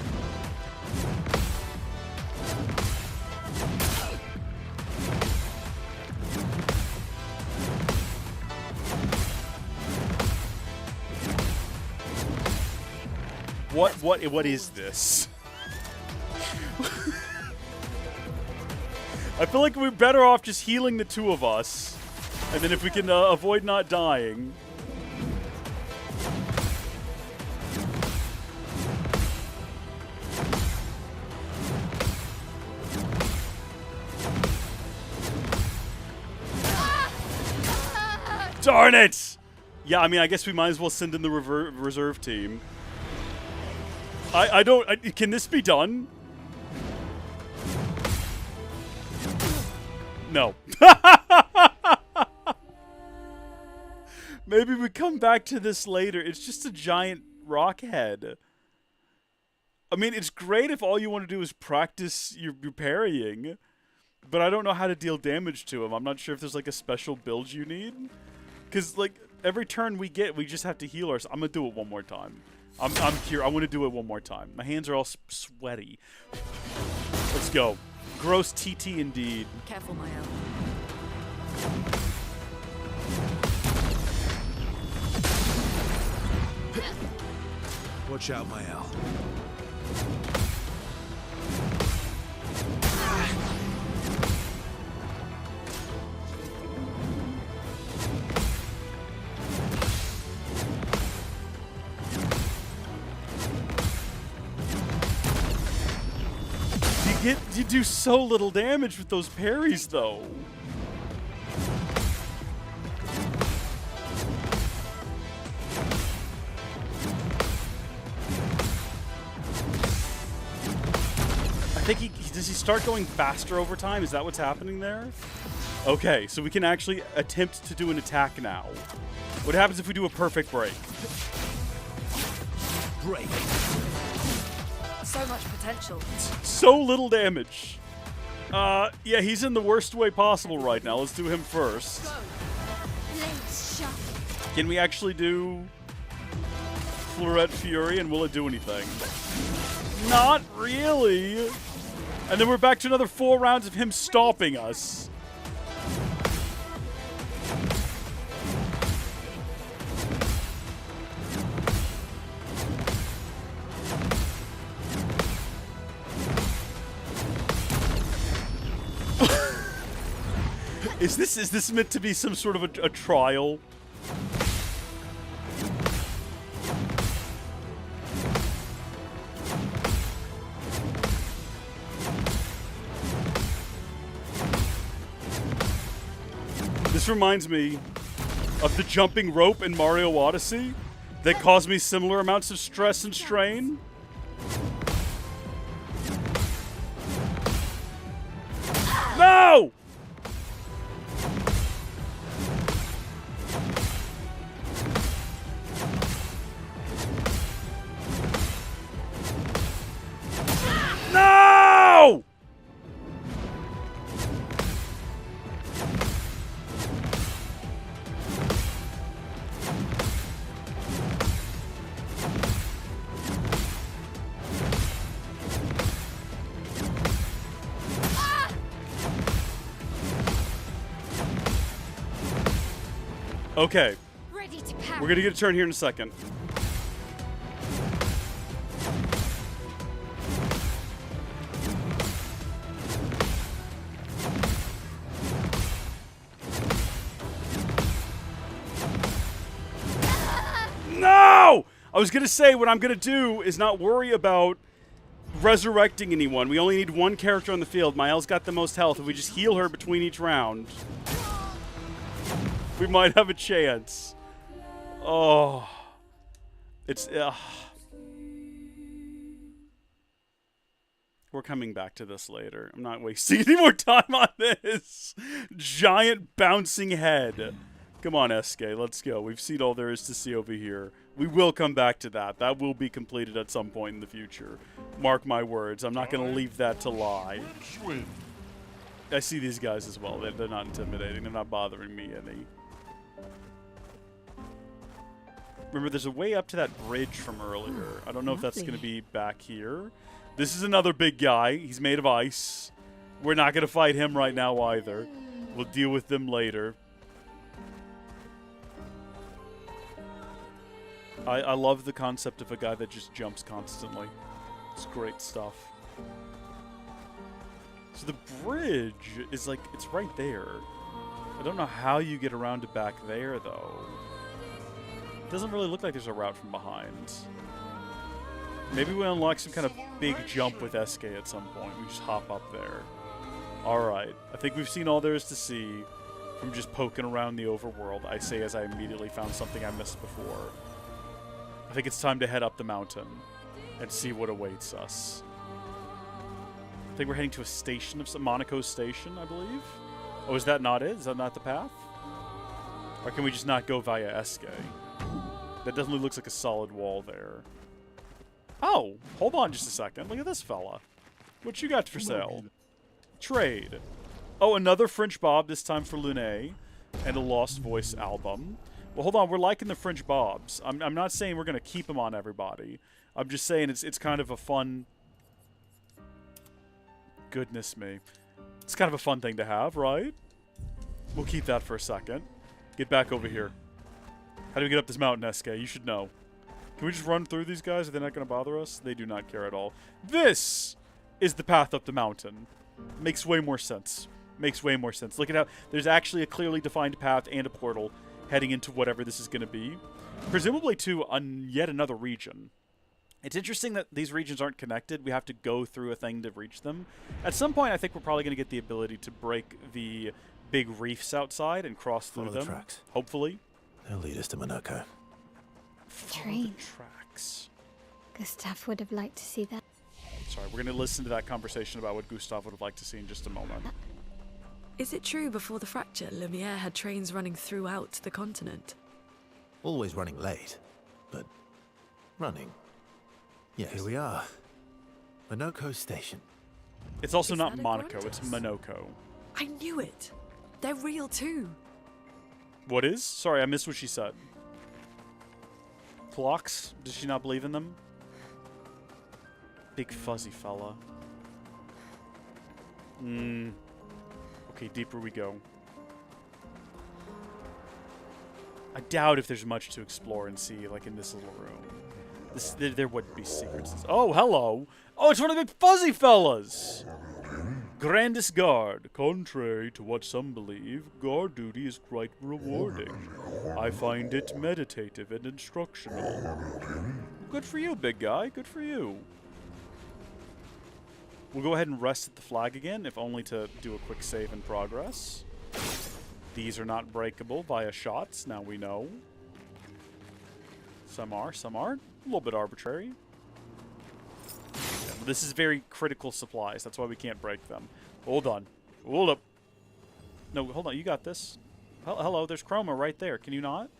What is this? I feel like we're better off just healing the 2 of us. And then if we can avoid not dying. Darn it! Yeah, I mean, I guess we might as well send in the reserve team. Can this be done? No. Maybe we come back to this later. It's just a giant rock head. I mean, it's great if all you want to do is practice your parrying, but I don't know how to deal damage to him. I'm not sure if there's like a special build you need. Because like every turn we get, we just have to heal ourselves. I'm going to do it one more time. I'm here. I want to do it one more time. My hands are all sweaty. Let's go. Gross TT indeed. Careful, Mael. Watch out, Mael. You do so little damage with those parries, though. I think does he start going faster over time? Is that what's happening there? Okay, so we can actually attempt to do an attack now. What happens if we do a perfect break? Break. So much potential. So little damage. Yeah, he's in the worst way possible right now. Let's do him first. Blades sharp. Can we actually do Fleuret Fury, and will it do anything? Not really. And then we're back to another 4 rounds of him stomping us. Is this meant to be some sort of a trial? This reminds me of the jumping rope in Mario Odyssey that caused me similar amounts of stress and strain. No! No! Okay, Ready to power. we're gonna get a turn here in a second. No! I was gonna say what I'm gonna do is not worry about resurrecting anyone. We only need one character on the field. Mael's got the most health. If we just heal her between each round, we might have a chance. Oh. It's... We're coming back to this later. I'm not wasting any more time on this. Giant bouncing head. Come on, SK, let's go. We've seen all there is to see over here. We will come back to that. That will be completed at some point in the future. Mark my words. I'm not going to leave that to lie. I see these guys as well. They're not intimidating. They're not bothering me any. Remember, there's a way up to that bridge from earlier. I don't know if that's going to be back here. This is another big guy. He's made of ice. We're not going to fight him right now either. We'll deal with them later. I love the concept of a guy that just jumps constantly. It's great stuff. So the bridge is like, it's right there. I don't know how you get around to back there, though. It doesn't really look like there's a route from behind. Maybe we unlock some kind of big jump with SK at some point. We just hop up there. Alright. I think we've seen all there is to see from just poking around the overworld. I say as I immediately found something I missed before. I think it's time to head up the mountain and see what awaits us. I think we're heading to a station of some Monaco Station, I believe. Oh, is that not it? Is that not the path? Or can we just not go via SK? That definitely looks like a solid wall there. Oh, hold on just a second. Look at this fella. What you got for sale? Trade. Oh, another French Bob, this time for Luné, and a Lost Voice album. Well, hold on. We're liking the French Bobs. I'm not saying we're going to keep them on everybody. I'm just saying it's kind of a fun... Goodness me. It's kind of a fun thing to have, right? We'll keep that for a second. Get back over here. How do we get up this mountain, SK? You should know. Can we just run through these guys? Are they not going to bother us? They do not care at all. This is the path up the mountain. Makes way more sense. Makes way more sense. Look at how there's actually a clearly defined path and a portal heading into whatever this is going to be. Presumably to yet another region. It's interesting that these regions aren't connected. We have to go through a thing to reach them. At some point, I think we're probably going to get the ability to break the big reefs outside and cross through them. Follow the tracks. Hopefully. They'll lead us to Monaco. Train. Tracks. Gustav would have liked to see that. Sorry, we're going to listen to that conversation about what Gustav would have liked to see in just a moment. Is it true before the fracture, Lumiere had trains running throughout the continent? Always running late, but running. Yes. Here we are. Minoko Station. It's also Is not that a Monaco, Gruntus? it's Minoko. I knew it! They're real too. What is? Sorry, I missed what she said. Clocks? Does she not believe in them? Big fuzzy fella. Okay, deeper we go. I doubt if there's much to explore and see, like in this little room. There wouldn't be secrets. Oh, hello! Oh, it's one of the big fuzzy fellas! Grandest guard. Contrary to what some believe, guard duty is quite rewarding. I find it meditative and instructional. Good for you, big guy. Good for you. We'll go ahead and rest at the flag again, if only to do a quick save in progress. These are not breakable via shots, now we know. Some are, some aren't. A little bit arbitrary. This is very critical supplies. That's why we can't break them. Hold on. Hold up. No, hold on. You got this. Hello, there's chroma right there. Can you not?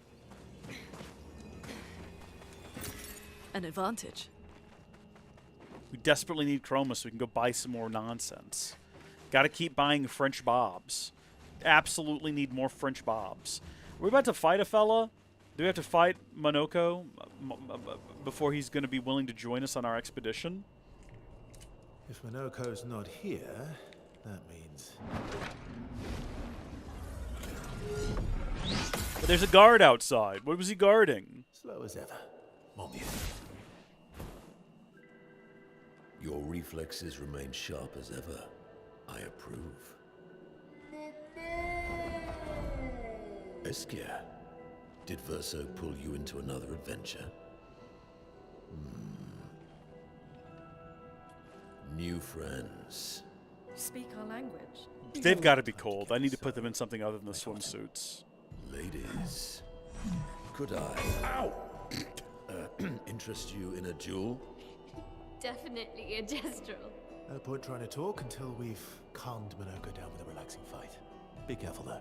An advantage. We desperately need chroma so we can go buy some more nonsense. Gotta keep buying French bobs. Absolutely need more French bobs. We're about to fight a fella. Do we have to fight Monoko before he's going to be willing to join us on our expedition? If Minoko's not here, that means... But there's a guard outside. What was he guarding? Slow as ever. Mon Dieu. Your reflexes remain sharp as ever. I approve. Esquire, did Verso pull you into another adventure? New friends. Speak our language. They've got to be cold. I need to put them in something other than the swimsuits. Ladies, could I interest you in a duel? Definitely a gestural. No point trying to talk until we've calmed Minoko down with a relaxing fight. Be careful though.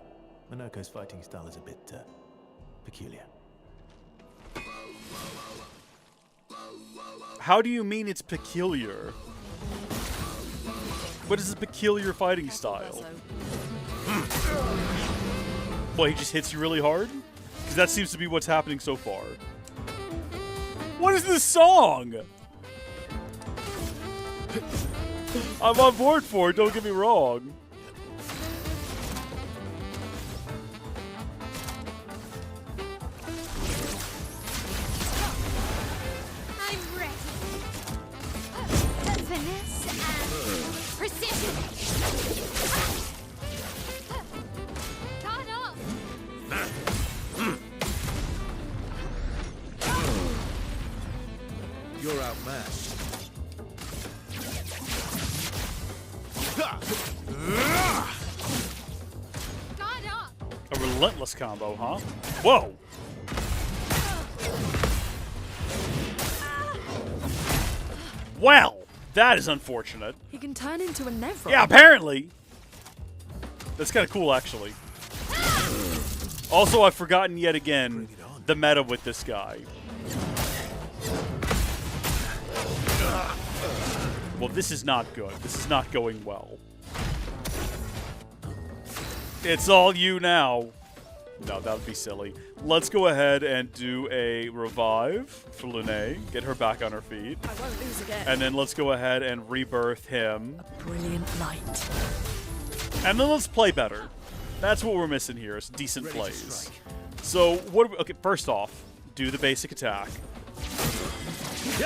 Minoko's fighting style is a bit peculiar. How do you mean it's peculiar? What is a peculiar fighting style? Well, he just hits you really hard? Because that seems to be what's happening so far. What is this song? I'm on board for it, don't get me wrong. I'm ready. Finesse and precision. Caught up. You're outmatched. Got up. A relentless combo, huh? Whoa! Well, that is unfortunate. He can turn into a Nevron. Yeah, apparently. That's kind of cool, actually. Also, I've forgotten yet again the meta with this guy. Well, this is not good. This is not going well. It's all you now. No, that would be silly. Let's go ahead and do a revive for Lune. Get her back on her feet. I won't lose again. And then let's go ahead and rebirth him. Brilliant light. And then let's play better. That's what we're missing here, is decent plays. So, what? Okay, first off, do the basic attack.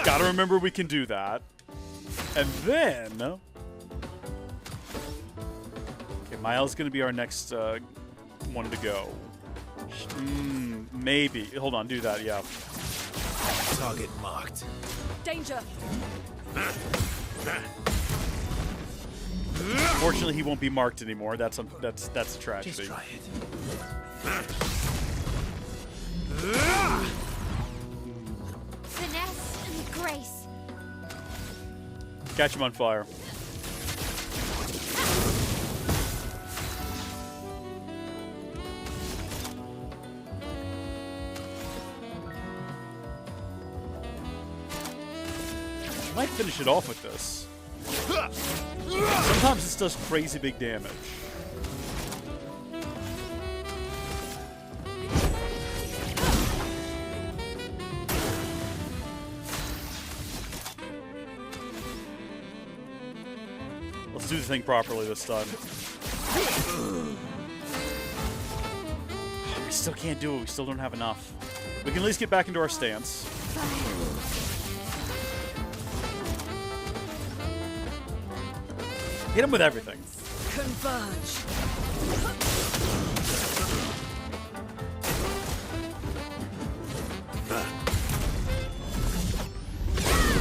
Gotta remember we can do that. And then... Okay, Miles is gonna be our next one to go. Maybe. Hold on, do that, yeah. Target marked. Danger. Fortunately, he won't be marked anymore. That's a tragedy. Just try it. Finesse and grace. Catch him on fire. might finish it off with this. Sometimes this does crazy big damage. Let's do the thing properly this time. We still can't do it. We still don't have enough. We can at least get back into our stance. Hit him with everything. Converge.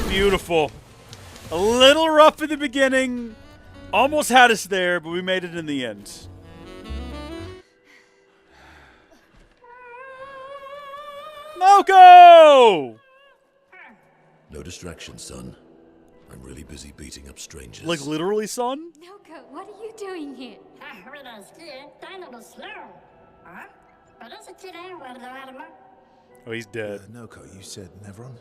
Beautiful. A little rough in the beginning. Almost had us there, but we made it in the end. Noko! No distraction, son. I'm really busy beating up strangers. Like literally, son? Noko, what are you doing here? Oh, he's dead. Noko, you said Nevron?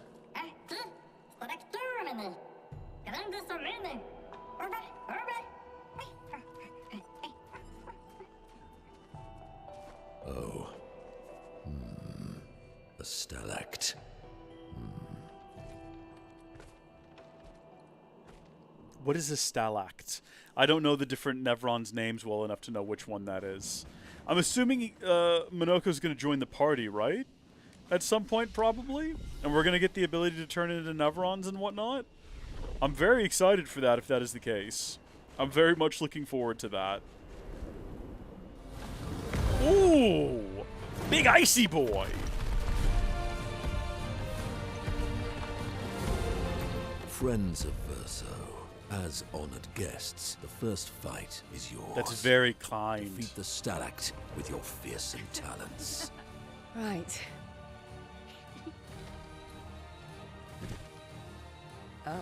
Oh. A stalact. What is a stalact? I don't know the different Nevron's names well enough to know which one that is. I'm assuming Minoko's going to join the party, right? At some point, probably? And we're going to get the ability to turn into Nevrons and whatnot? I'm very excited for that if that is the case. I'm very much looking forward to that. Ooh! Big icy boy! Friends of Verso, as honored guests, the first fight is yours. That's very kind. Defeat the stalact with your fearsome talents. Right. Oh.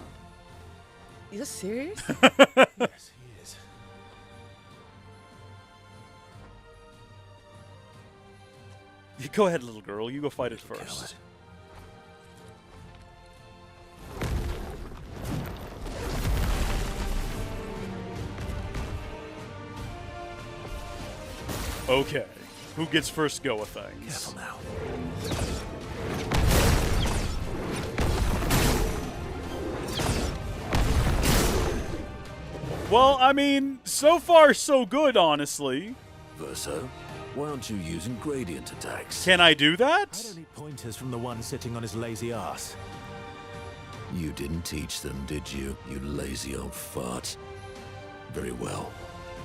You're serious? Yes, he is. Go ahead, little girl. You go fight it Coward. first. Okay. Who gets first go of things? Careful now. Well, I mean, so far so good, honestly. Verso, why aren't you using gradient attacks? Can I do that? I don't need pointers from the one sitting on his lazy ass. You didn't teach them, did you, you lazy old fart? Very well.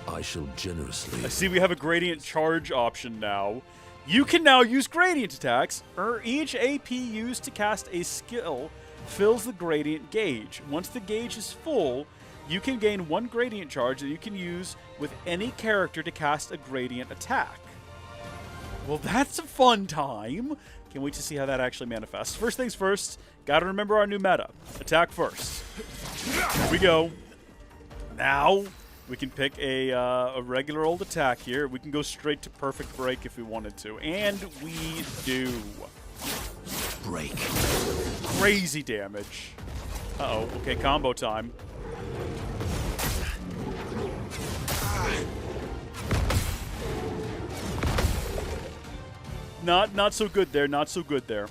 I shall generously... I see we have a gradient charge option now. You can now use gradient attacks. Each AP used to cast a skill fills the gradient gauge. Once the gauge is full, you can gain one gradient charge that you can use with any character to cast a gradient attack. Well, that's a fun time. Can't wait to see how that actually manifests. First things first, gotta remember our new meta. Attack first. Here we go. Now, we can pick a regular old attack here. We can go straight to perfect break if we wanted to. And we do. Break. Crazy damage. Uh-oh. Okay, combo time. Not so good there. Not so good there.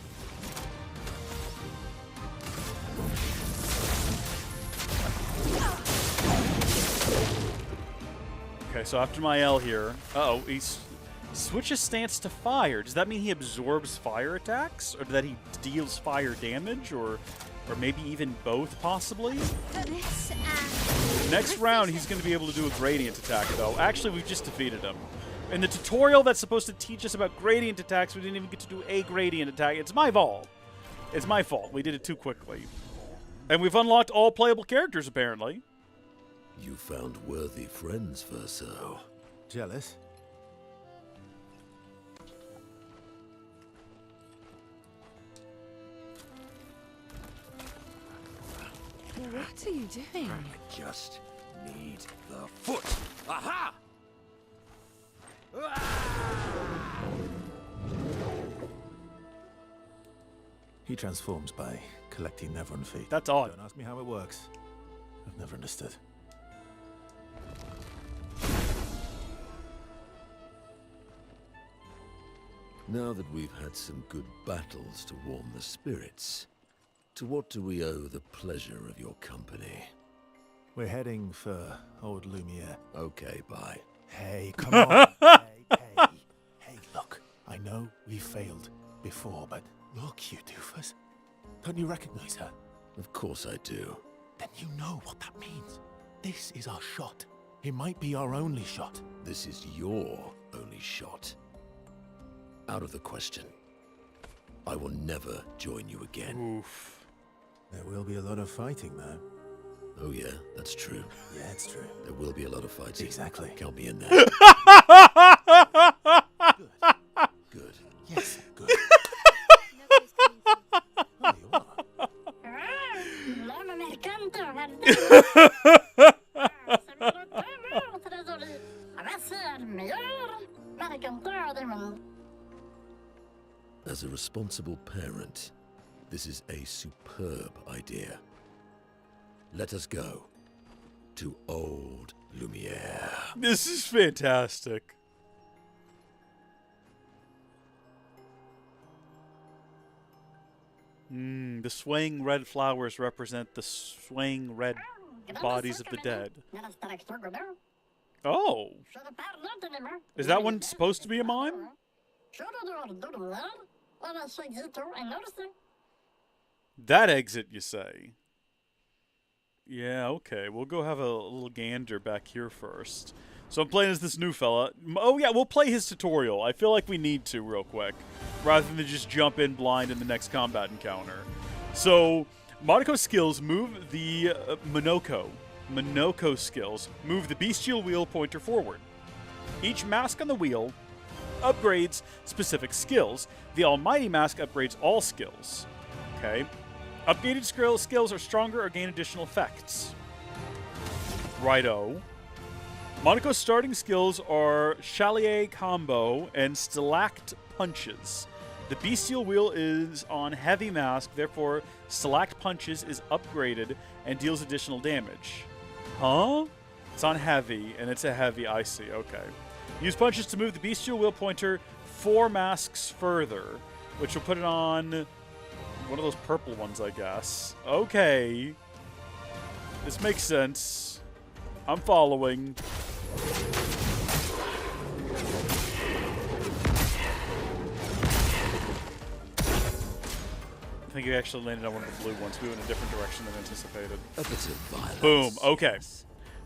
Okay, so after my L here... Uh-oh, he switches stance to fire. Does that mean he absorbs fire attacks? Or that he deals fire damage? Or maybe even both, possibly? Next round, he's going to be able to do a gradient attack, though. Actually, we've just defeated him. In the tutorial that's supposed to teach us about gradient attacks, we didn't even get to do a gradient attack. It's my fault. It's my fault. We did it too quickly. And we've unlocked all playable characters, apparently. You found worthy friends, Verso. Jealous? What are you doing? I just need the foot. Aha! He transforms by collecting Nevron feet. That's odd. Don't ask me how it works. I've never understood. Now that we've had some good battles to warm the spirits, to what do we owe the pleasure of your company? We're heading for old Lumiere. Okay, bye. Hey, come on. Hey, look. I know we failed before, but look, you doofus. Don't you recognize her? Of course I do. Then you know what that means. This is our shot. It might be our only shot. This is your only shot. Out of the question. I will never join you again. Oof. There will be a lot of fighting, though. Oh yeah, that's true. Yeah, it's true. There will be a lot of fighting. Exactly. Count me in there. Good. Yes, good. Oh, you are. As a responsible parent, this is a superb idea. Let us go to old Lumiere. This is fantastic. The swaying red flowers represent the swaying red bodies of the dead. Oh. Is that one supposed to be a mime? That exit, you say? Yeah, okay. We'll go have a little gander back here first. So I'm playing as this new fella. Oh yeah, we'll play his tutorial. I feel like we need to real quick, rather than just jump in blind in the next combat encounter. So, Monaco's skills move the Monoko skills move the bestial wheel pointer forward. Each mask on the wheel upgrades specific skills. The Almighty Mask upgrades all skills. Okay. Upgraded skills are stronger or gain additional effects. Righto. Monaco's starting skills are Chalier Combo and Stalact Punches. The Bestial Wheel is on Heavy Mask, therefore Stalact Punches is upgraded and deals additional damage. Huh? It's on Heavy, and it's a Heavy, I see, okay. Use Punches to move the Bestial Wheel pointer 4 masks further, which will put it on one of those purple ones, I guess. Okay. This makes sense. I'm following. I think he actually landed on one of the blue ones. We went in a different direction than anticipated. A bit of violence. Boom. Okay.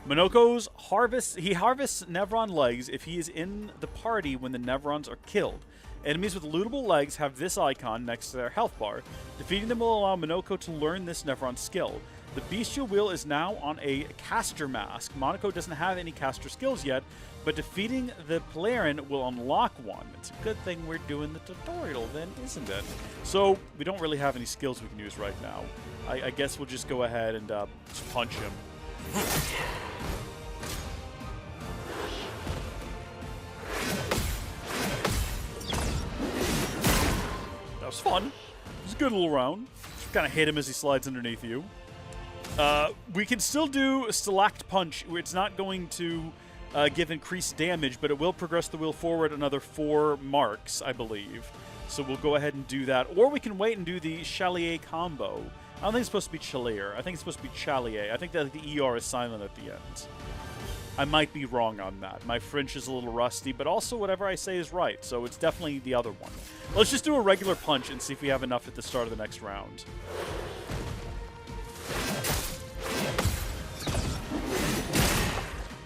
Monoko's harvests Nevron legs if he is in the party when the Nevrons are killed. Enemies with lootable legs have this icon next to their health bar. Defeating them will allow Monoko to learn this Nevron skill. The Bestial Wheel is now on a caster mask. Monaco doesn't have any caster skills yet, but defeating the Plaren will unlock one. It's a good thing we're doing the tutorial then, isn't it? So, we don't really have any skills we can use right now. I guess we'll just go ahead and just punch him. That was fun. It was a good little round. Just kind of hit him as he slides underneath you. We can still do Stalact Punch. It's not going to give increased damage, but it will progress the wheel forward another 4 marks, I believe. So we'll go ahead and do that. Or we can wait and do the Chalier combo. I don't think it's supposed to be Chalier. I think it's supposed to be Chalier. I think that the ER is silent at the end. I might be wrong on that. My French is a little rusty, but also whatever I say is right, so it's definitely the other one. Let's just do a regular punch and see if we have enough at the start of the next round.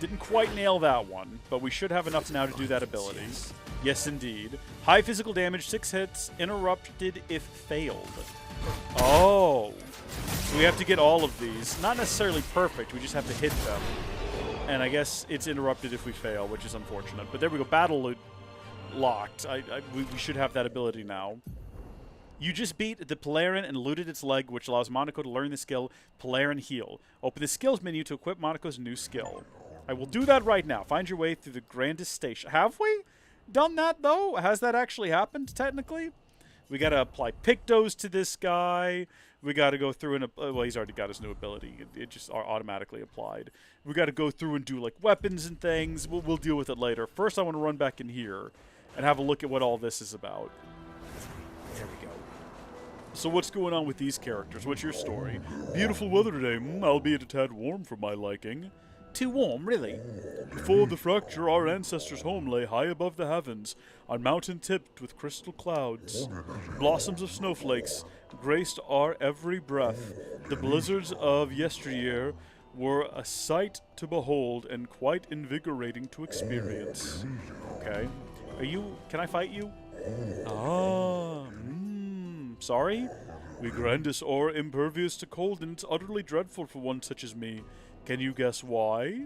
Didn't quite nail that one, but we should have enough now to do that ability. Yes, indeed. High physical damage, 6 hits, interrupted if failed. Oh. So we have to get all of these. Not necessarily perfect, we just have to hit them. And I guess it's interrupted if we fail, which is unfortunate. But there we go, battle locked. We should have that ability now. You just beat the Plaren and looted its leg, which allows Monaco to learn the skill Plaren Heal. Open the skills menu to equip Monaco's new skill. I will do that right now. Find your way through the grandest station. Have we done that, though? Has that actually happened, technically? We gotta apply Pictos to this guy. We gotta go through and well, he's already got his new ability. It just automatically applied. We gotta go through and do like weapons and things. We'll deal with it later. First, I want to run back in here and have a look at what all this is about. There we go. So what's going on with these characters? What's your story? Beautiful weather today, albeit a tad warm for my liking. Too warm, really? Before the fracture, our ancestors' home lay high above the heavens, on mountain tipped with crystal clouds. Blossoms of snowflakes graced our every breath. The blizzards of yesteryear were a sight to behold and quite invigorating to experience. Okay. Can I fight you? Sorry? We grandis or impervious to cold, and it's utterly dreadful for one such as me. Can you guess why?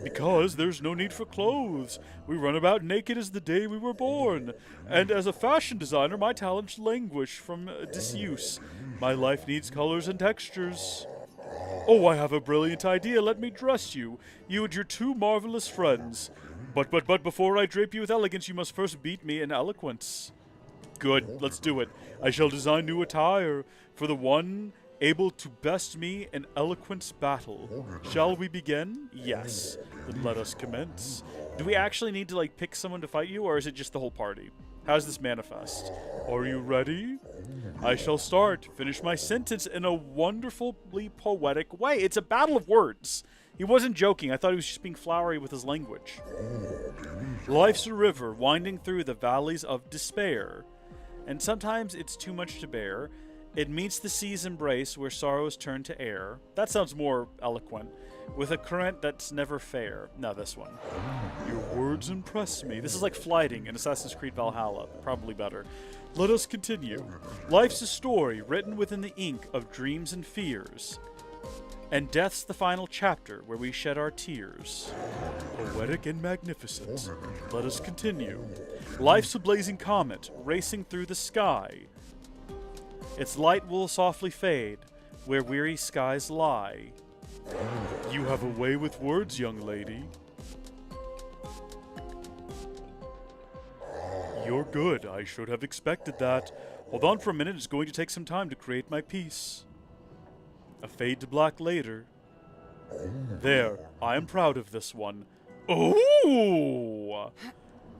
Because there's no need for clothes. We run about naked as the day we were born. And as a fashion designer, my talents languish from disuse. My life needs colors and textures. Oh, I have a brilliant idea. Let me dress you. You and your two marvelous friends. But before I drape you with elegance, you must first beat me in eloquence. Good, let's do it. I shall design new attire for the one able to best me in eloquence battle. Shall we begin? Yes. Then let us commence. Do we actually need to, like, pick someone to fight you, or is it just the whole party? How does this manifest? Are you ready? I shall start. Finish my sentence in a wonderfully poetic way. It's a battle of words. He wasn't joking. I thought he was just being flowery with his language. Life's a river winding through the valleys of despair, and sometimes it's too much to bear. It meets the sea's embrace where sorrows turn to air. That sounds more eloquent. With a current that's never fair. No, this one. Your words impress me. This is like flighting in Assassin's Creed Valhalla. Probably better. Let us continue. Life's a story written within the ink of dreams and fears. And death's the final chapter where we shed our tears. Poetic and magnificent. Let us continue. Life's a blazing comet racing through the sky. Its light will softly fade where weary skies lie. You have a way with words, young lady. You're good. I should have expected that. Hold on for a minute. It's going to take some time to create my piece. A fade to black later. There. I am proud of this one. Ooh!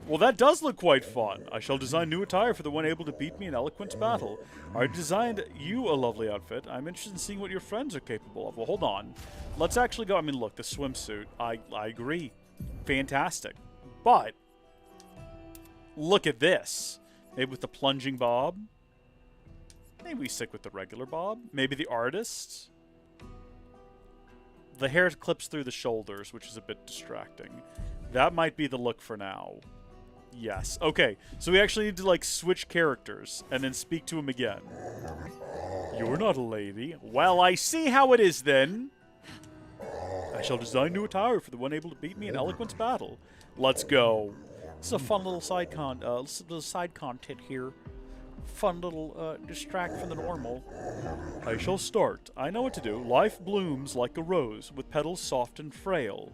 Well, that does look quite fun. I shall design new attire for the one able to beat me in eloquence battle. I designed you a lovely outfit. I'm interested in seeing what your friends are capable of. Well, hold on. Let's actually go. I mean, look, the swimsuit. I agree. Fantastic. But look at this. Maybe with the plunging bob. Maybe we stick with the regular bob. Maybe the artist. The hair clips through the shoulders, which is a bit distracting. That might be the look for now. Yes. Okay, so we actually need to, like, switch characters and then speak to him again. You're not a lady. Well, I see how it is then. I shall design new attire for the one able to beat me in eloquence battle. Let's go. This is a fun little side content here. Fun little distract from the normal. I shall start. I know what to do. Life blooms like a rose with petals soft and frail.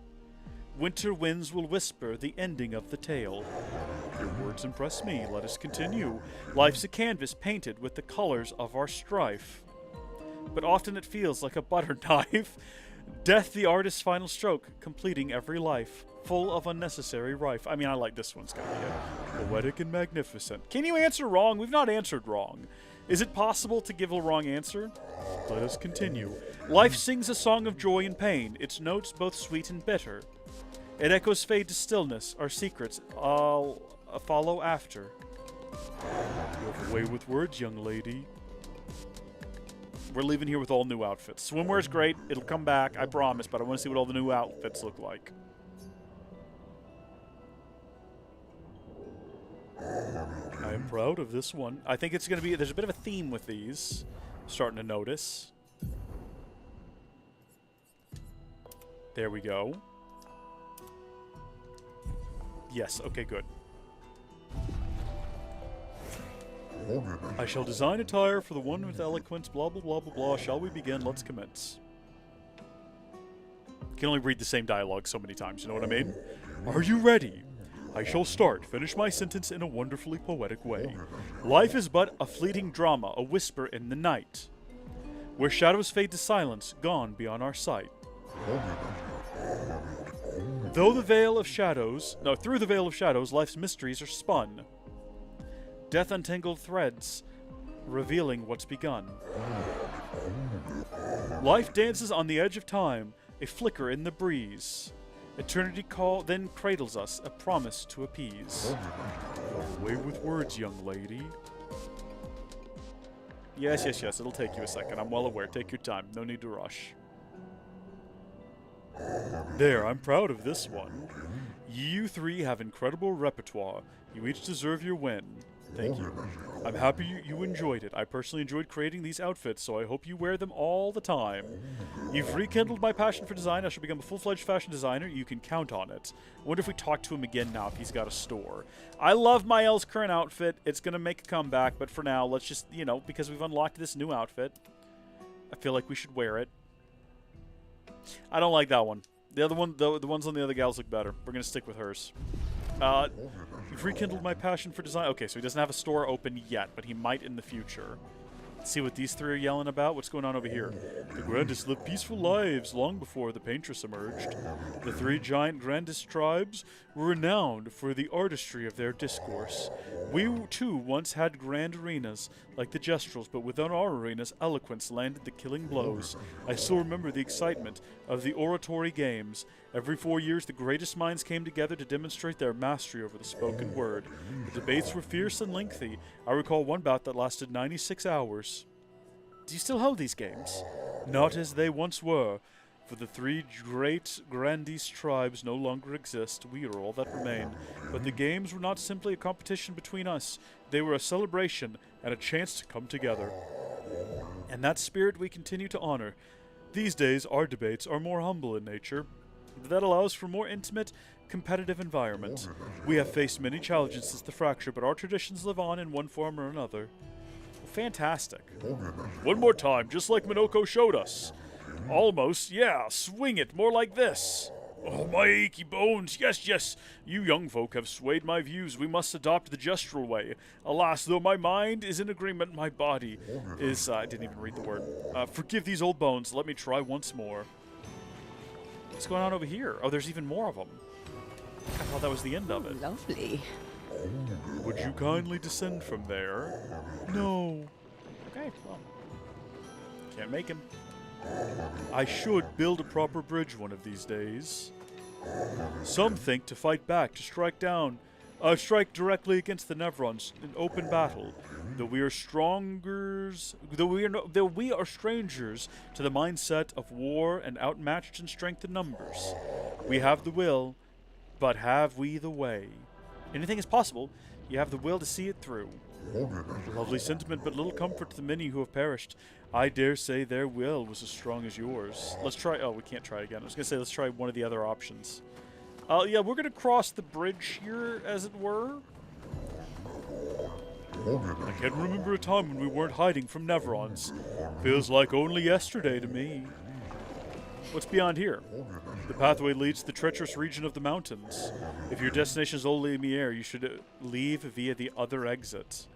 Winter winds will whisper the ending of the tale. Your words impress me. Let us continue. Life's a canvas painted with the colors of our strife. But often it feels like a butter knife. Death the artist's final stroke, completing every life. Full of unnecessary rife. I mean, I like this one's gonna be poetic and magnificent. Can you answer wrong? We've not answered wrong. Is it possible to give a wrong answer? Let us continue. Life sings a song of joy and pain, its notes both sweet and bitter. It echoes fade to stillness, our secrets I'll follow after. You have a way with words, young lady. We're leaving here with all new outfits. Swimwear's great, it'll come back, I promise, but I want to see what all the new outfits look like. I am proud of this one. I think it's going to be, there's a bit of a theme with these. I'm starting to notice. There we go. Yes, okay, good. I shall design attire for the one with eloquence, blah, blah, blah, blah, blah. Shall we begin? Let's commence. You can only read the same dialogue so many times, you know what I mean? Are you ready? I shall finish my sentence in a wonderfully poetic way. Life is but a fleeting drama, a whisper in the night, where shadows fade to silence, gone beyond our sight. Through the veil of shadows, life's mysteries are spun. Death untangled threads, revealing what's begun. Life dances on the edge of time, a flicker in the breeze. Eternity then cradles us, a promise to appease. Away with words, young lady. Yes, it'll take you a second. I'm well aware. Take your time. No need to rush. There, I'm proud of this one. You three have incredible repertoire. You each deserve your win. Thank you. I'm happy you enjoyed it. I personally enjoyed creating these outfits, so I hope you wear them all the time. You've rekindled my passion for design. I shall become a full-fledged fashion designer. You can count on it. I wonder if we talk to him again now, if he's got a store. I love Mael's current outfit. It's going to make a comeback, but for now, let's just, because we've unlocked this new outfit, I feel like we should wear it. I don't like that one. The other one, the ones on the other gals look better. We're going to stick with hers. You've rekindled my passion for design. Okay, so he doesn't have a store open yet, but he might in the future. Let's see what these three are yelling about. What's going on over here? The grandest lived peaceful lives long before the paintress emerged. The three giant grandest tribes were renowned for the artistry of their discourse. We, too, once had grand arenas, like the Gestrels, but within our arenas, eloquence landed the killing blows. I still remember the excitement of the oratory games. Every 4 years, the greatest minds came together to demonstrate their mastery over the spoken word. The debates were fierce and lengthy. I recall one bout that lasted 96 hours. Do you still hold these games? Not as they once were, for the three great grandest tribes no longer exist. We are all that remain. But the games were not simply a competition between us. They were a celebration and a chance to come together. And that spirit we continue to honor. These days, our debates are more humble in nature. That allows for more intimate, competitive environment. We have faced many challenges since the fracture, but our traditions live on in one form or another. Fantastic. One more time, just like Minoko showed us. Almost, yeah, swing it, more like this. Oh, my achy bones, yes, you young folk have swayed my views. We must adopt the gestural way. Alas, though my mind is in agreement, my body is, I didn't even read the word. Forgive these old bones, let me try once more. What's going on over here? Oh, there's even more of them. I thought that was the end of it. Lovely. Would you kindly descend from there? No. Okay, well. Can't make him. I should build a proper bridge one of these days. Some think to fight back, to strike directly against the Nevrons in open battle. Though we are strangers to the mindset of war and outmatched in strength and numbers. We have the will, but have we the way? Anything is possible. You have the will to see it through. Lovely sentiment, but little comfort to the many who have perished. I dare say their will was as strong as yours. Let's try. Oh, we can't try again. I was going to say let's try one of the other options. Yeah, we're going to cross the bridge here, as it were. I can't remember a time when we weren't hiding from Nevrons. Feels like only yesterday to me. What's beyond here? The pathway leads to the treacherous region of the mountains. If your destination is Old Lumiere, you should leave via the other exit.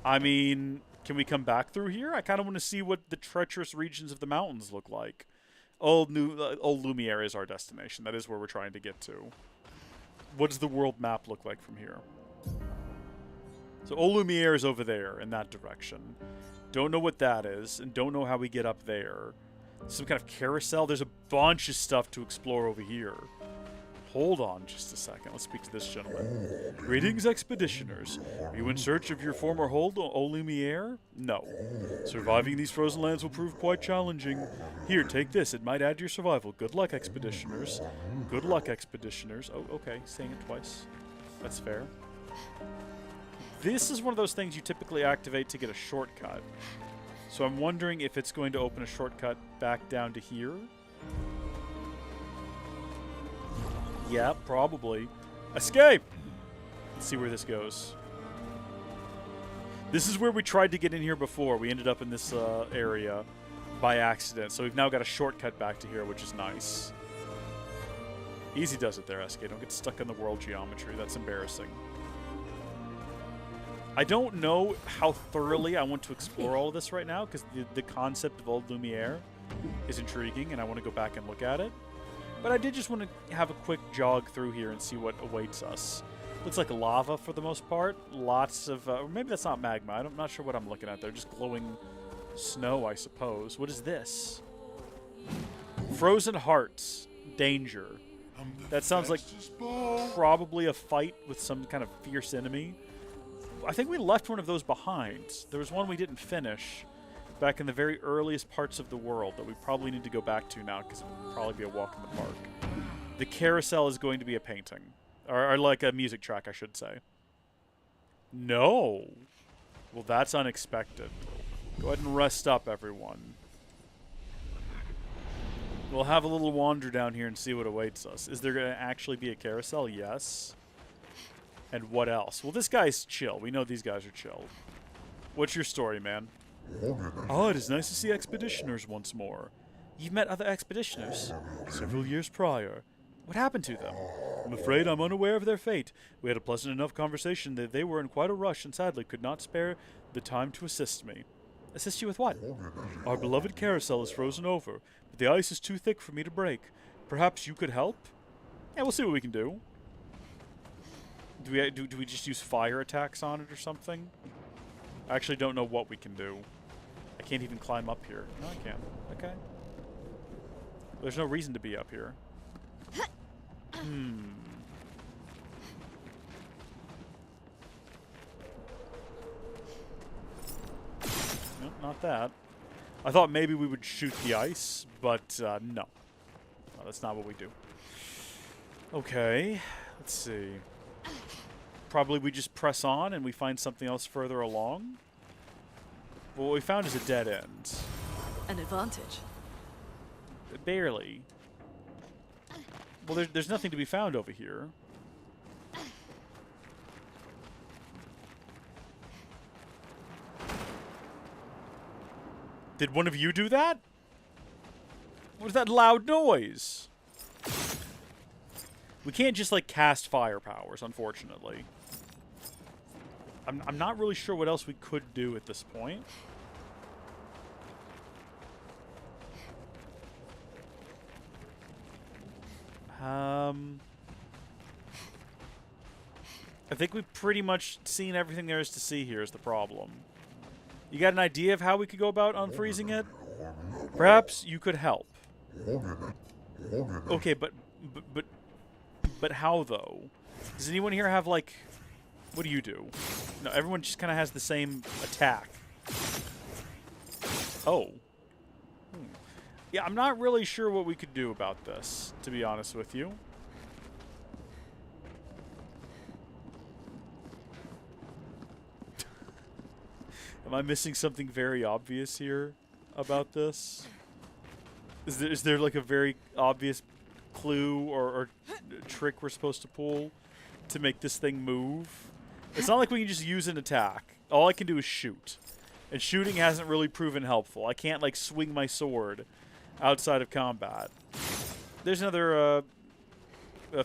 I mean, can we come back through here? I kind of want to see what the treacherous regions of the mountains look like. Old Lumiere is our destination. That is where we're trying to get to. What does the world map look like from here? So Old Lumiere is over there in that direction. Don't know what that is, and don't know how we get up there. Some kind of carousel? There's a bunch of stuff to explore over here. Hold on just a second. Let's speak to this gentleman. Greetings, expeditioners. Are you in search of your former hold, Old Lumiere? No. Surviving these frozen lands will prove quite challenging. Here, take this. It might add to your survival. Good luck, expeditioners. Good luck, expeditioners. Oh, okay. Saying it twice. That's fair. This is one of those things you typically activate to get a shortcut. So I'm wondering if it's going to open a shortcut back down to here. Yeah, probably. Escape! Let's see where this goes. This is where we tried to get in here before. We ended up in this area by accident. So we've now got a shortcut back to here, which is nice. Easy does it there, SK. Don't get stuck in the world geometry. That's embarrassing. I don't know how thoroughly I want to explore all of this right now, because the concept of Old Lumiere is intriguing, and I want to go back and look at it. But I did just want to have a quick jog through here and see what awaits us. Looks like lava for the most part. Lots of... or maybe that's not magma. I'm not sure what I'm looking at there. Just glowing snow, I suppose. What is this? Frozen hearts. Danger. That sounds like probably a fight with some kind of fierce enemy. I think we left one of those behind. There was one we didn't finish back in the very earliest parts of the world that we probably need to go back to now because it would probably be a walk in the park. The carousel is going to be a painting. Or like a music track, I should say. No. Well, that's unexpected. Go ahead and rest up, everyone. We'll have a little wander down here and see what awaits us. Is there going to actually be a carousel? Yes. And what else? Well, this guy's chill. We know these guys are chill. What's your story, man? Oh, it is nice to see expeditioners once more. You've met other expeditioners? Several years prior. What happened to them? I'm afraid I'm unaware of their fate. We had a pleasant enough conversation that they were in quite a rush and sadly could not spare the time to assist me. Assist you with what? Our beloved carousel is frozen over, but the ice is too thick for me to break. Perhaps you could help? Yeah, we'll see what we can do. Do we just use fire attacks on it or something? I actually don't know what we can do. I can't even climb up here. No, I can. Okay. There's no reason to be up here. Nope, not that. I thought maybe we would shoot the ice, but no. No, that's not what we do. Okay, let's see. Probably we just press on and we find something else further along. Well, what we found is a dead end. An advantage. Barely. Well, there's nothing to be found over here. Did one of you do that? What is that loud noise? We can't just, like, cast fire powers, unfortunately. I'm not really sure what else we could do at this point. I think we've pretty much seen everything there is to see here is the problem. You got an idea of how we could go about unfreezing it? Perhaps you could help. Okay, but how, though? Does anyone here have, like... What do you do? No, everyone just kind of has the same attack. Oh. Yeah, I'm not really sure what we could do about this, to be honest with you. Am I missing something very obvious here about this? Is there like a very obvious clue or trick we're supposed to pull to make this thing move? It's not like we can just use an attack. All I can do is shoot. And shooting hasn't really proven helpful. I can't, like, swing my sword outside of combat. There's another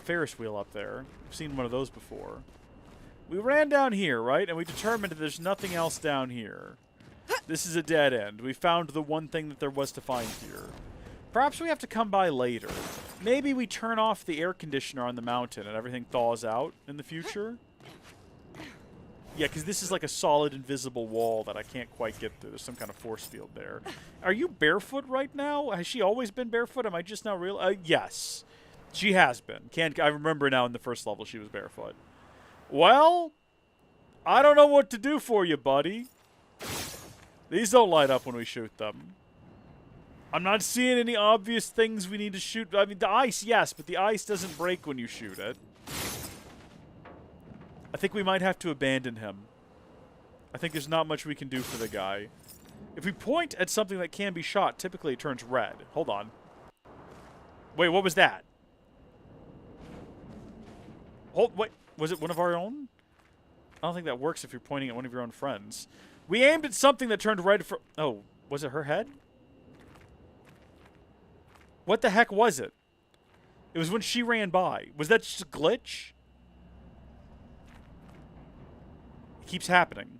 Ferris wheel up there. I've seen one of those before. We ran down here, right? And we determined that there's nothing else down here. This is a dead end. We found the one thing that there was to find here. Perhaps we have to come by later. Maybe we turn off the air conditioner on the mountain and everything thaws out in the future. Yeah, because this is like a solid invisible wall that I can't quite get through. There's some kind of force field there. Are you barefoot right now? Has she always been barefoot? Am I just now real? Yes. She has been. I remember now in the first level she was barefoot. Well, I don't know what to do for you, buddy. These don't light up when we shoot them. I'm not seeing any obvious things we need to shoot. I mean, the ice, yes, but the ice doesn't break when you shoot it. I think we might have to abandon him. I think there's not much we can do for the guy. If we point at something that can be shot, typically it turns red. Hold on. Wait, what was that? Wait, was it one of our own? I don't think that works if you're pointing at one of your own friends. We aimed at something that turned red for... Oh, was it her head? What the heck was it? It was when she ran by. Was that just a glitch? It keeps happening.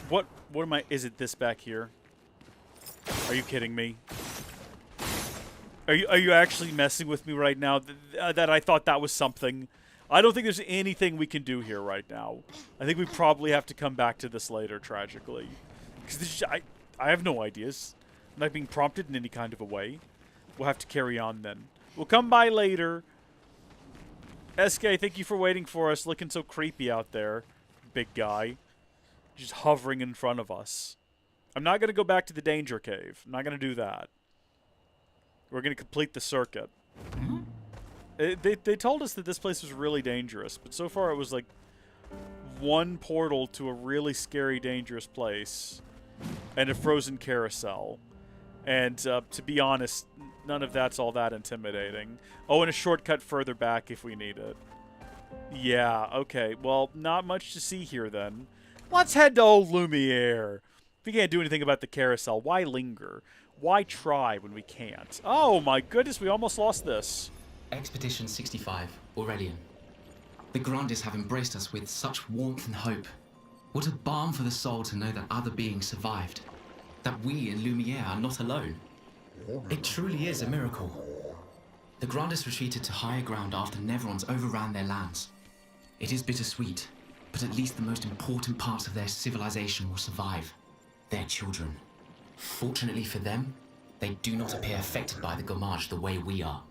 What am I, is it this back here? Are you kidding me? Are you actually messing with me right now that I thought that was something? I don't think there's anything we can do here right now. I think we probably have to come back to this later, tragically. Because I have no ideas. I'm not being prompted in any kind of a way. We'll have to carry on then. We'll come by later. SK, thank you for waiting for us. Looking so creepy out there. Big guy. Just hovering in front of us. I'm not going to go back to the danger cave. I'm not going to do that. We're going to complete the circuit. They told us that this place was really dangerous, but so far it was like one portal to a really scary, dangerous place and a frozen carousel. And to be honest, none of that's all that intimidating. Oh, and a shortcut further back if we need it. Yeah, okay. Well, not much to see here then. Let's head to old Lumiere. If we can't do anything about the carousel, why linger? Why try when we can't? Oh my goodness, we almost lost this. Expedition 65, Aurelian. The Grandes have embraced us with such warmth and hope. What a balm for the soul to know that other beings survived. That we in Lumiere are not alone. It truly is a miracle. The Grandes retreated to higher ground after Neverons overran their lands. It is bittersweet, but at least the most important parts of their civilization will survive. Their children. Fortunately for them, they do not appear affected by the Gommage the way we are.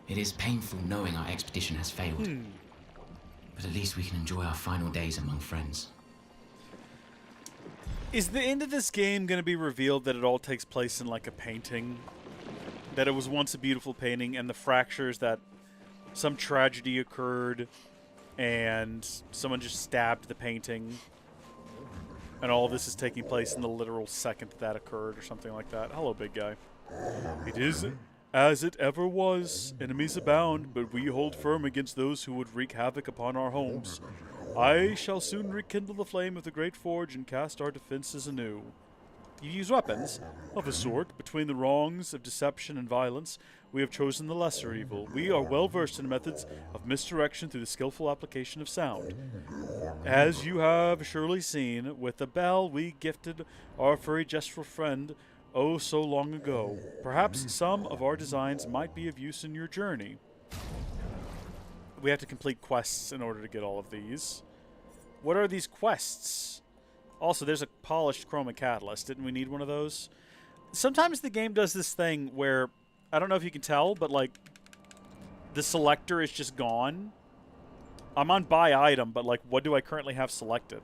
It is painful knowing our expedition has failed. But at least we can enjoy our final days among friends. Is the end of this game going to be revealed that it all takes place in like a painting? That it was once a beautiful painting and the fractures that some tragedy occurred and someone just stabbed the painting and all of this is taking place in the literal second that occurred or something like that? Hello, big guy. It is as it ever was. Enemies abound, but we hold firm against those who would wreak havoc upon our homes. I shall soon rekindle the flame of the great forge and cast our defenses anew. You use weapons, of a sort, between the wrongs of deception and violence. We have chosen the lesser evil. We are well versed in methods of misdirection through the skillful application of sound. As you have surely seen, with the bell we gifted our furry jestful friend oh so long ago. Perhaps some of our designs might be of use in your journey. We have to complete quests in order to get all of these. What are these quests? Also, there's a polished chroma catalyst. Didn't we need one of those? Sometimes the game does this thing where, I don't know if you can tell, but like, the selector is just gone. I'm on buy item, but like, what do I currently have selected?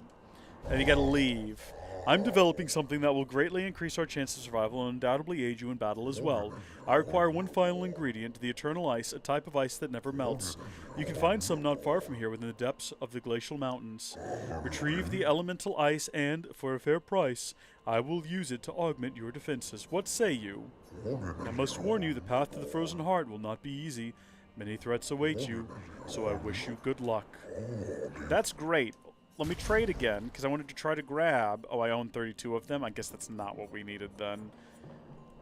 And you gotta leave. I'm developing something that will greatly increase our chance of survival and undoubtedly aid you in battle as well. I require one final ingredient, the eternal ice, a type of ice that never melts. You can find some not far from here within the depths of the glacial mountains. Retrieve the elemental ice and, for a fair price, I will use it to augment your defenses. What say you? I must warn you, the path to the frozen heart will not be easy. Many threats await you, so I wish you good luck. That's great. Let me trade again, because I wanted to try to grab... Oh, I own 32 of them. I guess that's not what we needed then.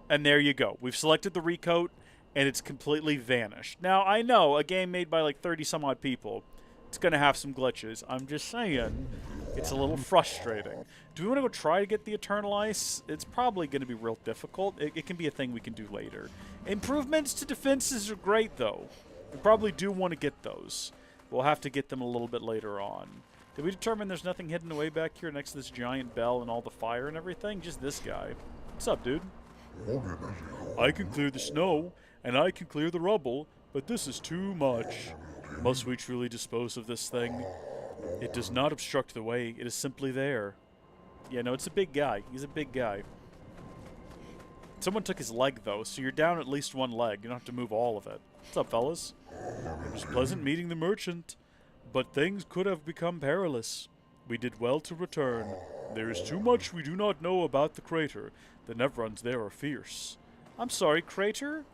And there you go. We've selected the recoat, and it's completely vanished. Now, I know, a game made by like 30-some-odd people, it's going to have some glitches. I'm just saying, it's a little frustrating. Do we want to go try to get the Eternal Ice? It's probably going to be real difficult. It can be a thing we can do later. Improvements to defenses are great, though. We probably do want to get those. We'll have to get them a little bit later on. Did we determine there's nothing hidden away back here next to this giant bell and all the fire and everything? Just this guy. What's up, dude? I can clear the snow, and I can clear the rubble, but this is too much. Must we truly dispose of this thing? It does not obstruct the way. It is simply there. Yeah, no, it's a big guy. He's a big guy. Someone took his leg, though, so you're down at least one leg. You don't have to move all of it. What's up, fellas? It was pleasant meeting the merchant. But things could have become perilous. We did well to return. There is too much we do not know about the crater. The Nevrons there are fierce. I'm sorry, crater?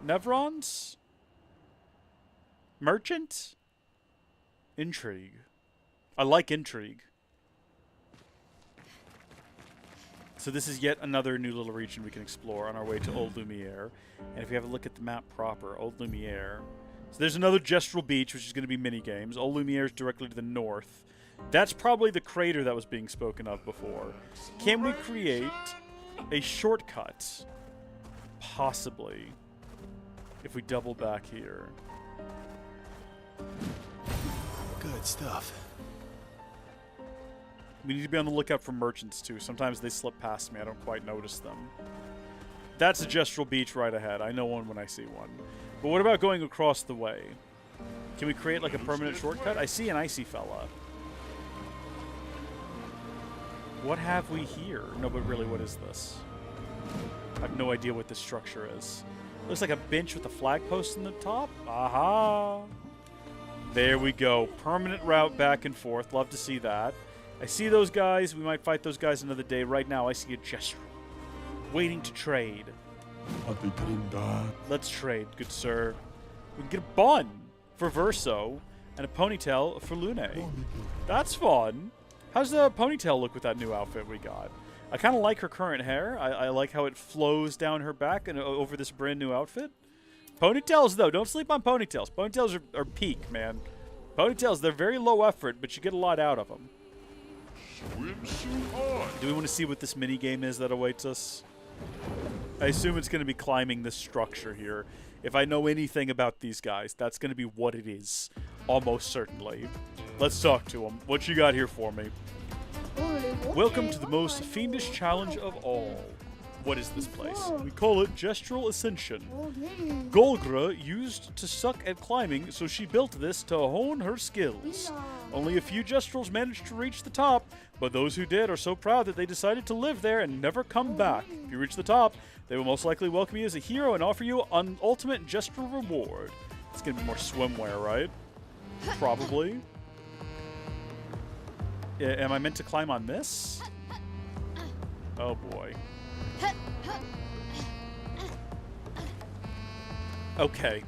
Nevrons? Merchant? Intrigue. I like intrigue. So this is yet another new little region we can explore on our way to Old Lumiere. And if we have a look at the map proper, Old Lumiere. So there's another Gestural Beach, which is going to be mini-games. Old Lumiere is directly to the north. That's probably the crater that was being spoken of before. Can we create a shortcut? Possibly. If we double back here. Good stuff. We need to be on the lookout for merchants, too. Sometimes they slip past me. I don't quite notice them. That's a Gestural Beach right ahead. I know one when I see one. But what about going across the way? Can we create, like, a permanent shortcut? I see an icy fella. What have we here? No, but really, what is this? I have no idea what this structure is. Looks like a bench with a flag post in the top. Aha! There we go. Permanent route back and forth. Love to see that. I see those guys. We might fight those guys another day. Right now, I see a Gestural waiting to trade. Let's trade, good sir. We can get a bun for Verso and a ponytail for Lune. That's fun. How's the ponytail look with that new outfit we got? I kind of like her current hair. I like how it flows down her back and over this brand new outfit. Ponytails, though, don't sleep on ponytails. Ponytails are peak, man. Ponytails, they're very low effort, but you get a lot out of them. Do we want to see what this mini game is that awaits us? I assume it's going to be climbing this structure here. If I know anything about these guys, that's going to be what it is. Almost certainly. Let's talk to them. What you got here for me? Welcome to the most fiendish challenge of all. What is this place? We call it Gestural Ascension. Golgra used to suck at climbing, so she built this to hone her skills. Only a few Gestrals managed to reach the top, but those who did are so proud that they decided to live there and never come back. If you reach the top, they will most likely welcome you as a hero and offer you an ultimate Gestral reward. It's going to be more swimwear, right? Probably. Am I meant to climb on this? Oh boy. Okay.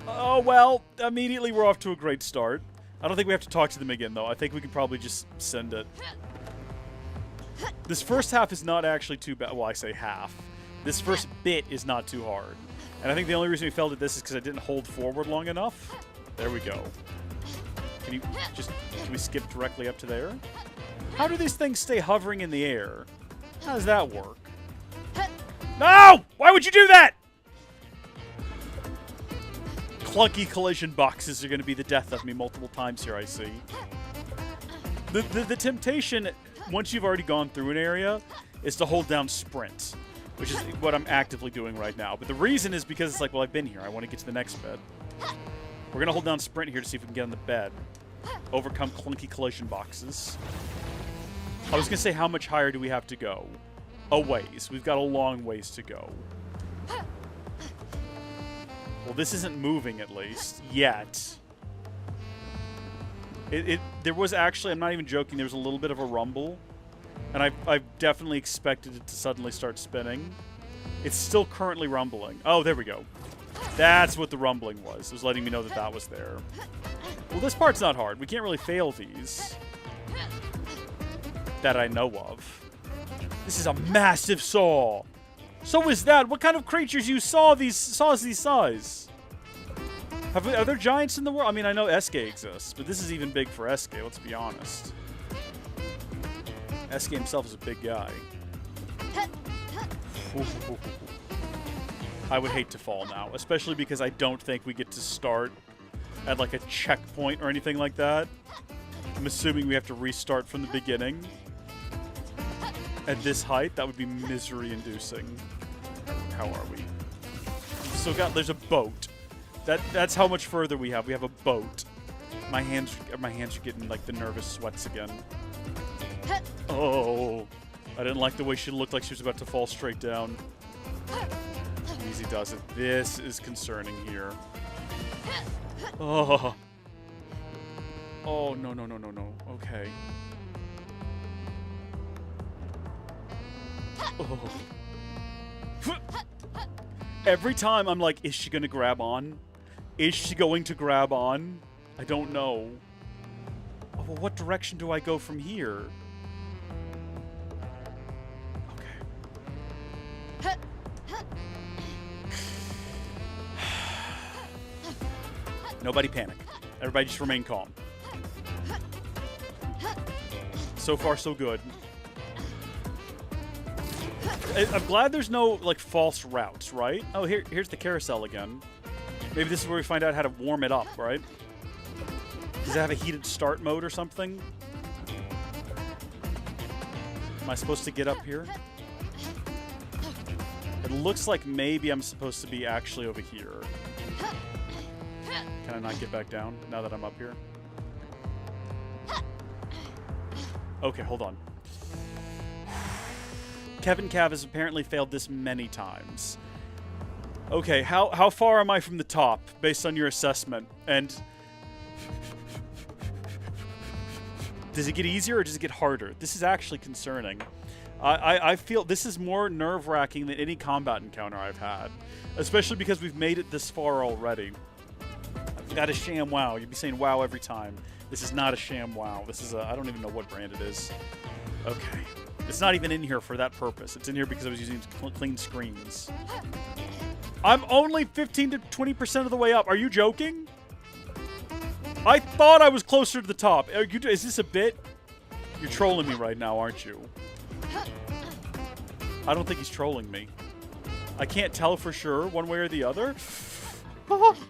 Oh, well, immediately we're off to a great start. I don't think we have to talk to them again, though. I think we could probably just send it. This first half is not actually too bad. Well, I say half. This first bit is not too hard. And I think the only reason we failed at this is because I didn't hold forward long enough. There we go. Can we skip directly up to there? How do these things stay hovering in the air? How does that work? No! Why would you do that? Clunky collision boxes are going to be the death of me multiple times here, I see. The temptation, once you've already gone through an area, is to hold down sprint, which is what I'm actively doing right now. But the reason is because it's like, well, I've been here. I want to get to the next bed. We're going to hold down sprint here to see if we can get on the bed. Overcome clunky collision boxes. I was going to say, how much higher do we have to go? A ways. We've got a long ways to go. Well, this isn't moving, at least. Yet. There was actually, I'm not even joking, there was a little bit of a rumble. And I definitely expected it to suddenly start spinning. It's still currently rumbling. Oh, there we go. That's what the rumbling was. It was letting me know that that was there. Well, this part's not hard. We can't really fail these. That I know of. This is a massive saw. So is that. What kind of creatures use saws these size? Are there giants in the world? I mean, I know Eske exists, but this is even big for Eske, let's be honest. Eske himself is a big guy. I would hate to fall now, especially because I don't think we get to start at like a checkpoint or anything like that. I'm assuming we have to restart from the beginning. At this height, that would be misery-inducing. How are we? Still got. There's a boat. That's how much further we have. We have a boat. My hands are getting like the nervous sweats again. Oh, I didn't like the way she looked like she was about to fall straight down. Easy does it. This is concerning here. Oh. Oh no. Okay. Oh. Every time I'm like, is she going to grab on? Is she going to grab on? I don't know. Oh, well, what direction do I go from here? Okay. Nobody panic. Everybody just remain calm. So far, so good. I'm glad there's no, like, false routes, right? Oh, here's the carousel again. Maybe this is where we find out how to warm it up, right? Does it have a heated start mode or something? Am I supposed to get up here? It looks like maybe I'm supposed to be actually over here. Can I not get back down now that I'm up here? Okay, hold on. Kevin Cav has apparently failed this many times. Okay, how far am I from the top, based on your assessment? And does it get easier or does it get harder? This is actually concerning. I feel this is more nerve-wracking than any combat encounter I've had. Especially because we've made it this far already. I've got a sham wow. You'd be saying wow every time. This is not a sham wow. This is a, I don't even know what brand it is. Okay. It's not even in here for that purpose. It's in here because I was using clean screens. I'm only 15 to 20% of the way up. Are you joking? I thought I was closer to the top. Is this a bit? You're trolling me right now, aren't you? I don't think he's trolling me. I can't tell for sure one way or the other. Okay.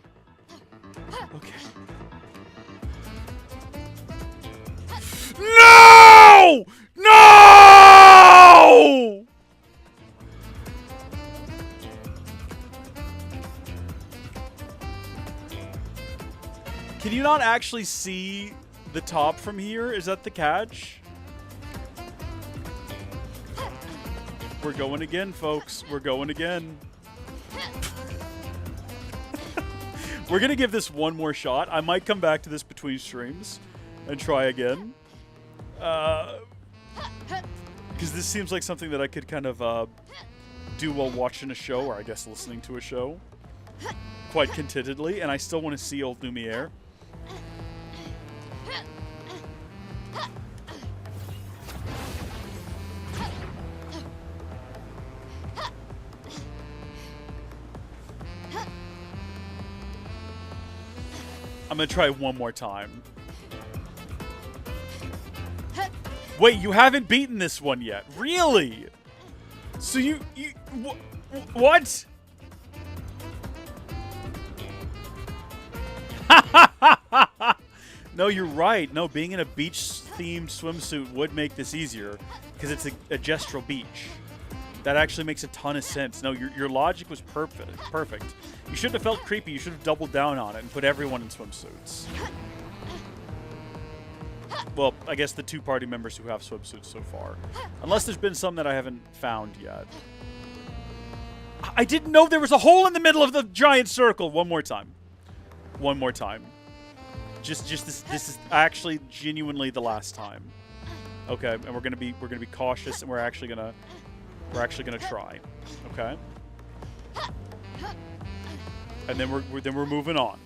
No! No! Can you not actually see the top from here? Is that the catch? We're going again, folks. We're going again. We're going to give this one more shot. I might come back to this between streams and try again. Because this seems like something that I could kind of do while watching a show, or I guess listening to a show, quite contentedly, and I still want to see old Lumiere. I'm gonna try one more time. Wait, you haven't beaten this one yet? Really? So what? No, you're right. No, being in a beach-themed swimsuit would make this easier because it's a gestural beach. That actually makes a ton of sense. No, your logic was perfect. You shouldn't have felt creepy. You should have doubled down on it and put everyone in swimsuits. Well, I guess the 2 party members who have swimsuits so far. Unless there's been some that I haven't found yet. I didn't know there was a hole in the middle of the giant circle. One more time. One more time. Just this is actually genuinely the last time. Okay, and we're gonna be cautious, and we're actually gonna try. Okay. And then we're moving on.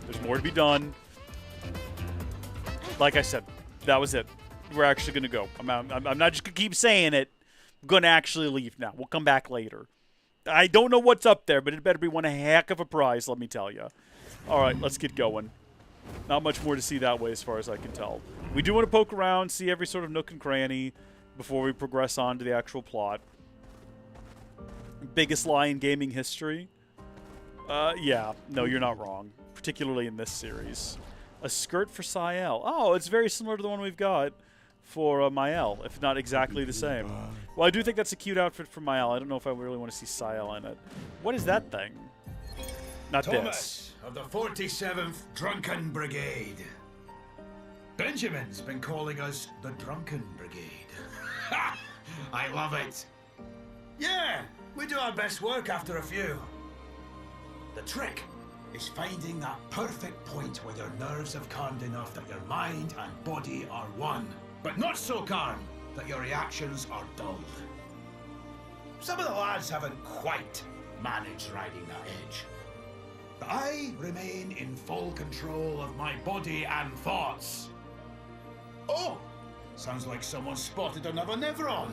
There's more to be done. Like I said, that was it. We're actually gonna go. I'm not just gonna keep saying it. I'm gonna actually leave now. We'll come back later. I don't know what's up there, but it better be one heck of a prize, let me tell you. All right, let's get going. Not much more to see that way as far as I can tell. We do want to poke around, see every sort of nook and cranny before we progress on to the actual plot. Biggest lie in gaming history? Yeah. No, you're not wrong. Particularly in this series. A skirt for Sael. Oh, it's very similar to the one we've got for Mael, if not exactly the same. Well, I do think that's a cute outfit for Mael. I don't know if I really want to see Sael in it. What is that thing? Not Thomas this. Of the 47th Drunken Brigade. Benjamin's been calling us the Drunken Brigade. Ha! I love it. Yeah, we do our best work after a few. The trick is finding that perfect point where your nerves have calmed enough that your mind and body are one, but not so calm that your reactions are dulled. Some of the lads haven't quite managed riding that edge. But I remain in full control of my body and thoughts. Oh! Sounds like someone spotted another Nevron.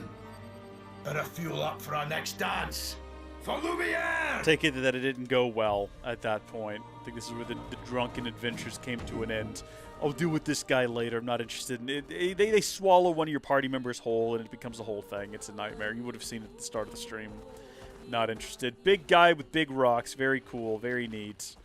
Better fuel up for our next dance. For Lumiere! Take it that it didn't go well at that point. I think this is where the drunken adventures came to an end. I'll deal with this guy later. I'm not interested in it. They swallow one of your party members whole, and it becomes a whole thing. It's a nightmare. You would have seen it at the start of the stream. Not interested. Big guy with big rocks. Very cool. Very neat.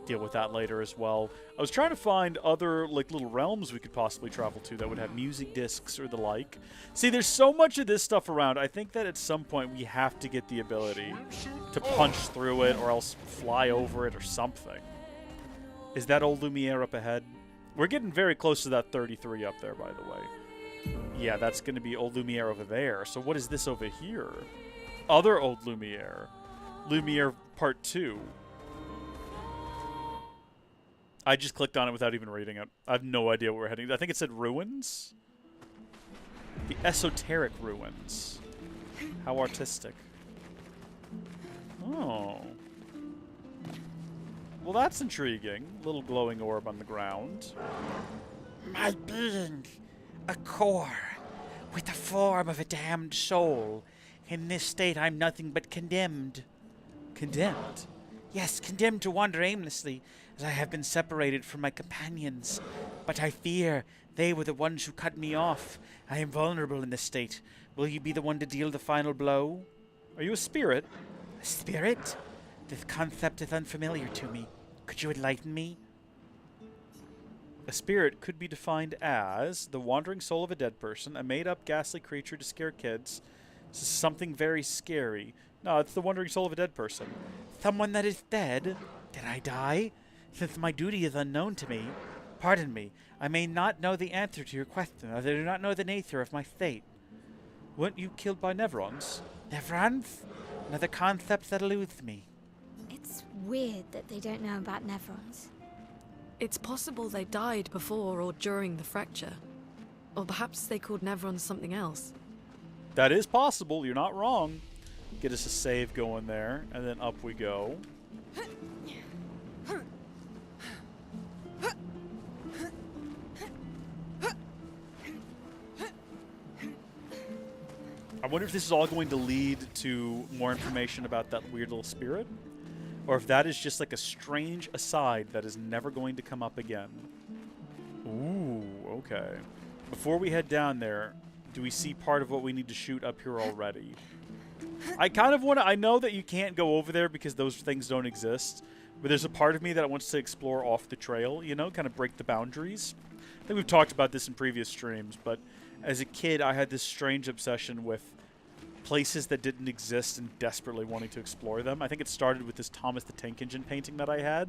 Deal with that later as well. I was trying to find other like little realms we could possibly travel to that would have music discs or the like. See, there's so much of this stuff around. I think that at some point we have to get the ability to punch through it or else fly over it or something. Is that old Lumiere up ahead? We're getting very close to that 33 up there, by the way. Yeah, that's going to be old Lumiere over there. So what is this over here? Other old Lumiere. Lumiere Part 2. I just clicked on it without even reading it. I have no idea where we're heading. I think it said ruins? The esoteric ruins. How artistic. Oh. Well, that's intriguing. Little glowing orb on the ground. My being, a core, with the form of a damned soul. In this state, I'm nothing but condemned. Condemned? Yes, condemned to wander aimlessly, as I have been separated from my companions. But I fear they were the ones who cut me off. I am vulnerable in this state. Will you be the one to deal the final blow? Are you a spirit? A spirit? This concept is unfamiliar to me. Could you enlighten me? A spirit could be defined as the wandering soul of a dead person, a made-up ghastly creature to scare kids. This is something very scary. No, it's the wandering soul of a dead person. Someone that is dead? Did I die? Since my duty is unknown to me, pardon me, I may not know the answer to your question, as I do not know the nature of my fate. Weren't you killed by Nevrons? Nevrons? Another concept that eludes me. It's weird that they don't know about Nevrons. It's possible they died before or during the fracture. Or perhaps they called Nevrons something else. That is possible. You're not wrong. Get us a save going there, and then up we go. I wonder if this is all going to lead to more information about that weird little spirit, or if that is just like a strange aside that is never going to come up again. Ooh, okay. Before we head down there, do we see part of what we need to shoot up here already? I kind of want to... I know that you can't go over there because those things don't exist, but there's a part of me that wants to explore off the trail, you know, kind of break the boundaries. I think we've talked about this in previous streams, but as a kid, I had this strange obsession with places that didn't exist and desperately wanting to explore them. I think it started with this Thomas the Tank Engine painting that I had,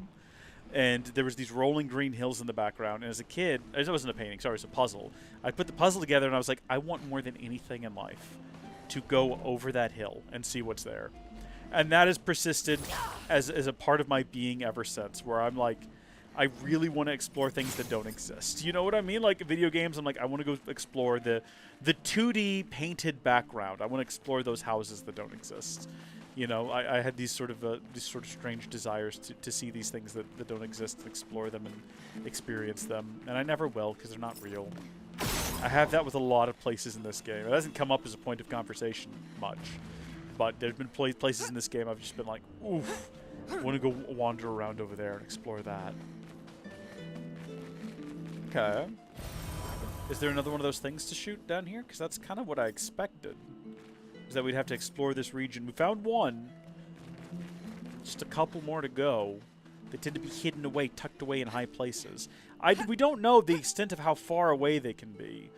and there was these rolling green hills in the background, and as a kid... It wasn't a painting, sorry, it was a puzzle. I put the puzzle together, and I was like, I want more than anything in life to go over that hill and see what's there. And that has persisted as a part of my being ever since, where I'm like, I really want to explore things that don't exist. You know what I mean? Like video games, I'm like, I want to go explore the 2D painted background. I want to explore those houses that don't exist. You know, I had these sort of strange desires to see these things that don't exist and explore them and experience them. And I never will because they're not real. I have that with a lot of places in this game. It hasn't come up as a point of conversation much. But there's been places in this game I've just been like, oof, I want to go wander around over there and explore that. Okay. Is there another one of those things to shoot down here? Because that's kind of what I expected. Is that we'd have to explore this region. We found one. Just a couple more to go. They tend to be hidden away, tucked away in high places. We don't know the extent of how far away they can be.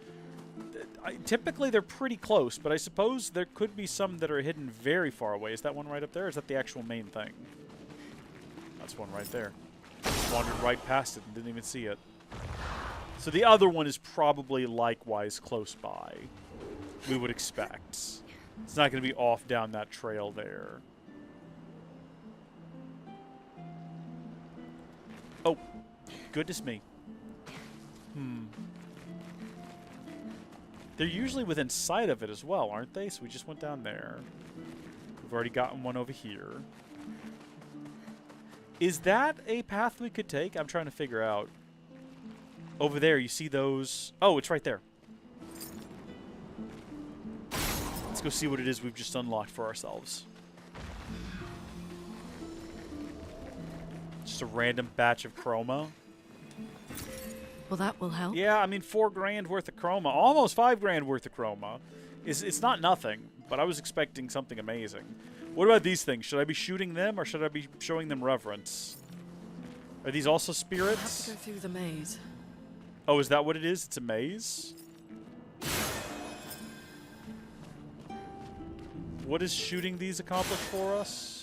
Typically, they're pretty close, but I suppose there could be some that are hidden very far away. Is that one right up there, or is that the actual main thing? That's one right there. Wandered right past it and didn't even see it. So the other one is probably likewise close by, we would expect. It's not going to be off down that trail there. Oh, goodness me. They're usually within sight of it as well, aren't they? So we just went down there. We've already gotten one over here. Is that a path we could take? I'm trying to figure out. Over there, you see those... Oh, it's right there. Let's go see what it is we've just unlocked for ourselves. Just a random batch of chroma. Well, that will help. Yeah, I mean, 4 grand worth of chroma. Almost 5 grand worth of chroma. It's not nothing, but I was expecting something amazing. What about these things? Should I be shooting them, or should I be showing them reverence? Are these also spirits? I have to go through the maze. Oh, is that what it is? It's a maze? What does shooting these accomplish for us?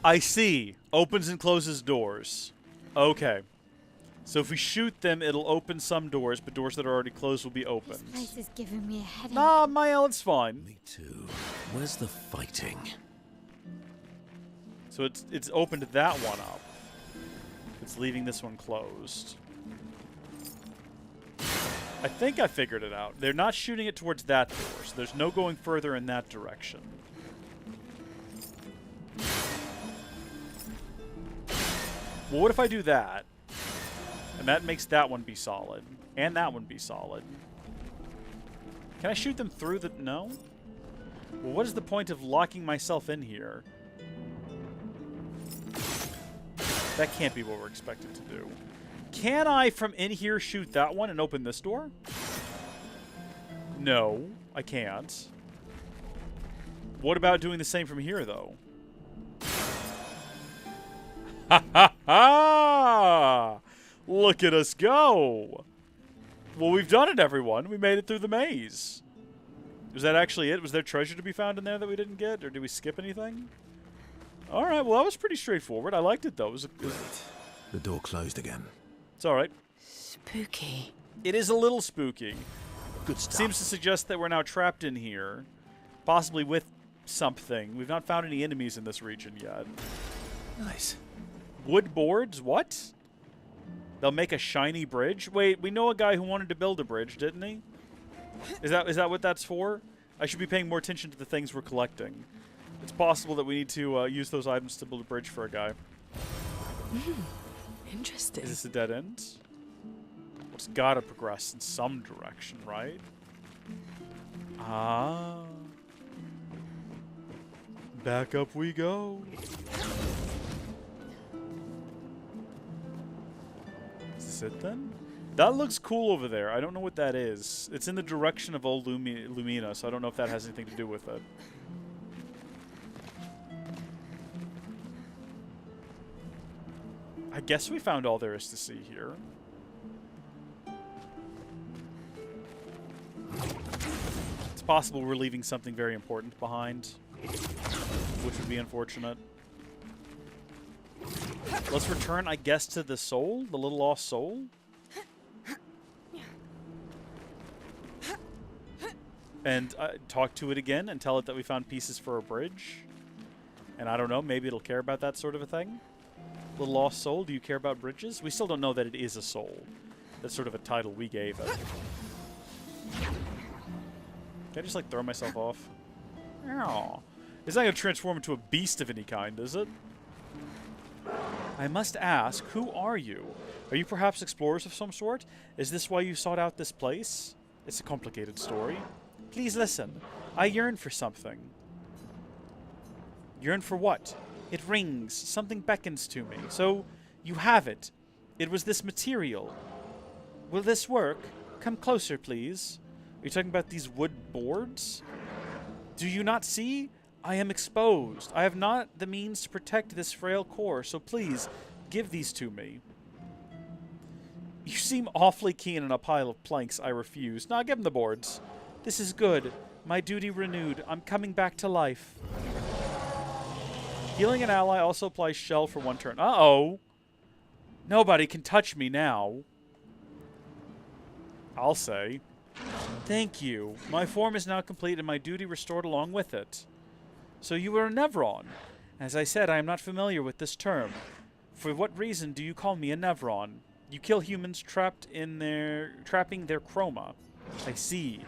I see. Opens and closes doors. Okay. So if we shoot them, it'll open some doors, but doors that are already closed will be opened. This place is giving me a headache. Nah, Mael, it's fine. Me too. Where's the fighting? So it's opened that one up. It's leaving this one closed. I think I figured it out. They're not shooting it towards that door, so there's no going further in that direction. Well, what if I do that? And that makes that one be solid. And that one be solid. Can I shoot them through the... No? Well, what is the point of locking myself in here? That can't be what we're expected to do. Can I, from in here, shoot that one and open this door? No, I can't. What about doing the same from here, though? Ha ha ha! Look at us go! Well, we've done it, everyone. We made it through the maze. Was that actually it? Was there treasure to be found in there that we didn't get? Or did we skip anything? Alright, well, that was pretty straightforward. I liked it, though. The door closed again. It's alright. Spooky. It is a little spooky. Good stuff. Seems to suggest that we're now trapped in here. Possibly with something. We've not found any enemies in this region yet. Nice. Wood boards? What? They'll make a shiny bridge? Wait, we know a guy who wanted to build a bridge, didn't he? Is that what that's for? I should be paying more attention to the things we're collecting. It's possible that we need to use those items to build a bridge for a guy. Interesting. Is this a dead end? Well, it's gotta progress in some direction, right? Ah. Back up we go. Is this it then? That looks cool over there. I don't know what that is. It's in the direction of old Lumina, so I don't know if that has anything to do with it. I guess we found all there is to see here. It's possible we're leaving something very important behind, which would be unfortunate. Let's return, I guess, to the soul, the little lost soul. And talk to it again and tell it that we found pieces for a bridge. And I don't know, maybe it'll care about that sort of a thing. Little lost soul, do you care about bridges? We still don't know that it is a soul. That's sort of a title we gave it. Can I just, like, throw myself off? Ow. It's not going to transform into a beast of any kind, is it? I must ask, who are you? Are you perhaps explorers of some sort? Is this why you sought out this place? It's a complicated story. Please listen. I yearn for something. Yearn for what? It rings. Something beckons to me. So, you have it. It was this material. Will this work? Come closer, please. Are you talking about these wood boards? Do you not see? I am exposed. I have not the means to protect this frail core, so please, give these to me. You seem awfully keen on a pile of planks. I refuse. Nah, give him the boards. This is good. My duty renewed. I'm coming back to life. Healing an ally also applies shell for 1 turn. Uh-oh. Nobody can touch me now. I'll say. Thank you. My form is now complete and my duty restored along with it. So you were a Nevron. As I said, I am not familiar with this term. For what reason do you call me a Nevron? You kill humans trapping their chroma. I see.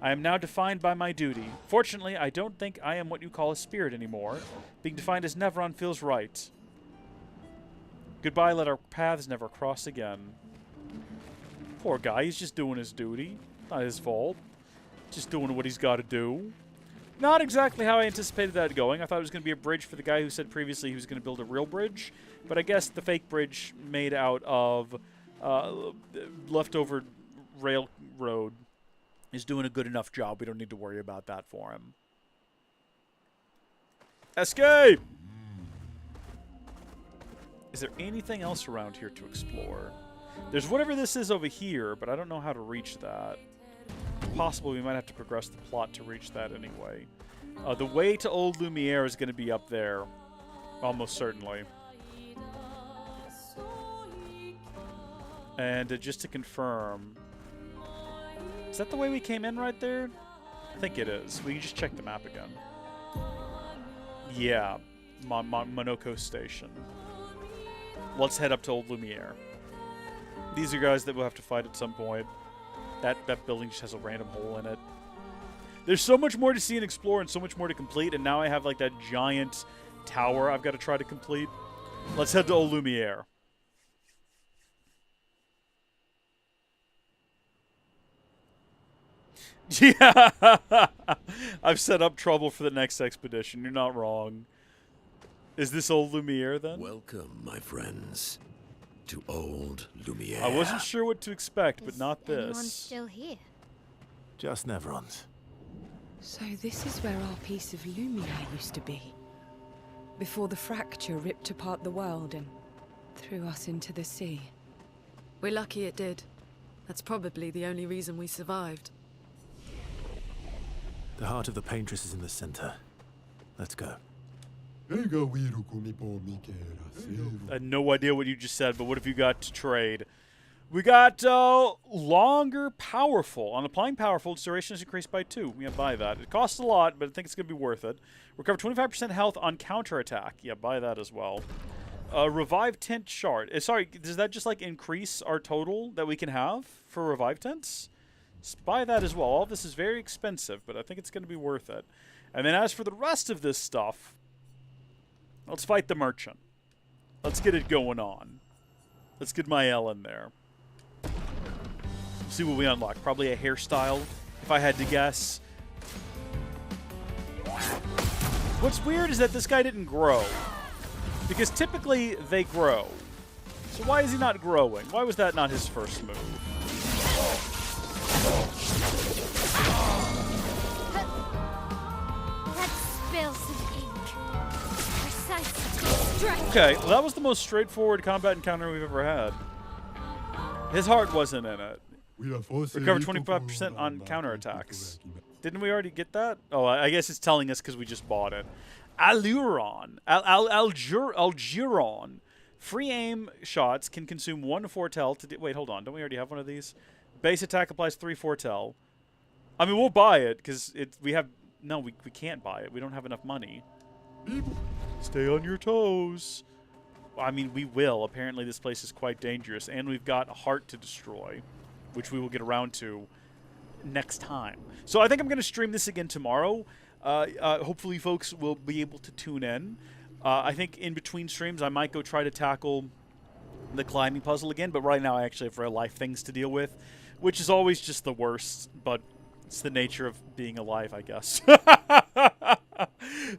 I am now defined by my duty. Fortunately, I don't think I am what you call a spirit anymore. Being defined as Nevron feels right. Goodbye, let our paths never cross again. Poor guy, he's just doing his duty. Not his fault. Just doing what he's got to do. Not exactly how I anticipated that going. I thought it was going to be a bridge for the guy who said previously he was going to build a real bridge. But I guess the fake bridge made out of leftover railroad is doing a good enough job. We don't need to worry about that for him. Escape! Is there anything else around here to explore? There's whatever this is over here, but I don't know how to reach that. Possible we might have to progress the plot to reach that anyway. The way to Old Lumiere is going to be up there. Almost certainly. And just to confirm... Is that the way we came in right there? I think it is. We can just check the map again. Yeah. Monoko Station. Let's head up to Old Lumiere. These are guys that we'll have to fight at some point. That building just has a random hole in it. There's so much more to see and explore and so much more to complete, and now I have like that giant tower I've got to try to complete. Let's head to Old Lumiere. Yeah! I've set up trouble for the next expedition. You're not wrong. Is this Old Lumiere, then? Welcome, my friends, to Old Lumiere. I wasn't sure what to expect, but not this. Anyone still here? Just Nevrons. So this is where our piece of Lumiere used to be. Before the fracture ripped apart the world and threw us into the sea. We're lucky it did. That's probably the only reason we survived. The heart of the paintress is in the center. Let's go. I had no idea what you just said, but what have you got to trade? We got longer powerful. On applying powerful, its duration is increased by 2. Yeah, buy that. It costs a lot, but I think it's going to be worth it. Recover 25% health on counterattack. Yeah, buy that as well. Revive Tent Shard. Sorry, does that just like increase our total that we can have for Revive Tents? Buy that as well. All this is very expensive, but I think it's going to be worth it. And then as for the rest of this stuff, let's fight the merchant. Let's get it going on. Let's get my L in there. See what we unlock. Probably a hairstyle, if I had to guess. What's weird is that this guy didn't grow. Because typically, they grow. So why is he not growing? Why was that not his first move? That spills some ink. Precisely. Strike. Okay, well, that was the most straightforward combat encounter we've ever had. His heart wasn't in it. Recover 25% on counterattacks. Didn't we already get that? Oh, I guess it's telling us because we just bought it. Alluron. Algiron. Free aim shots can consume 1 foretell. Wait, hold on. Don't we already have one of these? Base attack applies 3 foretell. I mean, we'll buy it because we have... No, we can't buy it. We don't have enough money. Stay on your toes. I mean, we will. Apparently, this place is quite dangerous. And we've got a heart to destroy, which we will get around to next time. So I think I'm going to stream this again tomorrow. Hopefully, folks will be able to tune in. I think in between streams, I might go try to tackle the climbing puzzle again. But right now, I actually have real-life things to deal with, which is always just the worst. But it's the nature of being alive, I guess.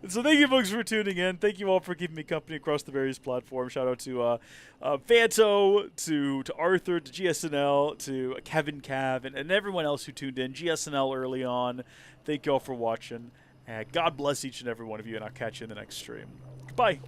So thank you, folks, for tuning in. Thank you all for keeping me company across the various platforms. Shout out to Fanto, to Arthur, to GSNL, to Kevin Cav, and everyone else who tuned in. GSNL early on. Thank you all for watching. God bless each and every one of you, and I'll catch you in the next stream. Goodbye.